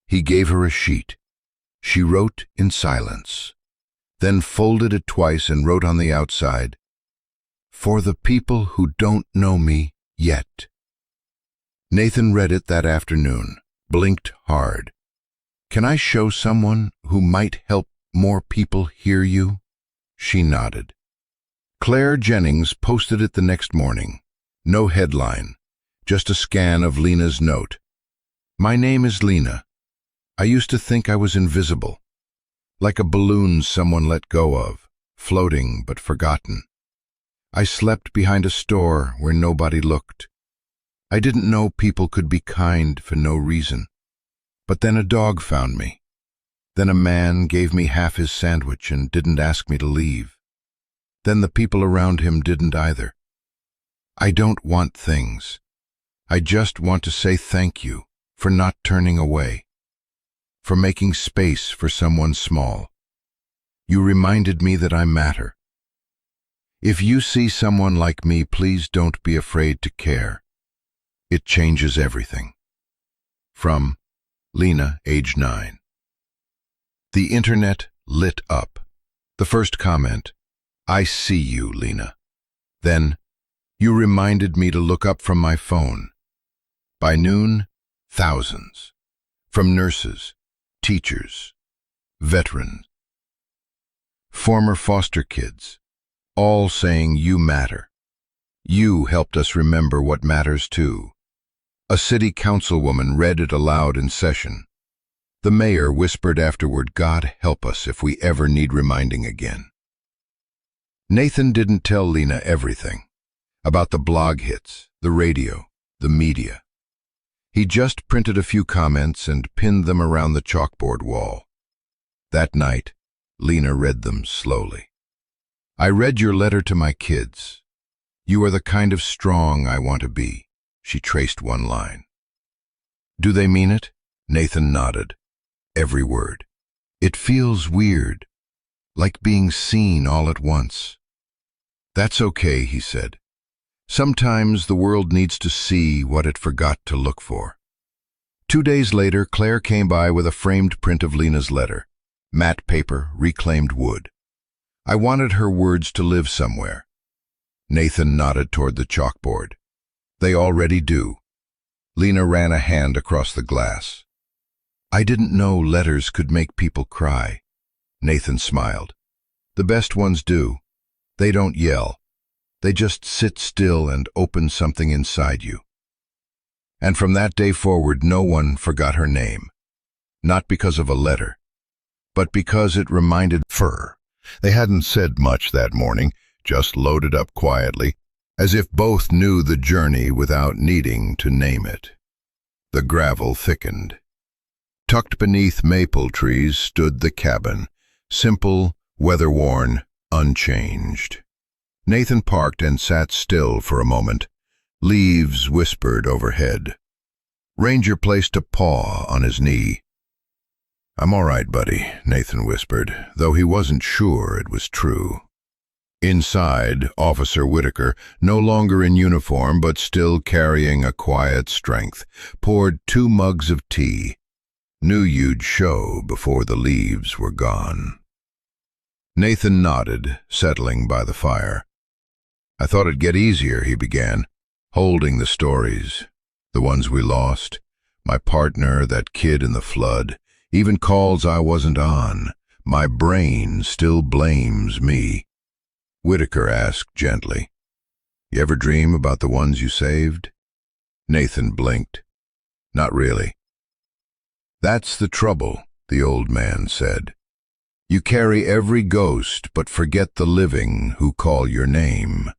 He gave her a sheet. She wrote in silence, then folded it twice and wrote on the outside, "For the people who don't know me yet." Nathan read it that afternoon, blinked hard. "Can I show someone who might help more people hear you?" She nodded. Claire Jennings posted it the next morning. No headline, just a scan of Lena's note. "My name is Lena. I used to think I was invisible, like a balloon someone let go of, floating but forgotten. I slept behind a store where nobody looked. I didn't know people could be kind for no reason. But then a dog found me. Then a man gave me half his sandwich and didn't ask me to leave. Then the people around him didn't either. I don't want things. I just want to say thank you for not turning away, for making space for someone small. You reminded me that I matter. If you see someone like me, please don't be afraid to care. It changes everything." From Lena, age 9. The internet lit up. The first comment, "I see you, Lena." Then, "You reminded me to look up from my phone." By noon, thousands. From nurses, teachers, veterans, former foster kids, all saying you matter. You helped us remember what matters too. A city councilwoman read it aloud in session. The mayor whispered afterward, "God help us if we ever need reminding again." Nathan didn't tell Lena everything about the blog hits, the radio, the media. He just printed a few comments and pinned them around the chalkboard wall. That night, Lena read them slowly. I read your letter to my kids. You are the kind of strong I want to be. She traced one line. Do they mean it? Nathan nodded. Every word. It feels weird, like being seen all at once. That's okay, he said. Sometimes the world needs to see what it forgot to look for. 2 days later, Claire came by with a framed print of Lena's letter. Matte paper, reclaimed wood. I wanted her words to live somewhere. Nathan nodded toward the chalkboard. They already do. Lena ran a hand across the glass. I didn't know letters could make people cry. Nathan smiled. The best ones do. They don't yell. They just sit still and open something inside you. And from that day forward, no one forgot her name. Not because of a letter, but because it reminded her. They hadn't said much that morning, just loaded up quietly, as if both knew the journey without needing to name it. The gravel thickened. Tucked beneath maple trees stood the cabin, simple, weather-worn, unchanged. Nathan parked and sat still for a moment. Leaves whispered overhead. Ranger placed a paw on his knee. I'm all right, buddy, Nathan whispered, though he wasn't sure it was true. Inside, Officer Whitaker, no longer in uniform but still carrying a quiet strength, poured 2 mugs of tea. Knew you'd show before the leaves were gone. Nathan nodded, settling by the fire. I thought it'd get easier, he began, holding the stories, the ones we lost, my partner, that kid in the flood, even calls I wasn't on. My brain still blames me. Whitaker asked gently, You ever dream about the ones you saved? Nathan blinked. Not really. That's the trouble, the old man said. You carry every ghost but forget the living who call your name.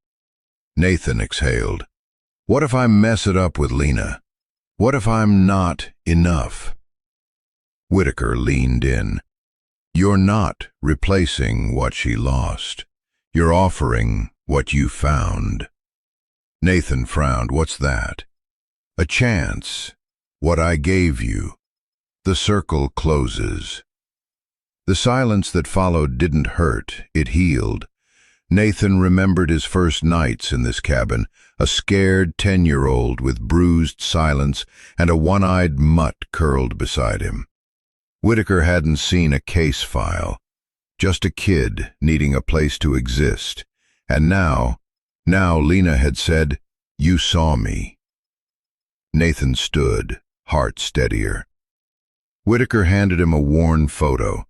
Nathan exhaled. What if I mess it up with Lena? What if I'm not enough? Whitaker leaned in. You're not replacing what she lost. You're offering what you found. Nathan frowned. What's that? A chance. What I gave you. The circle closes. The silence that followed didn't hurt, it healed. Nathan remembered his first nights in this cabin, a scared 10-year-old with bruised silence and a one-eyed mutt curled beside him. Whitaker hadn't seen a case file, just a kid needing a place to exist. And now Lena had said, You saw me. Nathan stood, heart steadier. Whitaker handed him a worn photo.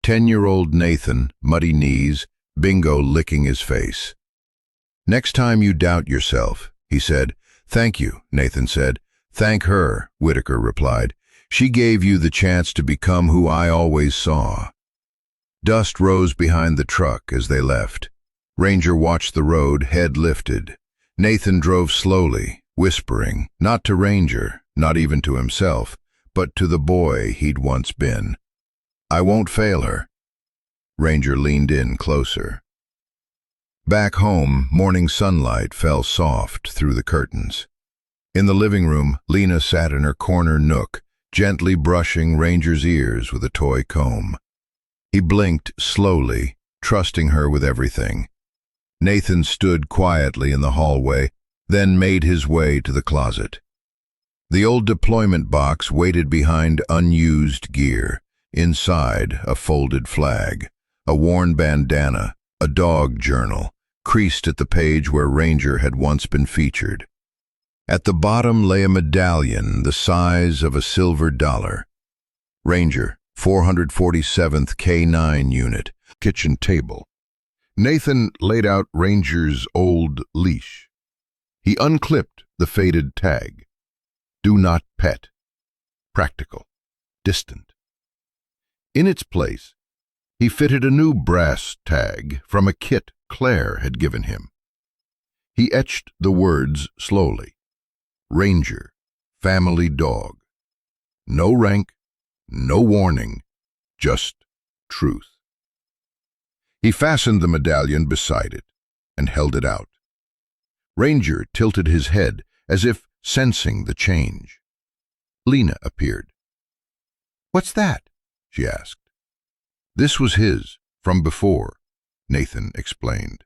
10-year-old Nathan, muddy knees, Bingo licking his face. Next time you doubt yourself, he said. Thank you, Nathan said. Thank her, Whitaker replied. She gave you the chance to become who I always saw. Dust rose behind the truck as they left. Ranger watched the road, head lifted. Nathan drove slowly, whispering, not to Ranger, not even to himself, but to the boy he'd once been. I won't fail her. Ranger leaned in closer. Back home, morning sunlight fell soft through the curtains. In the living room, Lena sat in her corner nook, gently brushing Ranger's ears with a toy comb. He blinked slowly, trusting her with everything. Nathan stood quietly in the hallway, then made his way to the closet. The old deployment box waited behind unused gear. Inside, a folded flag, a worn bandana, a dog journal, creased at the page where Ranger had once been featured. At the bottom lay a medallion the size of a silver dollar. Ranger, 447th K9 Unit, kitchen table. Nathan laid out Ranger's old leash. He unclipped the faded tag. Do not pet. Practical. Distant. In its place, he fitted a new brass tag from a kit Claire had given him. He etched the words slowly. Ranger, family dog. No rank, no warning, just truth. He fastened the medallion beside it and held it out. Ranger tilted his head as if sensing the change. Lena appeared. "What's that?" she asked. "This was his, from before," Nathan explained.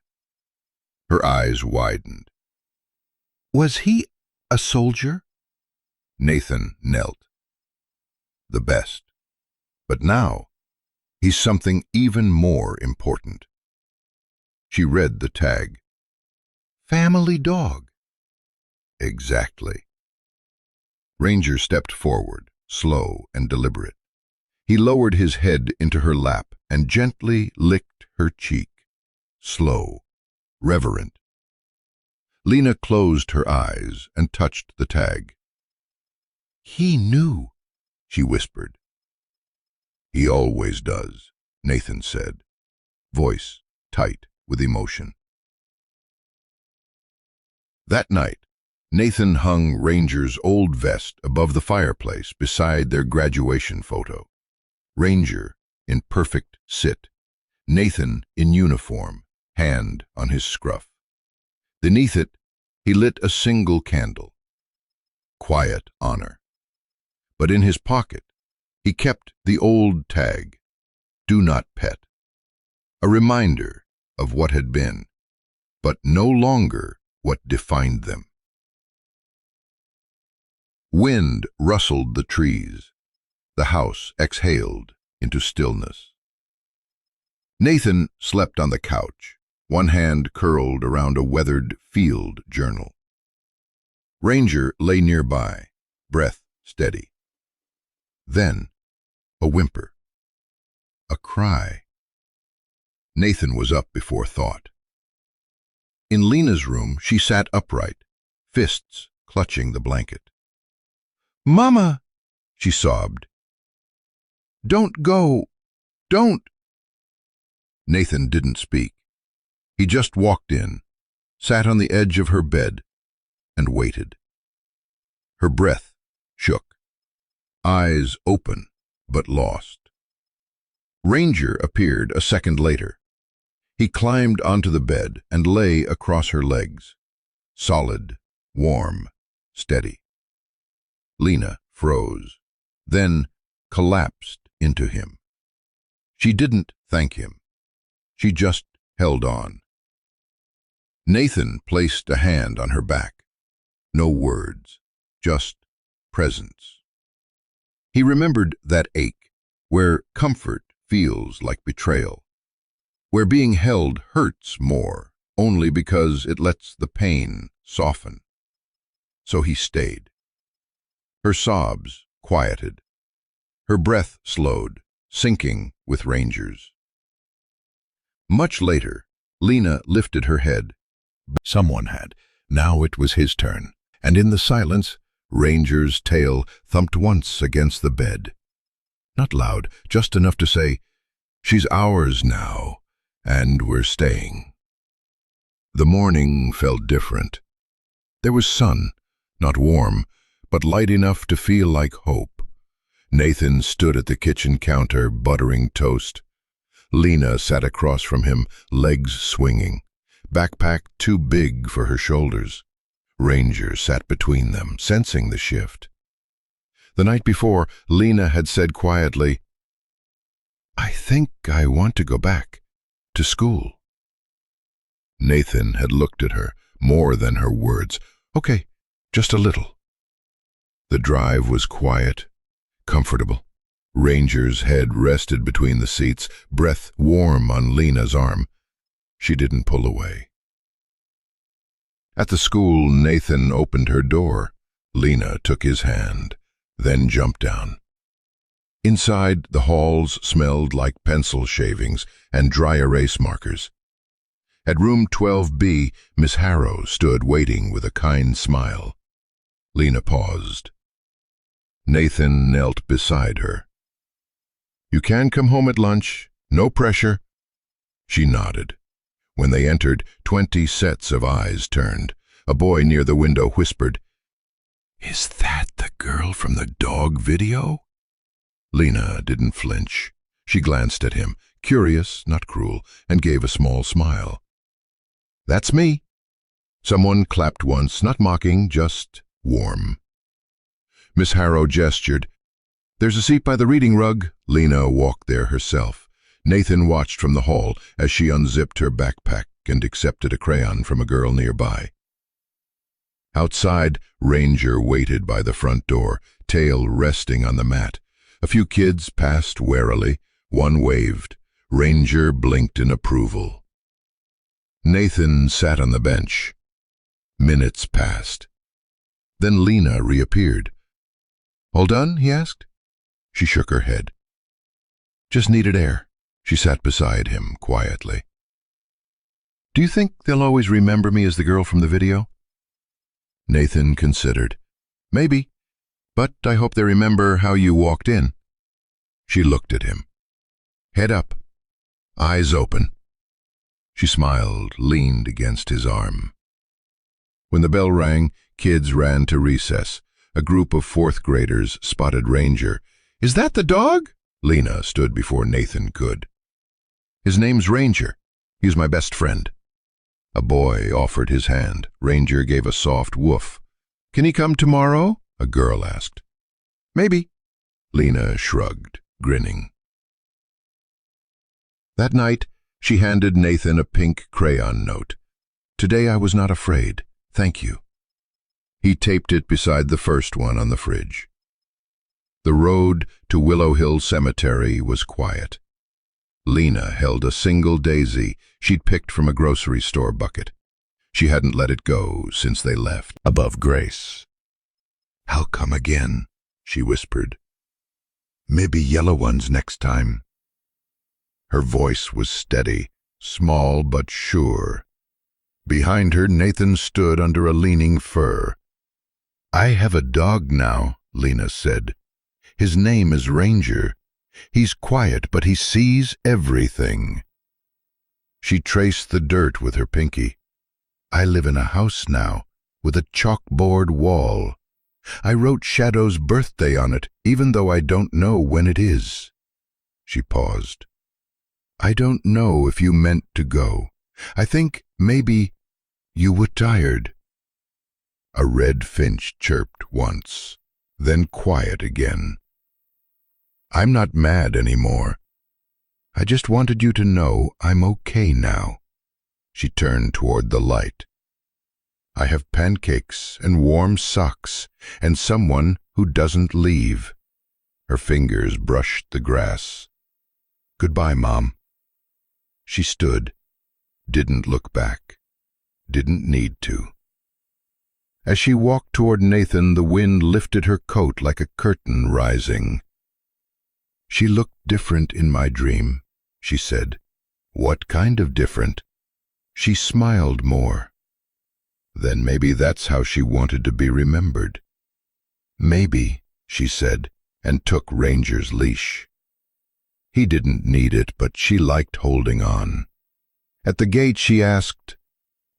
Her eyes widened. "Was he a soldier?" Nathan knelt. "The best. But now, he's something even more important." She read the tag. "Family dog." Exactly. Ranger stepped forward, slow and deliberate. He lowered his head into her lap and gently licked her cheek. Slow, reverent. Lena closed her eyes and touched the tag. "He knew," she whispered. "He always does," Nathan said, voice tight with emotion. That night, Nathan hung Ranger's old vest above the fireplace beside their graduation photo. Ranger in perfect sit, Nathan in uniform, hand on his scruff. Beneath it, he lit a single candle. Quiet honor. But in his pocket, he kept the old tag, "Do not pet," a reminder of what had been, but no longer what defined them. Wind rustled the trees. The house exhaled into stillness. Nathan slept on the couch, one hand curled around a weathered field journal. Ranger lay nearby, breath steady. Then, a whimper. A cry. Nathan was up before thought. In Lena's room, she sat upright, fists clutching the blanket. "Mama!" she sobbed. "Don't go! Don't!" Nathan didn't speak. He just walked in, sat on the edge of her bed, and waited. Her breath shook, eyes open but lost. Ranger appeared a second later. He climbed onto the bed and lay across her legs, solid, warm, steady. Lena froze, then collapsed into him. She didn't thank him. She just held on. Nathan placed a hand on her back. No words, just presence. He remembered that ache, where comfort feels like betrayal, where being held hurts more only because it lets the pain soften. So he stayed. Her sobs quieted. Her breath slowed, sinking with Ranger's. Much later, Lena lifted her head. Someone had. Now it was his turn, and in the silence, Ranger's tail thumped once against the bed. Not loud, just enough to say, "She's ours now, and we're staying." The morning felt different. There was sun, not warm, but light enough to feel like hope. Nathan stood at the kitchen counter, buttering toast. Lena sat across from him, legs swinging, backpack too big for her shoulders. Ranger sat between them, sensing the shift. The night before, Lena had said quietly, "I think I want to go back to school." Nathan had looked at her, more than her words. "Okay, just a little." The drive was quiet, comfortable. Ranger's head rested between the seats, breath warm on Lena's arm. She didn't pull away. At the school, Nathan opened her door. Lena took his hand, then jumped down. Inside, the halls smelled like pencil shavings and dry erase markers. At room 12B, Miss Harrow stood waiting with a kind smile. Lena paused. Nathan knelt beside her. "You can come home at lunch, no pressure." She nodded. When they entered, 20 sets of eyes turned. A boy near the window whispered, "Is that the girl from the dog video?" Lena didn't flinch. She glanced at him, curious, not cruel, and gave a small smile. "That's me." Someone clapped once, not mocking, just warm. Miss Harrow gestured. "There's a seat by the reading rug." Lena walked there herself. Nathan watched from the hall as she unzipped her backpack and accepted a crayon from a girl nearby. Outside, Ranger waited by the front door, tail resting on the mat. A few kids passed warily. One waved. Ranger blinked in approval. Nathan sat on the bench. Minutes passed. Then Lena reappeared. "All done?" he asked. She shook her head. "Just needed air." She sat beside him quietly. "Do you think they'll always remember me as the girl from the video?" Nathan considered. "Maybe, but I hope they remember how you walked in." She looked at him. Head up, eyes open. She smiled, leaned against his arm. When the bell rang, kids ran to recess. A group of fourth graders spotted Ranger. "Is that the dog?" Lena stood before Nathan could. "His name's Ranger. He's my best friend." A boy offered his hand. Ranger gave a soft woof. "Can he come tomorrow?" a girl asked. "Maybe." Lena shrugged, grinning. That night, she handed Nathan a pink crayon note. "Today I was not afraid. Thank you." He taped it beside the first one on the fridge. The road to Willow Hill Cemetery was quiet. Lena held a single daisy she'd picked from a grocery store bucket. She hadn't let it go since they left. Above Grace. "I'll come again," she whispered. "Maybe yellow ones next time." Her voice was steady, small but sure. Behind her, Nathan stood under a leaning fir. "I have a dog now," Lena said. "His name is Ranger. He's quiet, but he sees everything." She traced the dirt with her pinky. "I live in a house now, with a chalkboard wall. I wrote Shadow's birthday on it, even though I don't know when it is." She paused. "I don't know if you meant to go. I think maybe you were tired." A red finch chirped once, then quiet again. "I'm not mad anymore. I just wanted you to know I'm okay now." She turned toward the light. "I have pancakes and warm socks and someone who doesn't leave." Her fingers brushed the grass. "Goodbye, Mom." She stood, didn't look back, didn't need to. As she walked toward Nathan, the wind lifted her coat like a curtain rising. "She looked different in my dream," she said. "What kind of different?" She smiled more. Then maybe that's how she wanted to be remembered. "Maybe," she said, and took Ranger's leash. He didn't need it, but she liked holding on. At the gate she asked,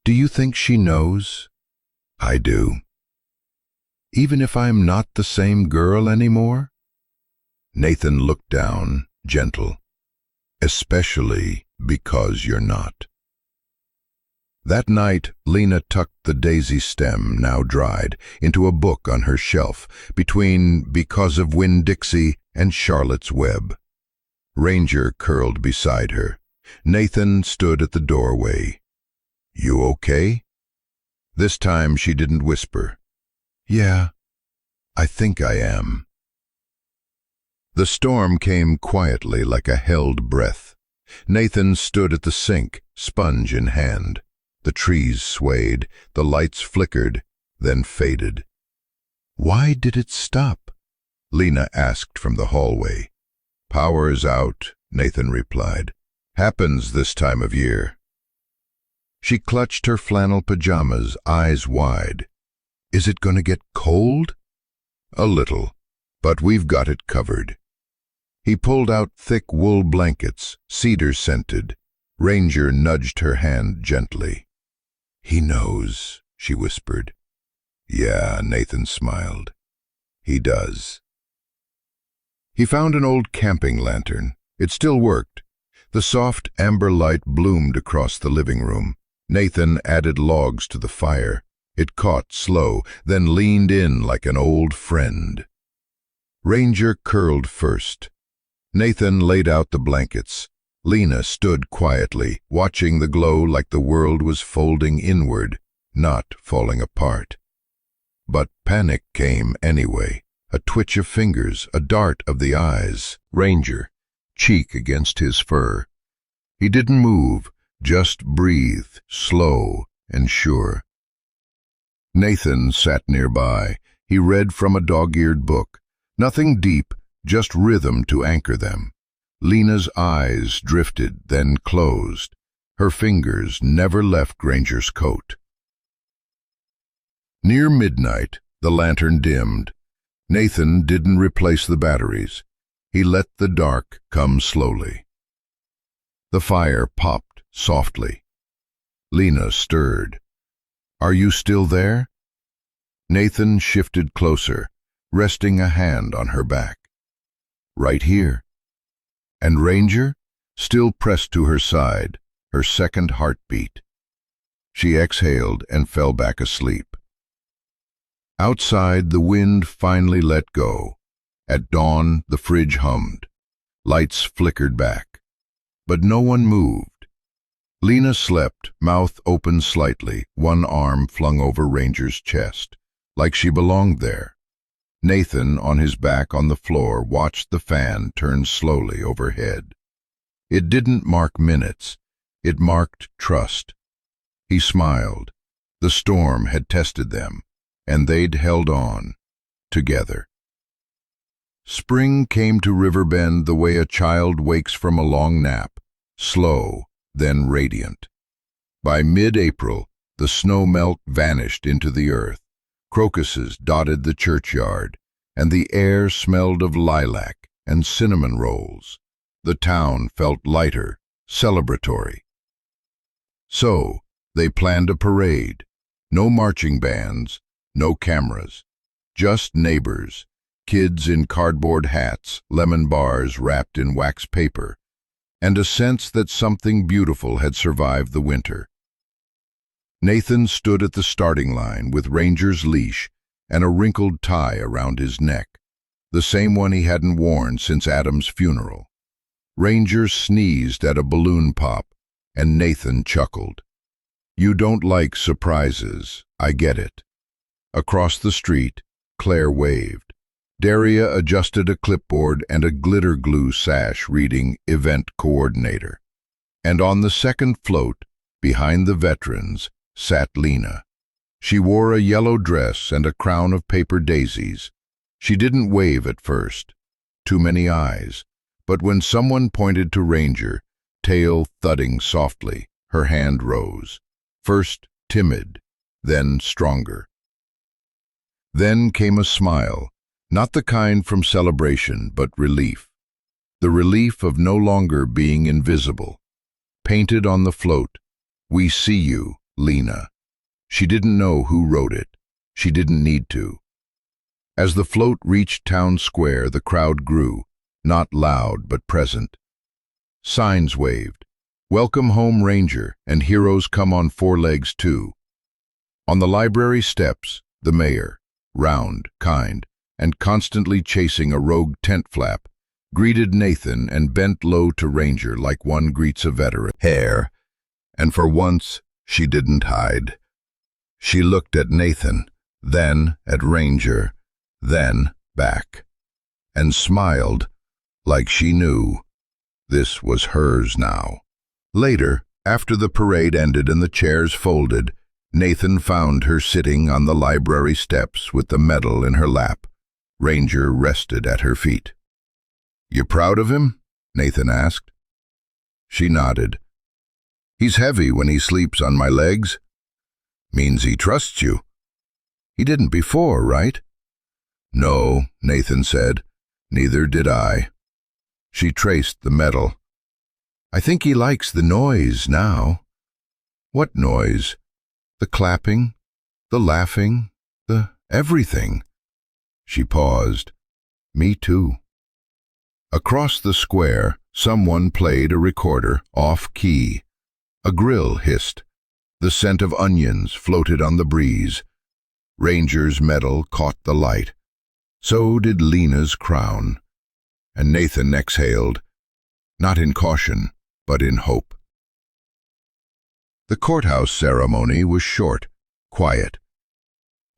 "Do you think she knows?" "I do." "Even if I'm not the same girl anymore?" Nathan looked down, gentle. "Especially because you're not." That night, Lena tucked the daisy stem, now dried, into a book on her shelf, between Because of Winn-Dixie and Charlotte's Web. Ranger curled beside her. Nathan stood at the doorway. "You okay?" This time she didn't whisper. "Yeah, I think I am." The storm came quietly like a held breath. Nathan stood at the sink, sponge in hand. The trees swayed, the lights flickered, then faded. "Why did it stop?" Lena asked from the hallway. "Power's out," Nathan replied. "Happens this time of year." She clutched her flannel pajamas, eyes wide. "Is it going to get cold?" "A little, but we've got it covered." He pulled out thick wool blankets, cedar-scented. Ranger nudged her hand gently. "He knows," she whispered. "Yeah," Nathan smiled. "He does." He found an old camping lantern. It still worked. The soft amber light bloomed across the living room. Nathan added logs to the fire. It caught slow, then leaned in like an old friend. Ranger curled first. Nathan laid out the blankets. Lena stood quietly, watching the glow like the world was folding inward, not falling apart. But panic came anyway. A twitch of fingers, a dart of the eyes. Ranger, cheek against his fur. He didn't move, just breathed, slow and sure. Nathan sat nearby. He read from a dog-eared book. Nothing deep, just rhythm to anchor them. Lena's eyes drifted, then closed. Her fingers never left Ranger's coat. Near midnight, the lantern dimmed. Nathan didn't replace the batteries. He let the dark come slowly. The fire popped softly. Lena stirred. "Are you still there?" Nathan shifted closer, resting a hand on her back. "Right here." And Ranger, still pressed to her side, her second heartbeat. She exhaled and fell back asleep. Outside, the wind finally let go. At dawn, the fridge hummed. Lights flickered back. But no one moved. Lena slept, mouth open slightly, one arm flung over Ranger's chest, like she belonged there. Nathan, on his back on the floor, watched the fan turn slowly overhead. It didn't mark minutes. It marked trust. He smiled. The storm had tested them, and they'd held on, together. Spring came to Riverbend the way a child wakes from a long nap, slow, then radiant. By mid-April, the snow melt vanished into the earth. Crocuses dotted the churchyard, and the air smelled of lilac and cinnamon rolls. The town felt lighter, celebratory. So, they planned a parade. No marching bands, no cameras, just neighbors, kids in cardboard hats, lemon bars wrapped in wax paper, and a sense that something beautiful had survived the winter. Nathan stood at the starting line with Ranger's leash and a wrinkled tie around his neck, the same one he hadn't worn since Adam's funeral. Ranger sneezed at a balloon pop, and Nathan chuckled. "You don't like surprises, I get it." Across the street, Claire waved. Daria adjusted a clipboard and a glitter glue sash reading Event Coordinator. And on the second float, behind the veterans, sat Lena. She wore a yellow dress and a crown of paper daisies. She didn't wave at first. Too many eyes. But when someone pointed to Ranger, tail thudding softly, her hand rose. First timid, then stronger. Then came a smile, not the kind from celebration, but relief. The relief of no longer being invisible. Painted on the float, "We see you, Lena." She didn't know who wrote it. She didn't need to. As the float reached town square, the crowd grew, not loud but present. Signs waved. "Welcome home, Ranger," and "Heroes come on four legs too." On the library steps, the mayor, round, kind, and constantly chasing a rogue tent flap, greeted Nathan and bent low to Ranger like one greets a veteran. Hair, and for once she didn't hide. She looked at Nathan, then at Ranger, then back, and smiled like she knew this was hers now. Later, after the parade ended and the chairs folded, Nathan found her sitting on the library steps with the medal in her lap. Ranger rested at her feet. "You proud of him?" Nathan asked. She nodded. "He's heavy when he sleeps on my legs." "Means he trusts you." "He didn't before, right?" "No," Nathan said. "Neither did I." She traced the medal. I think he likes the noise now. What noise? The clapping, the laughing, the everything. She paused. Me too. Across the square, someone played a recorder off-key. A grill hissed. The scent of onions floated on the breeze. Ranger's medal caught the light. So did Lena's crown. And Nathan exhaled, not in caution, but in hope. The courthouse ceremony was short, quiet.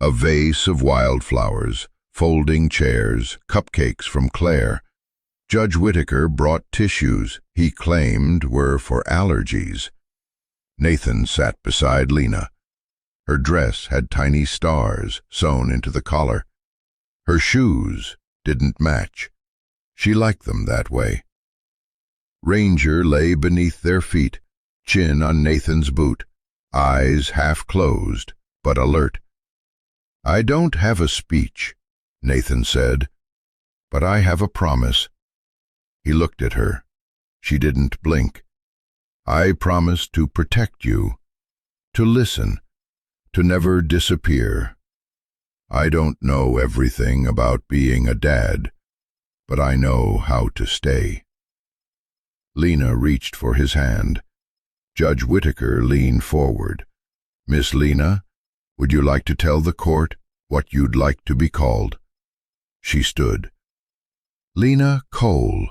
A vase of wildflowers, folding chairs, cupcakes from Claire. Judge Whitaker brought tissues he claimed were for allergies. Nathan sat beside Lena. Her dress had tiny stars sewn into the collar. Her shoes didn't match. She liked them that way. Ranger lay beneath their feet, chin on Nathan's boot, eyes half closed, but alert. I don't have a speech, Nathan said, but I have a promise. He looked at her. She didn't blink. I promise to protect you, to listen, to never disappear. I don't know everything about being a dad, but I know how to stay. Lena reached for his hand. Judge Whitaker leaned forward. Miss Lena, would you like to tell the court what you'd like to be called? She stood. Lena Cole.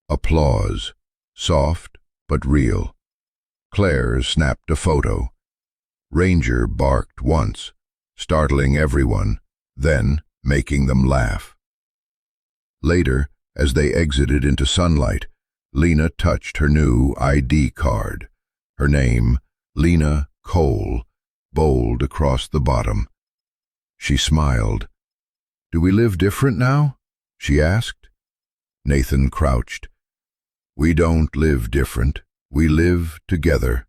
Applause, soft but real. Claire snapped a photo. Ranger barked once, startling everyone, then making them laugh. Later, as they exited into sunlight, Lena touched her new ID card. Her name, Lena Cole, bold across the bottom. She smiled. Do we live different now? She asked. Nathan crouched. We don't live different. We live together.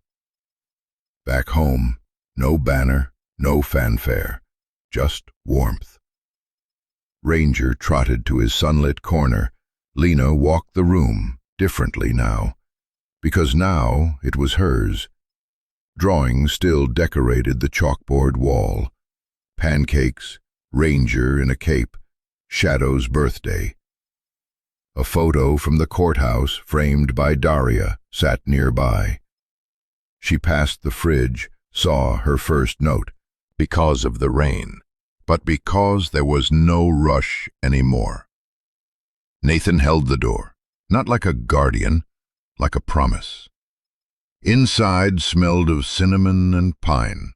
Back home, no banner, no fanfare, just warmth. Ranger trotted to his sunlit corner. Lena walked the room, differently now, because now it was hers. Drawings still decorated the chalkboard wall. Pancakes, Ranger in a cape, Shadow's birthday. A photo from the courthouse, framed by Daria, sat nearby. She passed the fridge, saw her first note, because of the rain, but because there was no rush anymore. Nathan held the door, not like a guardian, like a promise. Inside smelled of cinnamon and pine.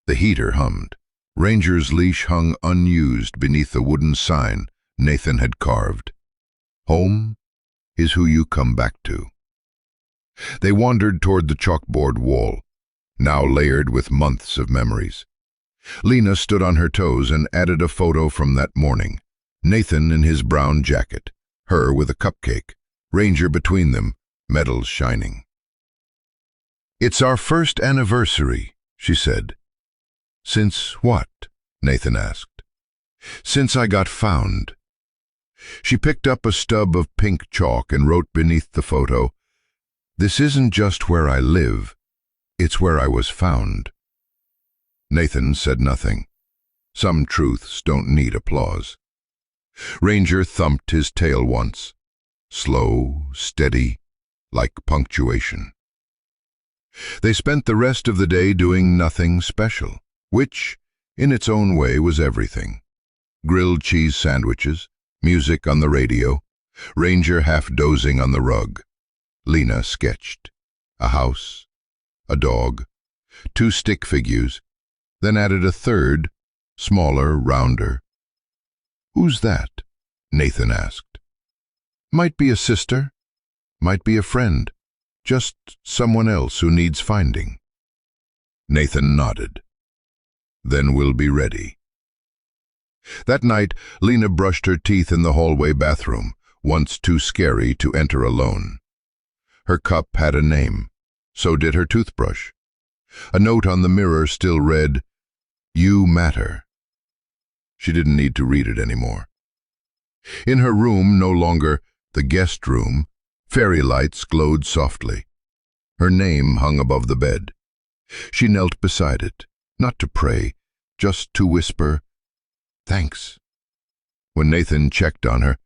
The heater hummed. Ranger's leash hung unused beneath the wooden sign Nathan had carved. Home is who you come back to. They wandered toward the chalkboard wall, now layered with months of memories. Lena stood on her toes and added a photo from that morning. Nathan in his brown jacket, her with a cupcake, Ranger between them, medals shining. It's our first anniversary, she said. Since what? Nathan asked. Since I got found. She picked up a stub of pink chalk and wrote beneath the photo, This isn't just where I live, it's where I was found. Nathan said nothing. Some truths don't need applause. Ranger thumped his tail once, slow, steady, like punctuation. They spent the rest of the day doing nothing special, which, in its own way, was everything. Grilled cheese sandwiches, music on the radio, Ranger half dozing on the rug. Lena sketched. A house, a dog, 2 stick figures, then added a third, smaller, rounder. Who's that? Nathan asked. Might be a sister, might be a friend, just someone else who needs finding. Nathan nodded. Then we'll be ready. That night, Lena brushed her teeth in the hallway bathroom, once too scary to enter alone. Her cup had a name. So did her toothbrush. A note on the mirror still read, You matter. She didn't need to read it anymore. In her room, no longer the guest room, Fairy lights glowed softly. Her name hung above the bed. She knelt beside it, not to pray, just to whisper, "Thanks." When Nathan checked on her,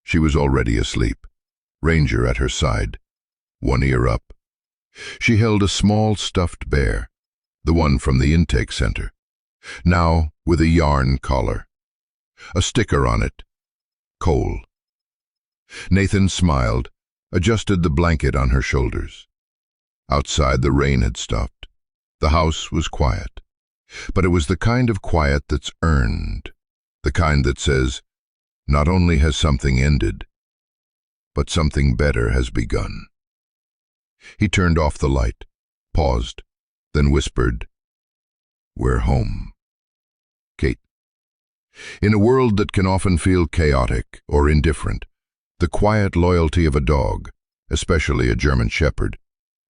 she was already asleep, Ranger at her side, one ear up. She held a small stuffed bear, the one from the intake center, now with a yarn collar. A sticker on it, Cole. Nathan smiled, adjusted the blanket on her shoulders. Outside, the rain had stopped. The house was quiet. But it was the kind of quiet that's earned, the kind that says, not only has something ended, but something better has begun. He turned off the light, paused, then whispered, "We're home." Kate. In a world that can often feel chaotic or indifferent, the quiet loyalty of a dog, especially a German Shepherd,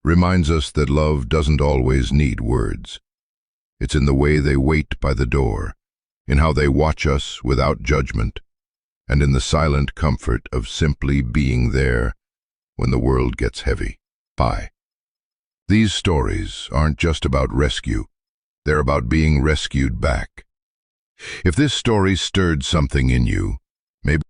reminds us that love doesn't always need words. It's in the way they wait by the door, in how they watch us without judgment, and in the silent comfort of simply being there when the world gets heavy. Hi. These stories aren't just about rescue, they're about being rescued back. If this story stirred something in you, maybe